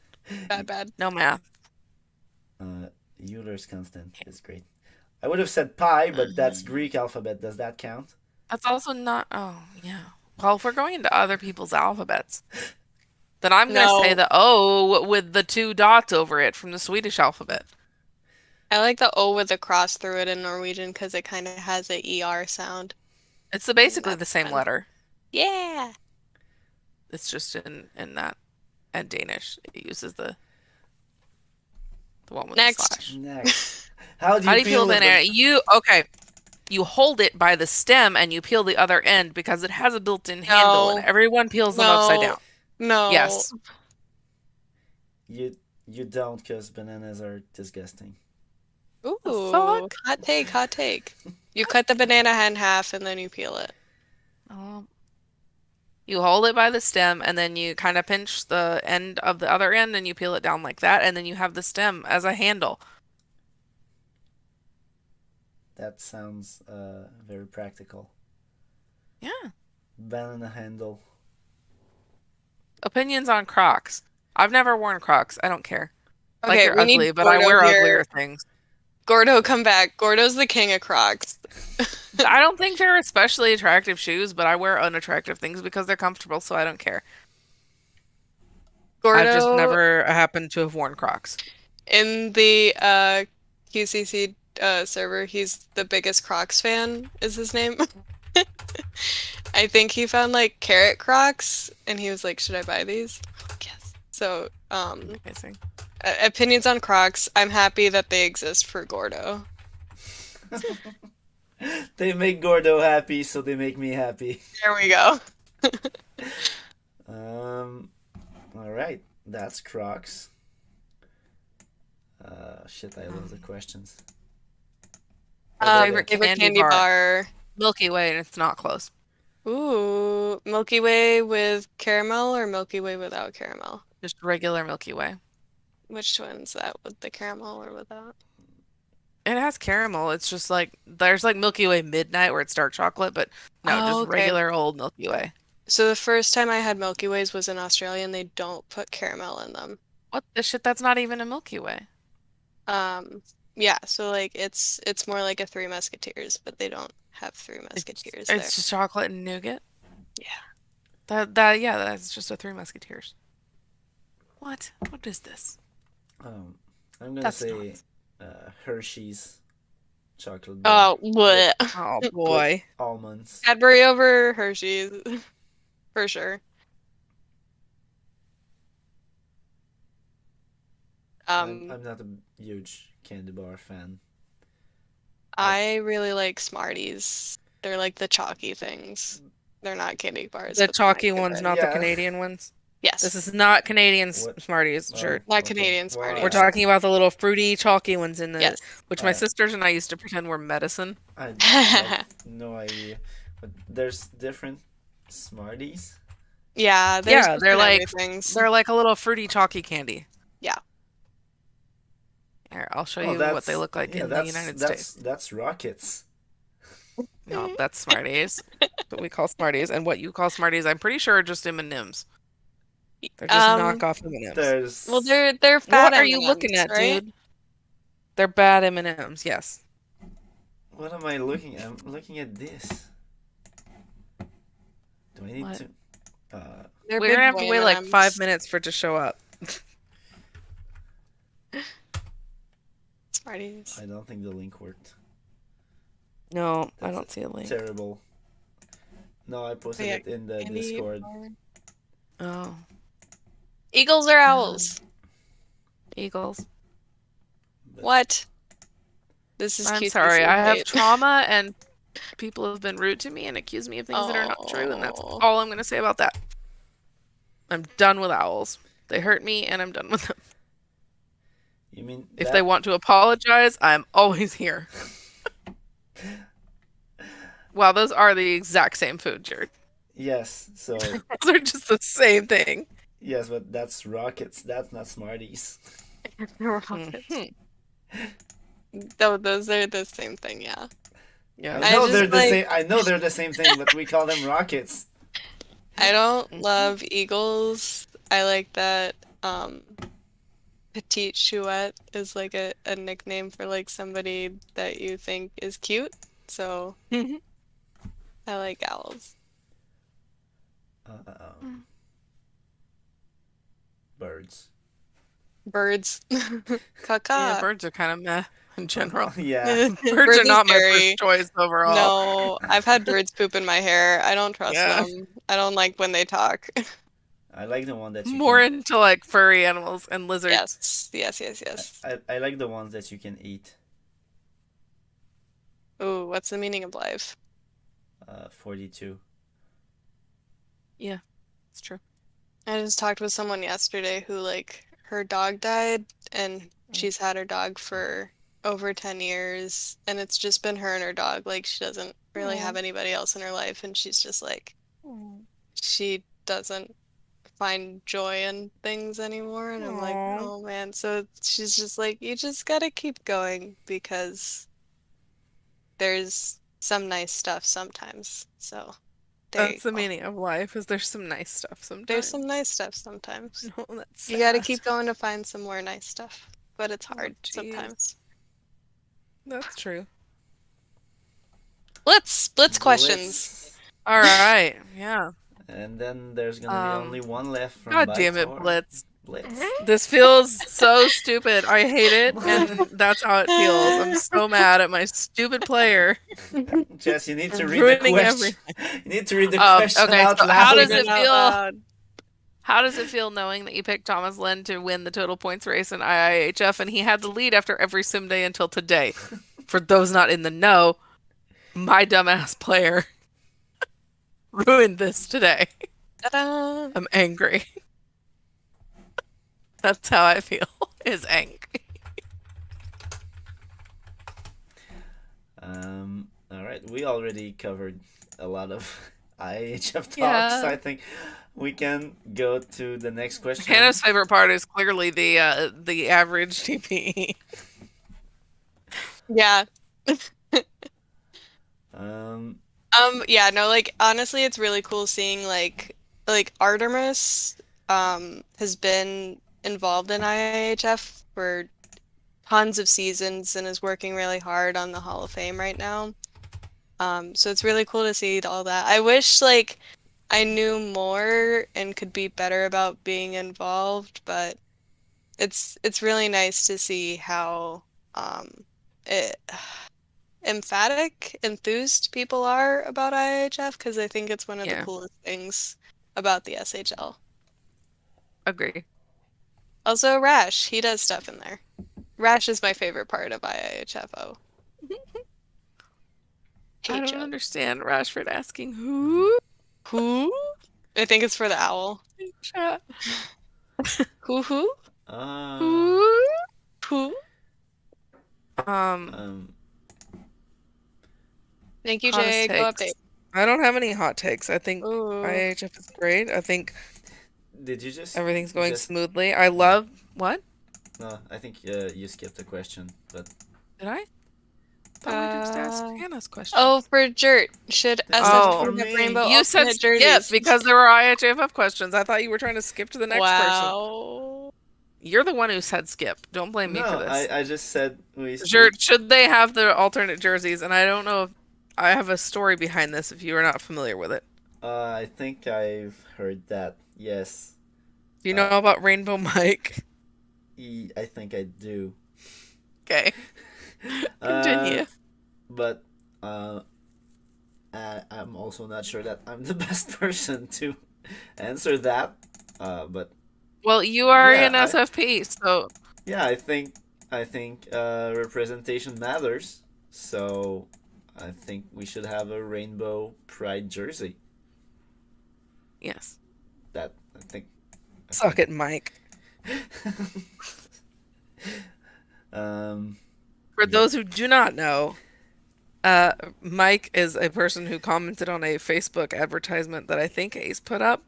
Speaker 3: No math.
Speaker 1: Euler's constant is great. I would have said pi, but that's Greek alphabet. Does that count?
Speaker 3: That's also not. Oh, yeah. Well, if we're going into other people's alphabets, then I'm going to say
Speaker 2: No.
Speaker 3: the O with the 2 dots over it from the Swedish alphabet.
Speaker 2: I like the O with the cross through it in Norwegian because it kind of has a ER sound.
Speaker 3: It's basically the
Speaker 2: That's
Speaker 3: same
Speaker 2: fun.
Speaker 3: letter.
Speaker 2: Yeah.
Speaker 3: It's just in that and Danish it uses the one with the slash.
Speaker 1: Next. How do you
Speaker 3: peel
Speaker 1: the
Speaker 3: banana? You hold it by the stem and you peel the other end because it has a built-in handle and everyone peels them upside down.
Speaker 2: No.
Speaker 3: Yes.
Speaker 1: You don't, because bananas are disgusting.
Speaker 2: Ooh,
Speaker 3: fuck?
Speaker 2: hot take. You cut the banana in half and then you peel it.
Speaker 3: You hold it by the stem and then you kind of pinch the end of the other end and you peel it down like that, and then you have the stem as a handle.
Speaker 1: That sounds very practical.
Speaker 3: Yeah.
Speaker 1: Banana handle.
Speaker 3: Opinions on Crocs. I've never worn Crocs. I don't care.
Speaker 2: Okay,
Speaker 3: like, they're
Speaker 2: we
Speaker 3: ugly,
Speaker 2: need
Speaker 3: but I
Speaker 2: Gordo
Speaker 3: wear
Speaker 2: here.
Speaker 3: uglier things.
Speaker 2: Gordo, come back. Gordo's the king of Crocs.
Speaker 3: I don't think they're especially attractive shoes, but I wear unattractive things because they're comfortable, so I don't care.
Speaker 2: Gordo,
Speaker 3: I've just never happened to have worn Crocs.
Speaker 2: In the QCC server, he's the biggest Crocs fan, is his name. I think he found like carrot Crocs, and he was like, should I buy these? Yes. So,
Speaker 3: Amazing.
Speaker 2: Opinions on Crocs. I'm happy that they exist for Gordo.
Speaker 1: They make Gordo happy, so they make me happy.
Speaker 2: There we go.
Speaker 1: All right, that's Crocs. Shit, I love the questions.
Speaker 3: Favorite
Speaker 2: Favorite
Speaker 3: candy bar. Milky Way, and it's not close.
Speaker 2: Ooh, Milky Way with caramel or Milky Way without caramel?
Speaker 3: Just regular Milky Way.
Speaker 2: Which one's that, with the caramel or without?
Speaker 3: It has caramel. It's just like, there's like Milky Way Midnight where it's dark chocolate, but no, just regular old Milky Way.
Speaker 2: So the first time I had Milky Ways was in Australia, and they don't put caramel in them.
Speaker 3: What the shit? That's not even a Milky Way.
Speaker 2: Yeah, so like it's more like a Three Musketeers, but they don't have Three Musketeers there.
Speaker 3: It's just chocolate and nougat?
Speaker 2: Yeah.
Speaker 3: That's just a Three Musketeers. What? What is this?
Speaker 1: I'm gonna say Hershey's chocolate
Speaker 2: bar.
Speaker 1: Oh,
Speaker 2: what?
Speaker 3: Oh boy.
Speaker 1: Almonds.
Speaker 2: Cadbury over Hershey's, for sure.
Speaker 1: I'm not a huge candy bar fan.
Speaker 2: I really like Smarties. They're like the chalky things. They're not candy bars.
Speaker 3: The
Speaker 2: but they're my
Speaker 3: chalky ones,
Speaker 2: favorite.
Speaker 3: not the
Speaker 1: Yeah.
Speaker 3: Canadian ones.
Speaker 2: Yes.
Speaker 3: This is not Canadian
Speaker 1: What?
Speaker 3: Smarties,
Speaker 1: Oh,
Speaker 3: Jurt.
Speaker 2: Not
Speaker 1: okay.
Speaker 2: Canadian
Speaker 1: Well,
Speaker 2: Smarties.
Speaker 3: We're talking about the little fruity, chalky ones in the,
Speaker 2: Yes.
Speaker 3: which my
Speaker 1: I-
Speaker 3: sisters and I used to pretend were medicine.
Speaker 1: I have no idea. But there's different Smarties.
Speaker 2: Yeah, there's
Speaker 3: Yeah, they're
Speaker 2: different
Speaker 3: like
Speaker 2: everythings.
Speaker 3: they're like a little fruity, chalky candy.
Speaker 2: Yeah.
Speaker 3: Here, I'll show
Speaker 1: Oh,
Speaker 3: you what they look like
Speaker 1: yeah,
Speaker 3: in the United States.
Speaker 1: That's Rockets.
Speaker 3: No, that's Smarties. What we call Smarties, and what you call Smarties, I'm pretty sure are just M&Ms. They're just knockoff M&Ms.
Speaker 1: There's
Speaker 2: Well, they're fat.
Speaker 3: What are you looking at,
Speaker 2: right?
Speaker 3: dude? They're bad M&Ms. Yes.
Speaker 1: What am I looking at? I'm looking at this. Do I need
Speaker 3: What?
Speaker 1: to?
Speaker 2: They're
Speaker 3: We're
Speaker 2: big
Speaker 3: gonna have to
Speaker 2: boy
Speaker 3: wait like
Speaker 2: M&Ms.
Speaker 3: 5 minutes for it to show up.
Speaker 2: Smarties.
Speaker 1: I don't think the link worked.
Speaker 3: No, I
Speaker 1: That's
Speaker 3: don't see a link.
Speaker 1: Terrible. No, I posted
Speaker 2: Yeah,
Speaker 1: it in the
Speaker 2: candy
Speaker 1: Discord.
Speaker 2: bar.
Speaker 3: Oh,
Speaker 2: Eagles or owls?
Speaker 3: Eagles.
Speaker 2: What? This is
Speaker 3: I'm
Speaker 2: cute.
Speaker 3: sorry. I have trauma, and people have been rude to me and accused me of things that are not true, and that's
Speaker 2: Oh.
Speaker 3: all I'm gonna say about that. I'm done with owls. They hurt me, and I'm done with them.
Speaker 1: You mean
Speaker 3: If
Speaker 1: that?
Speaker 3: they want to apologize, I'm always here. Wow, those are the exact same food, Jared.
Speaker 1: Yes. So
Speaker 3: They're just the same thing.
Speaker 1: yes, but that's Rockets. That's not Smarties.
Speaker 3: Mhm.
Speaker 2: Though those are the same thing, yeah.
Speaker 3: Yeah.
Speaker 1: I know
Speaker 2: just
Speaker 1: they're the
Speaker 2: like-
Speaker 1: same. I know they're the same thing, but we call them Rockets.
Speaker 2: I don't
Speaker 3: Mhm.
Speaker 2: love eagles. I like that petite chouette is like a nickname for like somebody that you think is cute. So I like owls.
Speaker 1: Birds.
Speaker 2: Birds.
Speaker 3: Yeah,
Speaker 2: Caca.
Speaker 3: birds are kind of meh in general.
Speaker 1: Yeah.
Speaker 3: Birds
Speaker 2: Birds
Speaker 3: are
Speaker 2: is
Speaker 3: not my
Speaker 2: scary.
Speaker 3: first choice overall.
Speaker 2: No, I've had birds poop in my hair. I don't trust
Speaker 3: Yeah.
Speaker 2: them. I don't like when they talk.
Speaker 1: I like the one that you
Speaker 3: More
Speaker 1: can,
Speaker 3: into like furry animals and lizards.
Speaker 2: Yes.
Speaker 1: I like the ones that you can eat.
Speaker 2: Ooh, what's the meaning of life?
Speaker 1: 42.
Speaker 3: It's true.
Speaker 2: I just talked with someone yesterday who like her dog died and she's had her dog for over 10 years and it's just been her and her dog. Like she doesn't really have anybody else in her life and she's just like she doesn't find joy in things anymore and I'm like,
Speaker 3: Aw.
Speaker 2: oh man. So she's just like, you just gotta keep going because there's some nice stuff sometimes. So there
Speaker 3: That's
Speaker 2: you
Speaker 3: the
Speaker 2: go.
Speaker 3: meaning of life, is there's some nice stuff sometimes.
Speaker 2: There's some nice stuff sometimes.
Speaker 3: No, that's
Speaker 2: You gotta
Speaker 3: sad.
Speaker 2: keep going to find some more nice stuff, but it's
Speaker 3: Oh,
Speaker 2: hard
Speaker 3: jeez.
Speaker 2: sometimes.
Speaker 3: That's true.
Speaker 2: Blitz questions.
Speaker 1: Blitz.
Speaker 3: All right. Yeah.
Speaker 1: And then there's gonna be only one left from
Speaker 3: God damn it,
Speaker 1: Bytor.
Speaker 3: Blitz.
Speaker 1: Blitz.
Speaker 3: This feels so stupid. I hate it, and that's how it feels. I'm so mad at my stupid player.
Speaker 1: Jess, you need to read the
Speaker 3: Ruining
Speaker 1: question. You need to read the
Speaker 3: Oh,
Speaker 1: question
Speaker 3: okay,
Speaker 1: out
Speaker 3: so
Speaker 1: loud.
Speaker 3: how does
Speaker 2: Read
Speaker 3: it
Speaker 2: out
Speaker 3: feel?
Speaker 2: loud.
Speaker 3: How does it feel knowing that you picked Thomas Len to win the total points race in IIHF, and he had the lead after every sim day until today? For those not in the know, my dumbass player ruined this today.
Speaker 2: Ta-da!
Speaker 3: I'm angry. That's how I feel, is angry.
Speaker 1: All right, we already covered a lot of IHF talks.
Speaker 3: Yeah.
Speaker 1: I think we can go to the next question.
Speaker 3: Hannah's favorite part is clearly the average TP.
Speaker 2: Yeah.
Speaker 1: Yeah,
Speaker 2: No, like honestly it's really cool seeing like Artemis has been involved in IIHF for tons of seasons and is working really hard on the Hall of Fame right now. So it's really cool to see all that. I wish like I knew more and could be better about being involved, but it's really nice to see how it enthused people are about IIHF because I think it's one of the
Speaker 3: Yeah.
Speaker 2: coolest things about the SHL.
Speaker 3: Agree.
Speaker 2: Also, Rash, he does stuff in there. Rash is my favorite part of IIHFO.
Speaker 3: I don't
Speaker 2: H-O.
Speaker 3: understand Rashford asking who?
Speaker 2: Who? I think it's for the owl.
Speaker 3: Chat.
Speaker 2: Who?
Speaker 1: Uh,
Speaker 3: Who?
Speaker 2: Who?
Speaker 3: Um,
Speaker 2: Thank you,
Speaker 3: hottest
Speaker 2: Jay. Go
Speaker 3: takes.
Speaker 2: update.
Speaker 3: I don't have any hot takes. I think
Speaker 2: Ooh.
Speaker 3: IHF is great. I think
Speaker 1: did you just
Speaker 3: everything's going
Speaker 1: just
Speaker 3: smoothly. I love what?
Speaker 1: No, I think you skipped a question, but
Speaker 3: Did I? Thought we just asked
Speaker 2: Uh,
Speaker 3: Hannah's question.
Speaker 2: Oh, for JURT. Should
Speaker 1: That's
Speaker 3: Oh.
Speaker 2: SF
Speaker 1: for
Speaker 2: have
Speaker 1: me.
Speaker 2: rainbow
Speaker 3: You said
Speaker 2: alternate
Speaker 3: skip
Speaker 2: jerseys?
Speaker 3: because there were IHFF questions. I thought you were trying to skip to the next person.
Speaker 2: Wow.
Speaker 3: You're the one who said skip. Don't blame me for
Speaker 1: No,
Speaker 3: this.
Speaker 1: I just said we.
Speaker 3: Should they have the alternate jerseys? And I don't know if I have a story behind this if you are not familiar with it.
Speaker 1: I think I've heard that. Yes,
Speaker 3: Do you know about Rainbow Mike?
Speaker 1: I think I do.
Speaker 3: Okay. Continue.
Speaker 1: But I'm also not sure that I'm the best person to answer that. But
Speaker 3: Well, you are
Speaker 1: yeah,
Speaker 3: in SFP, so
Speaker 1: yeah, I think representation matters. So I think we should have a rainbow pride jersey.
Speaker 3: yes.
Speaker 1: That I think.
Speaker 3: Suck it, Mike. For those who do not know, Mike is a person who commented on a Facebook advertisement that I think Ace put up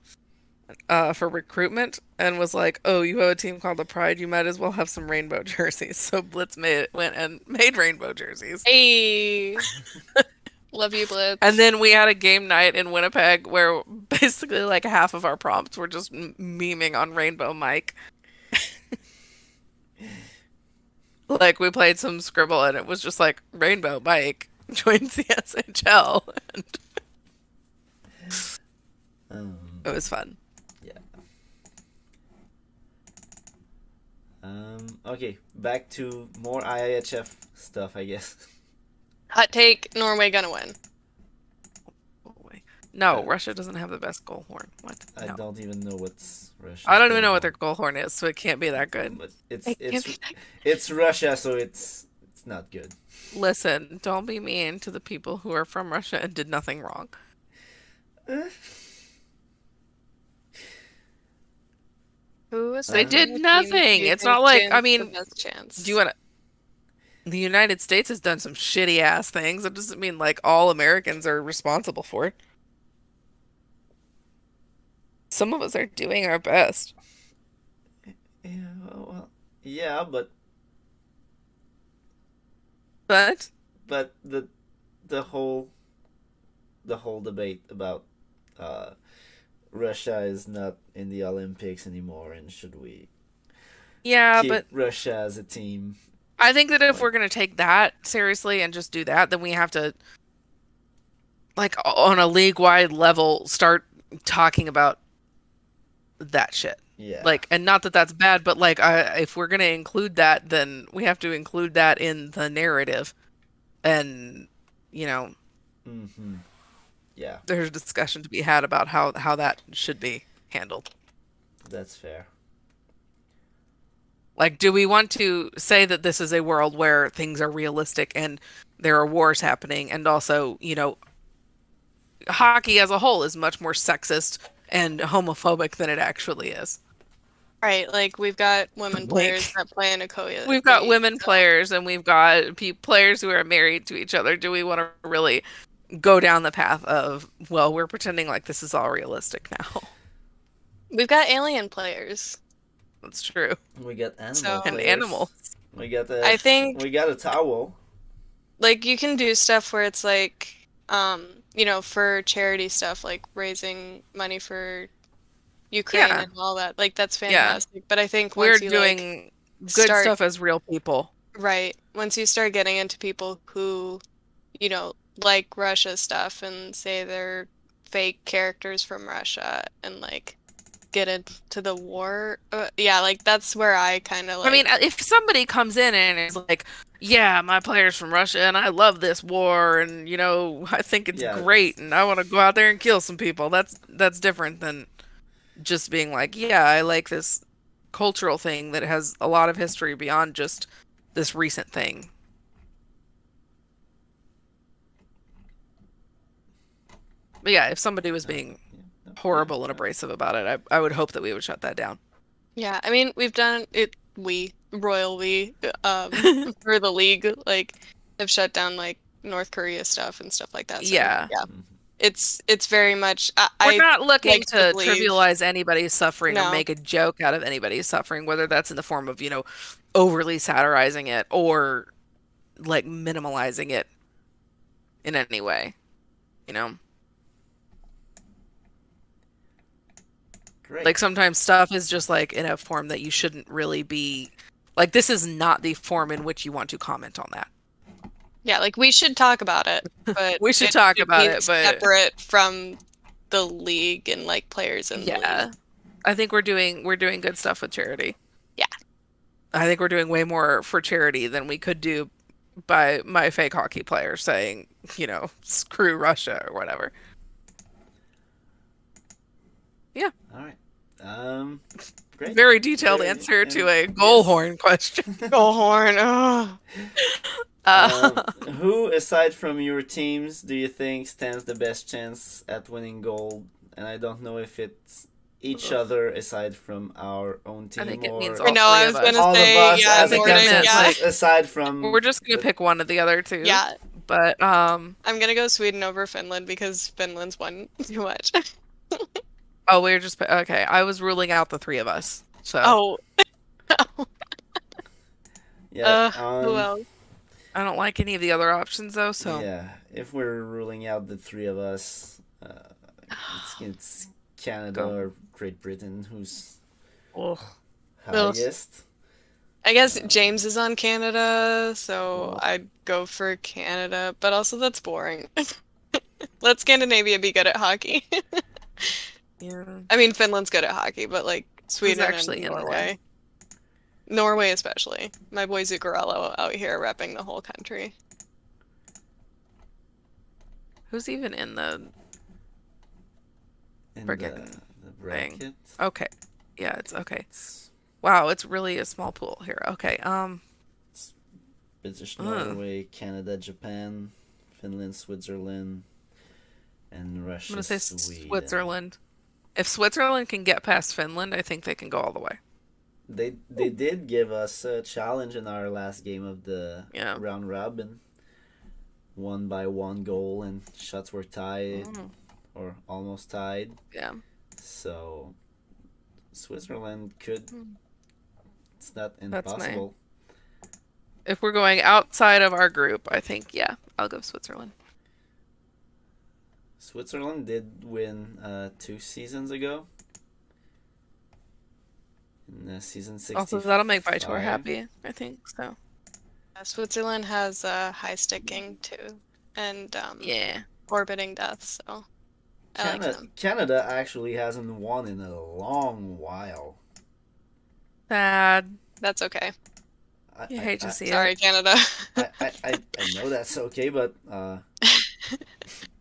Speaker 3: for recruitment and was like, "Oh, you have a team called the Pride. You might as well have some rainbow jerseys." So Blitz went and made rainbow jerseys.
Speaker 2: Hey. Love you, Blitz.
Speaker 3: And then we had a game night in Winnipeg where basically like half of our prompts were just memeing on Rainbow Mike. Like we played some Scribble and it was just like Rainbow Mike joins the SHL. And it was fun.
Speaker 1: Yeah. Okay, back to more IHF stuff, I guess.
Speaker 2: Hot take, Norway gonna win.
Speaker 3: No, Russia doesn't have the best goal horn. What?
Speaker 1: I
Speaker 3: No.
Speaker 1: don't even know what's Russia.
Speaker 3: I don't even know what their goal horn is, so it can't be that good.
Speaker 1: But
Speaker 2: It can't be that
Speaker 1: it's Russia, so it's not good.
Speaker 3: Listen, don't be mean to the people who are from Russia and did nothing wrong.
Speaker 2: Who was
Speaker 3: They
Speaker 2: the
Speaker 3: did
Speaker 2: team
Speaker 3: nothing.
Speaker 2: do you
Speaker 3: It's
Speaker 2: think
Speaker 3: not like, I
Speaker 2: stands
Speaker 3: mean,
Speaker 2: the best chance?
Speaker 3: Do you want to? The United States has done some shitty ass things. It doesn't mean like all Americans are responsible for it. Some of us are doing our best.
Speaker 1: Yeah, well, yeah, but
Speaker 3: But
Speaker 1: the whole debate about Russia is not in the Olympics anymore, and should we
Speaker 3: yeah,
Speaker 1: keep
Speaker 3: but
Speaker 1: Russia as a team?
Speaker 3: I think that if we're going to take that seriously and just do that, then we have to, like, on a league-wide level, start talking about that shit.
Speaker 1: Yeah.
Speaker 3: Like, and not that that's bad, but like, if we're going to include that, then we have to include that in the narrative. And, you know,
Speaker 1: Yeah,
Speaker 3: there's a discussion to be had about how that should be handled.
Speaker 1: that's fair.
Speaker 3: Like, do we want to say that this is a world where things are realistic and there are wars happening, and also, you know, hockey as a whole is much more sexist and homophobic than it actually is.
Speaker 2: Right, like we've got women players that play in Okoye.
Speaker 3: We've got women players and we've got players who are married to each other. Do we want to really go down the path of, well, we're pretending like this is all realistic now?
Speaker 2: We've got alien players.
Speaker 3: That's true.
Speaker 1: We got animals.
Speaker 3: And animals.
Speaker 1: We got
Speaker 2: I think
Speaker 1: we got a towel.
Speaker 2: like you can do stuff where it's like, you know, for charity stuff, like raising money for Ukraine and all that. Like that's fantastic. But I think
Speaker 3: We're
Speaker 2: once you
Speaker 3: doing good stuff as real people.
Speaker 2: Right. Once you start getting into people who, you know, like Russia stuff and say they're fake characters from Russia and like get into the war. Yeah, like that's where I kind of like.
Speaker 3: I mean, if somebody comes in and is like, yeah, my player's from Russia and I love this war and, you know, I think it's great and I want to go out there and kill some people. That's different than just being like, yeah, I like this cultural thing that has a lot of history beyond just this recent thing. But yeah, if somebody was being horrible and abrasive about it, I would hope that we would shut that down.
Speaker 2: Yeah, I mean, we've done it, Royal for the league, like, have shut down, like, North Korea stuff and stuff like that. So,
Speaker 3: Yeah.
Speaker 2: yeah, it's very much,
Speaker 3: We're not looking
Speaker 2: like
Speaker 3: to
Speaker 2: believe,
Speaker 3: trivialize anybody's suffering or
Speaker 2: no,
Speaker 3: make a joke out of anybody's suffering, whether that's in the form of, overly satirizing it or like minimalizing it in any way, you know?
Speaker 1: Great.
Speaker 3: Like sometimes stuff is just like in a form that you shouldn't really be, like this is not the form in which you want to comment on that.
Speaker 2: yeah, like, we should talk about it, but
Speaker 3: We should talk about
Speaker 2: be
Speaker 3: it, but
Speaker 2: separate from the league and, like, players in the league.
Speaker 3: I think we're doing good stuff with charity.
Speaker 2: Yeah.
Speaker 3: I think we're doing way more for charity than we could do by my fake hockey player saying, screw Russia or whatever. Yeah.
Speaker 1: All right. Great.
Speaker 3: Very detailed answer to a goal horn question.
Speaker 2: Goal horn. Oh.
Speaker 1: Who, aside from your teams, do you think stands the best chance at winning gold? And I don't know if it's each other aside from our own team,
Speaker 3: I think it
Speaker 1: or
Speaker 3: means
Speaker 2: I know, I was
Speaker 3: all three
Speaker 2: gonna
Speaker 3: of us.
Speaker 1: all
Speaker 2: say,
Speaker 1: of us
Speaker 2: yeah,
Speaker 1: as a
Speaker 3: Nordic,
Speaker 1: consensus,
Speaker 3: yeah.
Speaker 1: aside from.
Speaker 3: We're just gonna pick one of the other two.
Speaker 2: Yeah,
Speaker 3: But
Speaker 2: I'm gonna go Sweden over Finland because Finland's won too much.
Speaker 3: we're just okay. I was ruling out the three of us. So
Speaker 2: Oh,
Speaker 1: Yeah.
Speaker 2: who else?
Speaker 3: I don't like any of the other options though. So
Speaker 1: Yeah, if we're ruling out the three of us, it's Canada
Speaker 3: Go.
Speaker 1: or Great Britain who's
Speaker 3: Ugh.
Speaker 1: highest.
Speaker 2: I guess James is on Canada, so
Speaker 1: Cool.
Speaker 2: I'd go for Canada, but also that's boring. Let Scandinavia be good at hockey.
Speaker 3: Yeah.
Speaker 2: I mean, Finland's good at hockey, but like Sweden
Speaker 3: actually
Speaker 2: and
Speaker 3: in there?
Speaker 2: Norway. Norway especially. My boy Zuccarello out here repping the whole country.
Speaker 3: Who's even in the?
Speaker 1: In
Speaker 3: Frickin'
Speaker 1: the bracket.
Speaker 3: Okay. Yeah, it's okay.
Speaker 1: It's
Speaker 3: Wow, it's really a small pool here. Okay.
Speaker 1: British, Norway, Canada, Japan, Finland, Switzerland, and Russia,
Speaker 3: I'm gonna say
Speaker 1: Sweden.
Speaker 3: Switzerland. If Switzerland can get past Finland, I think they can go all the way.
Speaker 1: They did give us a challenge in our last game of the
Speaker 3: Yeah.
Speaker 1: round robin. Won by 1 goal and shots were tied or almost tied.
Speaker 3: Yeah.
Speaker 1: So Switzerland could. It's not
Speaker 3: That's
Speaker 1: impossible.
Speaker 3: If we're going outside of our group, I think I'll go Switzerland.
Speaker 1: Switzerland did win 2 seasons ago. In season 65.
Speaker 3: Also, that'll make Vitor happy, I think. So
Speaker 2: Switzerland has high sticking too, and
Speaker 3: yeah.
Speaker 2: orbiting death. So I like them.
Speaker 1: Canada actually hasn't won in a long while.
Speaker 3: Sad.
Speaker 2: That's okay.
Speaker 3: You hate to see
Speaker 2: Sorry,
Speaker 3: it.
Speaker 2: Canada.
Speaker 1: I know that's okay, but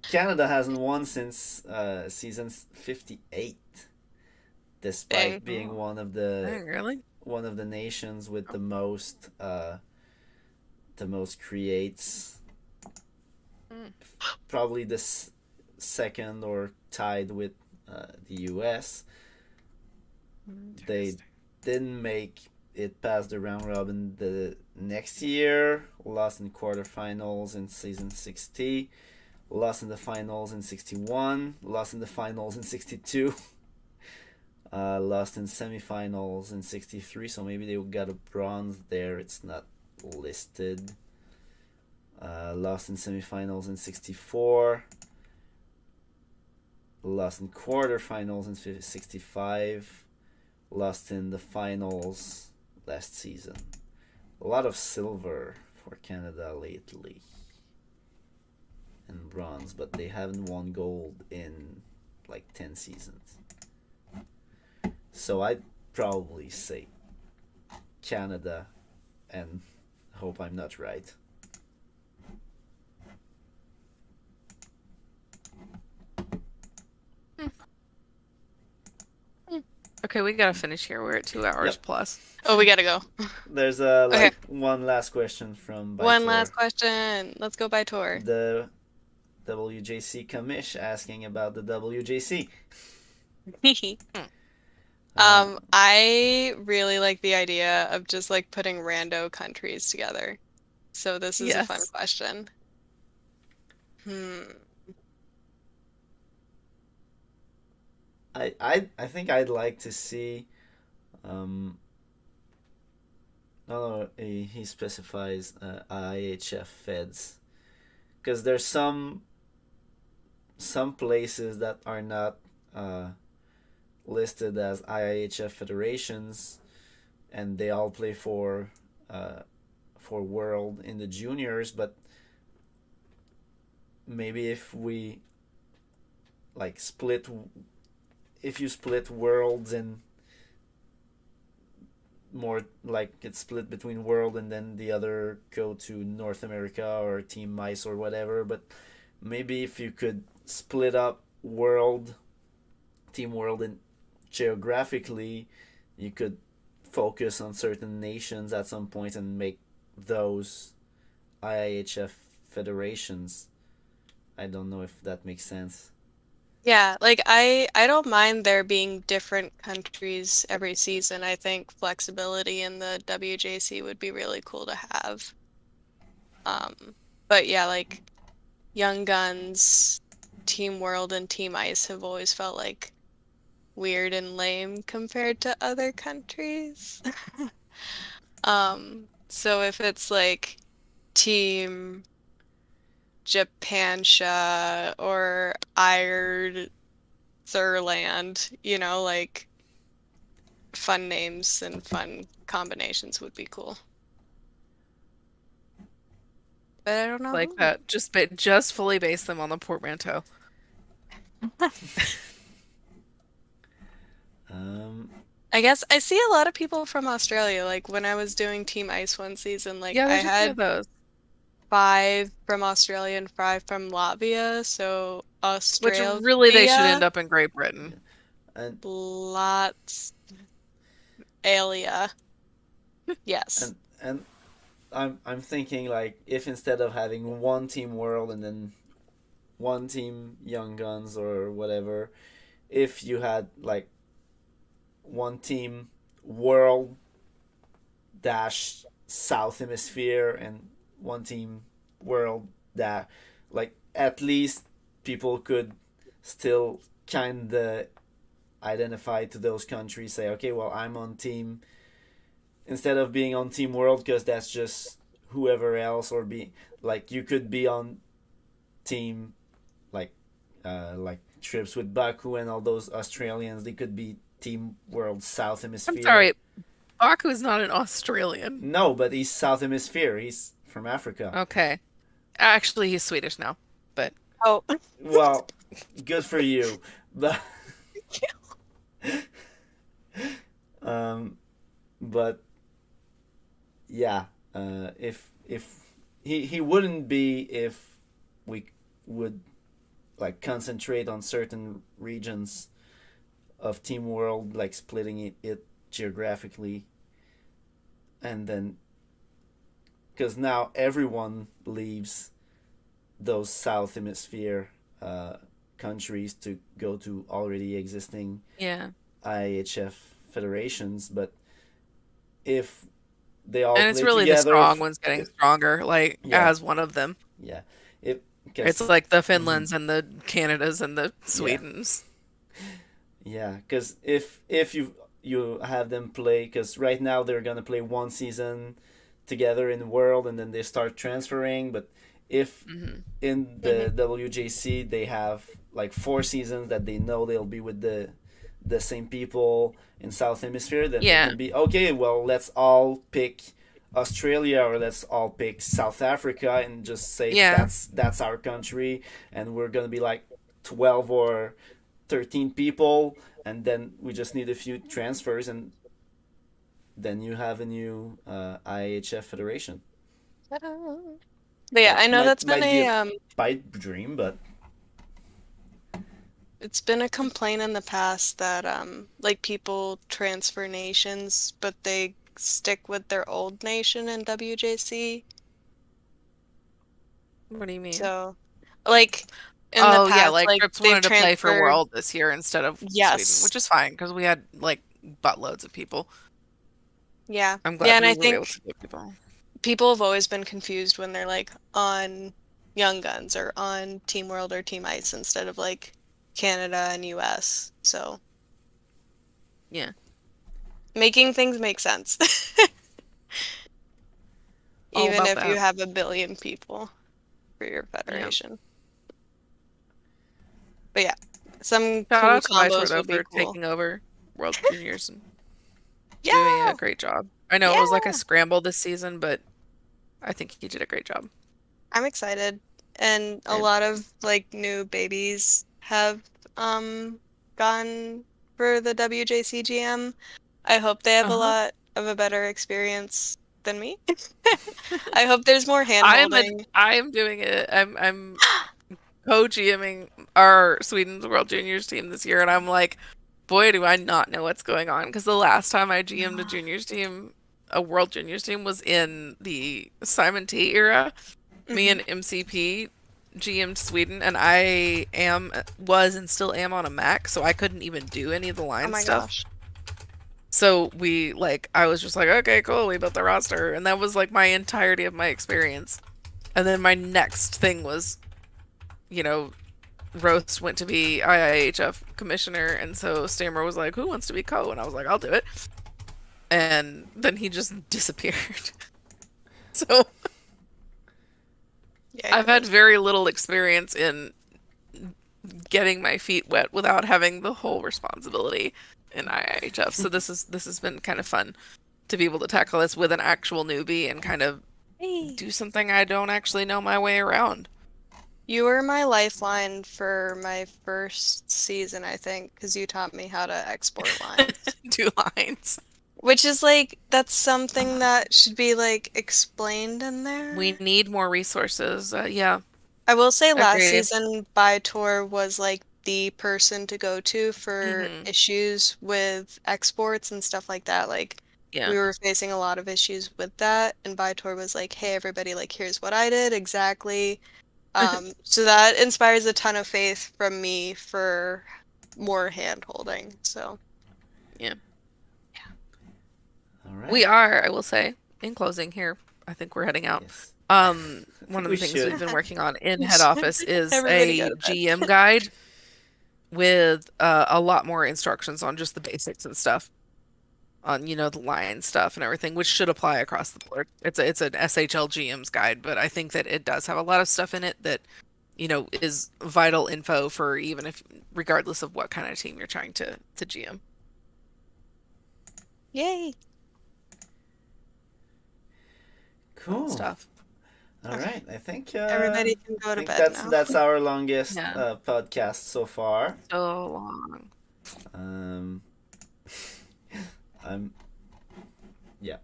Speaker 1: Canada hasn't won since season 58, despite
Speaker 2: Dang.
Speaker 1: being one of
Speaker 3: Dang, really?
Speaker 1: the nations with the most creates. Probably the second or tied with the US. They didn't make it past the round robin the next year, lost in quarterfinals in season 60, lost in the finals in 61, lost in the finals in 62, lost in semifinals in 63, so maybe they got a bronze there, it's not listed. Lost in semifinals in 64, lost in quarterfinals in 65, lost in the finals last season. A lot of silver for Canada lately. And bronze, but they haven't won gold in like 10 seasons. So I'd probably say Canada, and hope I'm not right.
Speaker 3: Okay, we gotta finish here. We're at 2 hours
Speaker 1: Yep.
Speaker 3: plus.
Speaker 2: Oh, we gotta go.
Speaker 1: There's one last question from Baitor.
Speaker 2: One last question. Let's go by tour.
Speaker 1: The WJC commish asking about the WJC.
Speaker 3: Hmm.
Speaker 1: Uh,
Speaker 2: I really like the idea of just like putting rando countries together. So this is a fun
Speaker 3: Yes.
Speaker 2: question. Hmm.
Speaker 1: I think I'd like to see. Um, no, he specifies IHF feds because there's some places that are not uh, listed as IIHF federations, and they all play uh, for World in the juniors. But maybe if we like split, if you split Worlds in more like it's split between World and then the other go to North America or Team Mice or whatever. But maybe if you could split up World, Team World, and geographically, you could focus on certain nations at some point and make those IIHF federations. I don't know if that makes sense.
Speaker 2: Yeah, like I don't mind there being different countries every season. I think flexibility in the WJC would be really cool to have. Um, but yeah, like Young Guns, Team World, and Team Ice have always felt like weird and lame compared to other countries. So if it's like Team Japansha or Ireland, like fun names and fun combinations would be cool. But I don't know
Speaker 3: Like
Speaker 2: who.
Speaker 3: that. Just fully base them on the portmanteau.
Speaker 1: Um,
Speaker 2: I guess I see a lot of people from Australia. Like when I was doing Team Ice one season, like
Speaker 3: Yeah,
Speaker 2: I
Speaker 3: there's a few of
Speaker 2: had
Speaker 3: those.
Speaker 2: five from Australia and five from Latvia. So
Speaker 3: Which really they should end
Speaker 2: Australia,
Speaker 3: up in Great Britain.
Speaker 1: and
Speaker 2: lots, Alia. Yes.
Speaker 1: and I'm thinking like if instead of having one team World and then one team Young Guns or whatever, if you had like one team World dash South Hemisphere and one team World that like at least people could still kind of identify to those countries, say okay, well, I'm on team, instead of being on Team World because that's just whoever else, or be like you could be on team like like trips with Baku and all those Australians, they could be Team World South
Speaker 3: I'm
Speaker 1: Hemisphere.
Speaker 3: sorry, Baku is not an Australian.
Speaker 1: No, but he's South Hemisphere, he's from Africa.
Speaker 3: Okay. Actually, he's Swedish now. But
Speaker 2: Oh,
Speaker 1: Well, good for you. But um but yeah, if he wouldn't be if we would like concentrate on certain regions of Team World, like splitting it geographically, and then because now everyone leaves those South Hemisphere countries to go to already existing
Speaker 3: yeah.
Speaker 1: IHF federations, but if they all
Speaker 3: And it's
Speaker 1: play
Speaker 3: really the
Speaker 1: together,
Speaker 3: strong ones getting stronger, like
Speaker 1: yeah,
Speaker 3: as one of them.
Speaker 1: yeah, it
Speaker 3: It's
Speaker 1: because
Speaker 3: like the
Speaker 1: mm-hmm,
Speaker 3: Finlands and the Canadas and the
Speaker 1: yeah,
Speaker 3: Swedens.
Speaker 1: yeah, because if you have them play, because right now they're gonna play one season together in the world and then they start transferring, but if
Speaker 3: Hmm.
Speaker 1: in
Speaker 2: mhm.
Speaker 1: the WJC they have like 4 seasons that they know they'll be with the same people in South Hemisphere, then they
Speaker 3: Yeah.
Speaker 1: can be okay. Well, let's all pick Australia or let's all pick South Africa and just say
Speaker 3: Yeah.
Speaker 1: that's our country, and we're gonna be like 12 or 13 people, and then we just need a few transfers, and then you have a new IHF federation.
Speaker 2: Ta-da. But yeah,
Speaker 1: That
Speaker 2: I know that's been
Speaker 1: might be
Speaker 2: a
Speaker 1: a pipe dream, but
Speaker 2: it's been a complaint in the past that like people transfer nations, but they stick with their old nation in WJC.
Speaker 3: What do you mean?
Speaker 2: So like in the
Speaker 3: Oh, yeah,
Speaker 2: past,
Speaker 3: like
Speaker 2: like
Speaker 3: Trips
Speaker 2: they've
Speaker 3: wanted to play for
Speaker 2: transferred.
Speaker 3: World this year instead of Sweden,
Speaker 2: Yes.
Speaker 3: which is fine because we had like buttloads of people.
Speaker 2: Yeah.
Speaker 3: I'm
Speaker 2: Yeah,
Speaker 3: glad
Speaker 2: and
Speaker 3: we
Speaker 2: I
Speaker 3: were able
Speaker 2: think
Speaker 3: to get people.
Speaker 2: people have always been confused when they're like on Young Guns or on Team World or Team Ice instead of like Canada and US. So
Speaker 3: Yeah.
Speaker 2: making things make sense.
Speaker 3: All
Speaker 2: Even
Speaker 3: about
Speaker 2: if you
Speaker 3: that.
Speaker 2: have a billion people for your
Speaker 3: Yeah.
Speaker 2: federation. But yeah, some
Speaker 3: Shout
Speaker 2: cool
Speaker 3: out to Vitor
Speaker 2: combos
Speaker 3: though
Speaker 2: would be
Speaker 3: for
Speaker 2: cool.
Speaker 3: taking over World Juniors and doing a
Speaker 2: Yeah,
Speaker 3: great job. I know it was like a
Speaker 2: yeah.
Speaker 3: scramble this season, but I think he did a great job.
Speaker 2: I'm excited. And a
Speaker 3: And
Speaker 2: lot of like new babies have gone for the WJCGM. I hope they have a
Speaker 3: uh-huh.
Speaker 2: lot of a better experience than me. I hope there's more hand
Speaker 3: I am
Speaker 2: holding.
Speaker 3: I am doing it. I'm co-GMing our Sweden's World Juniors team this year, and I'm like, boy, do I not know what's going on. Because the last time I GM'd a juniors team, a World Juniors team, was in the Simon T era. Me
Speaker 2: Mhm.
Speaker 3: and MCP GM'd Sweden, and was and still am on a Mac, so I couldn't even do any of the
Speaker 2: Oh
Speaker 3: line
Speaker 2: my
Speaker 3: stuff.
Speaker 2: gosh.
Speaker 3: So I was just like, okay, cool, we built the roster, and that was like my entirety of my experience. And then my next thing was, you know, Roast went to be IIHF commissioner, and so Stammer was like, "Who wants to be co?" And I was like, "I'll do it." And then he just disappeared. So
Speaker 2: Yeah,
Speaker 3: I've had very little experience in getting my feet wet without having the whole responsibility in IIHF. So this has been kind of fun to be able to tackle this with an actual newbie and kind of
Speaker 2: hey.
Speaker 3: do something I don't actually know my way around.
Speaker 2: You were my lifeline for my first season, I think, because you taught me how to export lines.
Speaker 3: Do lines.
Speaker 2: Which is like, that's something that should be like explained in there.
Speaker 3: We need more resources. Yeah,
Speaker 2: I will say last
Speaker 3: agreed.
Speaker 2: season, Bytor was like the person to go to for
Speaker 3: Hmm.
Speaker 2: issues with exports and stuff like that. Like,
Speaker 3: Yeah.
Speaker 2: we were facing a lot of issues with that, and Bytor was like, hey, everybody, like, here's what I did exactly. So that inspires a ton of faith from me for more hand holding. So,
Speaker 3: Yeah.
Speaker 1: All
Speaker 3: We
Speaker 1: right.
Speaker 3: are, I will say, in closing here, I think we're heading out.
Speaker 1: Yes. I
Speaker 3: One
Speaker 1: think
Speaker 3: of
Speaker 1: we
Speaker 3: the things we've
Speaker 1: should.
Speaker 3: been working on in head office is
Speaker 2: everybody go
Speaker 3: a
Speaker 2: to bed.
Speaker 3: GM guide with a lot more instructions on just the basics and stuff, on the line stuff and everything, which should apply across the board. It's an SHL GM's guide, but I think that it does have a lot of stuff in it that is vital info for even if regardless of what kind of team you're trying to GM.
Speaker 2: Yay.
Speaker 1: Cool.
Speaker 3: Stuff.
Speaker 1: All right. I think
Speaker 2: Everybody can go to bed now.
Speaker 1: that's our longest
Speaker 3: Yeah.
Speaker 1: podcast so far.
Speaker 3: So long.
Speaker 1: Um, I'm yeah.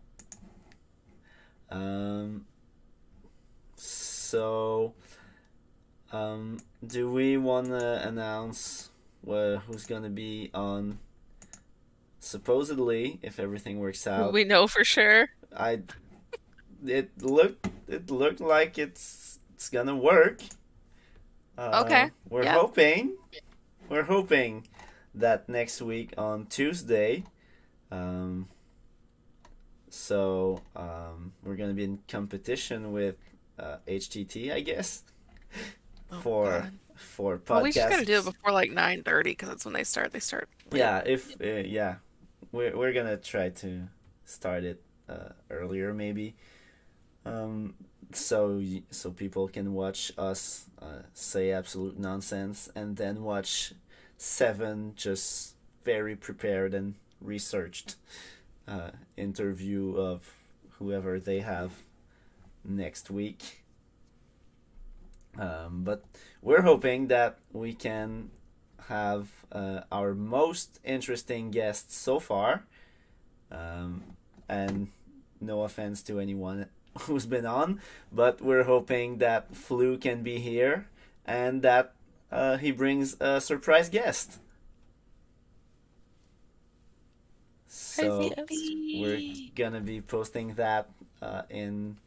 Speaker 1: Um, so do we want to announce who's gonna be on? Supposedly, if everything works out,
Speaker 3: We know for sure.
Speaker 1: I it looked like it's gonna work.
Speaker 3: Okay.
Speaker 1: We're
Speaker 3: Yeah.
Speaker 1: hoping that next week on Tuesday. Um, we're gonna be in competition with HTT, I guess,
Speaker 3: Oh,
Speaker 1: for
Speaker 3: God.
Speaker 1: for
Speaker 3: Well, we just gotta do it
Speaker 1: podcasts.
Speaker 3: before like 9:30 because that's when they start. They start late.
Speaker 1: Yeah, if yeah, we're gonna try to start it earlier maybe. Um, so people can watch us say absolute nonsense and then watch seven just very prepared and researched interview of whoever they have next week. But we're hoping that we can have our most interesting guests so far. And no offense to anyone who's been on, but we're hoping that Flu can be here and that he brings a surprise guest. So we're gonna be posting that in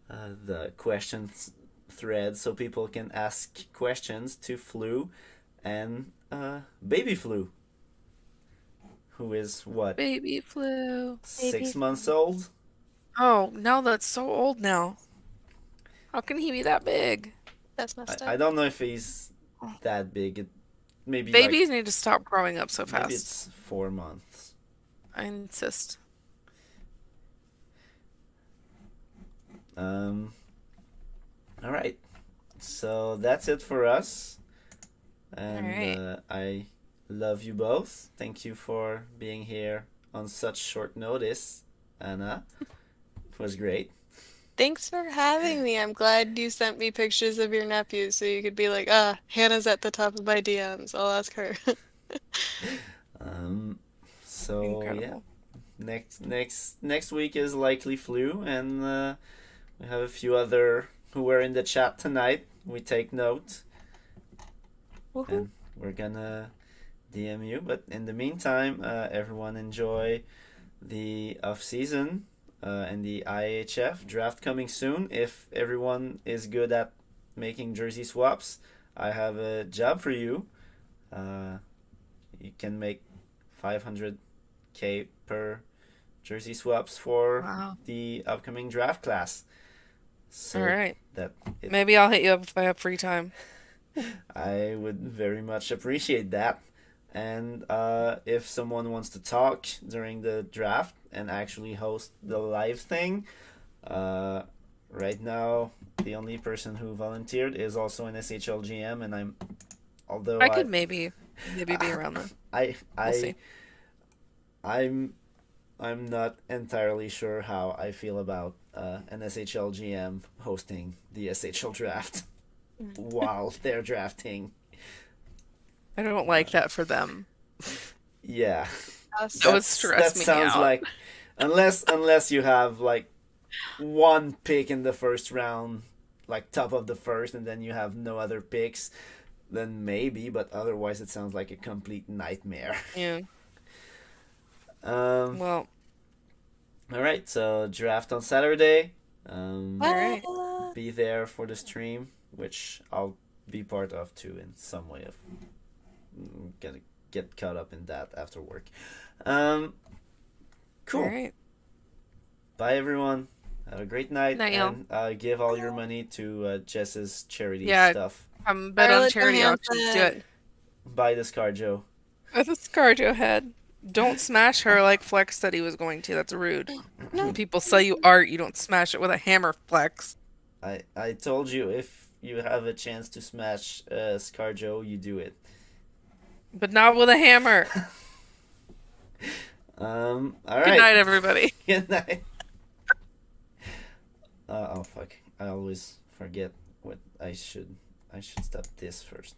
Speaker 1: the questions thread so people can ask questions to Flu and Baby Flu, who is what,
Speaker 3: Baby flu.
Speaker 1: 6 months old?
Speaker 3: Oh, no, that's so old now. How can he be that big?
Speaker 2: That's messed
Speaker 1: I
Speaker 2: up.
Speaker 1: don't know if he's that big. Maybe
Speaker 3: Babies need to stop growing up so
Speaker 1: maybe
Speaker 3: fast.
Speaker 1: it's 4 months.
Speaker 3: I insist.
Speaker 1: All right. So that's it for us. And
Speaker 3: Alright.
Speaker 1: I love you both. Thank you for being here on such short notice, Anna. It was great.
Speaker 2: Thanks for having me. I'm glad you sent me pictures of your nephews so you could be like, Hannah's at the top of my DMs. I'll ask her.
Speaker 1: Um, so yeah,
Speaker 3: Incredible.
Speaker 1: next week is likely Flu, and we have a few other who were in the chat tonight. We take note,
Speaker 2: Woohoo.
Speaker 1: and we're gonna DM you. But in the meantime, everyone enjoy the off season and the IHF draft coming soon. If everyone is good at making jersey swaps, I have a job for you. You can make 500K per jersey swaps for
Speaker 3: Wow.
Speaker 1: the upcoming draft class. So
Speaker 3: Alright.
Speaker 1: that it,
Speaker 3: Maybe I'll hit you up if I have free time.
Speaker 1: I would very much appreciate that. And if someone wants to talk during the draft and actually host the live thing, right now the only person who volunteered is also an SHL GM, and
Speaker 3: I could maybe be around then.
Speaker 1: I
Speaker 3: We'll see.
Speaker 1: I'm not entirely sure how I feel about an SHL GM hosting the SHL draft while they're drafting.
Speaker 3: I don't like that for them.
Speaker 1: Yeah,
Speaker 3: That would stress
Speaker 1: that
Speaker 3: me
Speaker 1: sounds
Speaker 3: out.
Speaker 1: like unless you have like one pick in the first round, like top of the first, and then you have no other picks, then maybe. But otherwise, it sounds like a complete nightmare.
Speaker 3: Yeah.
Speaker 1: All
Speaker 3: Well,
Speaker 1: right, so draft on Saturday.
Speaker 3: alright.
Speaker 1: Be there for the stream, which I'll be part of too in some way. Of gonna get caught up in that after work. Cool.
Speaker 3: Alright.
Speaker 1: Bye everyone. Have a great night,
Speaker 3: Night, y'all.
Speaker 1: and give all your money to Jess's charity
Speaker 3: Yeah.
Speaker 1: stuff.
Speaker 3: Bet on
Speaker 2: Scarlett
Speaker 3: charity auctions. Do it.
Speaker 2: Johansson.
Speaker 1: Buy this car, Joe.
Speaker 3: With a ScarJo head. Don't smash her like Flex said he was going to. That's rude.
Speaker 2: No.
Speaker 3: When people sell you art, you don't smash it with a hammer, Flex.
Speaker 1: I told you if you have a chance to smash ScarJo, you do it.
Speaker 3: But not with a hammer.
Speaker 1: All
Speaker 3: Good
Speaker 1: right.
Speaker 3: night, everybody.
Speaker 1: Good night. Oh fuck! I always forget what I should stop this first.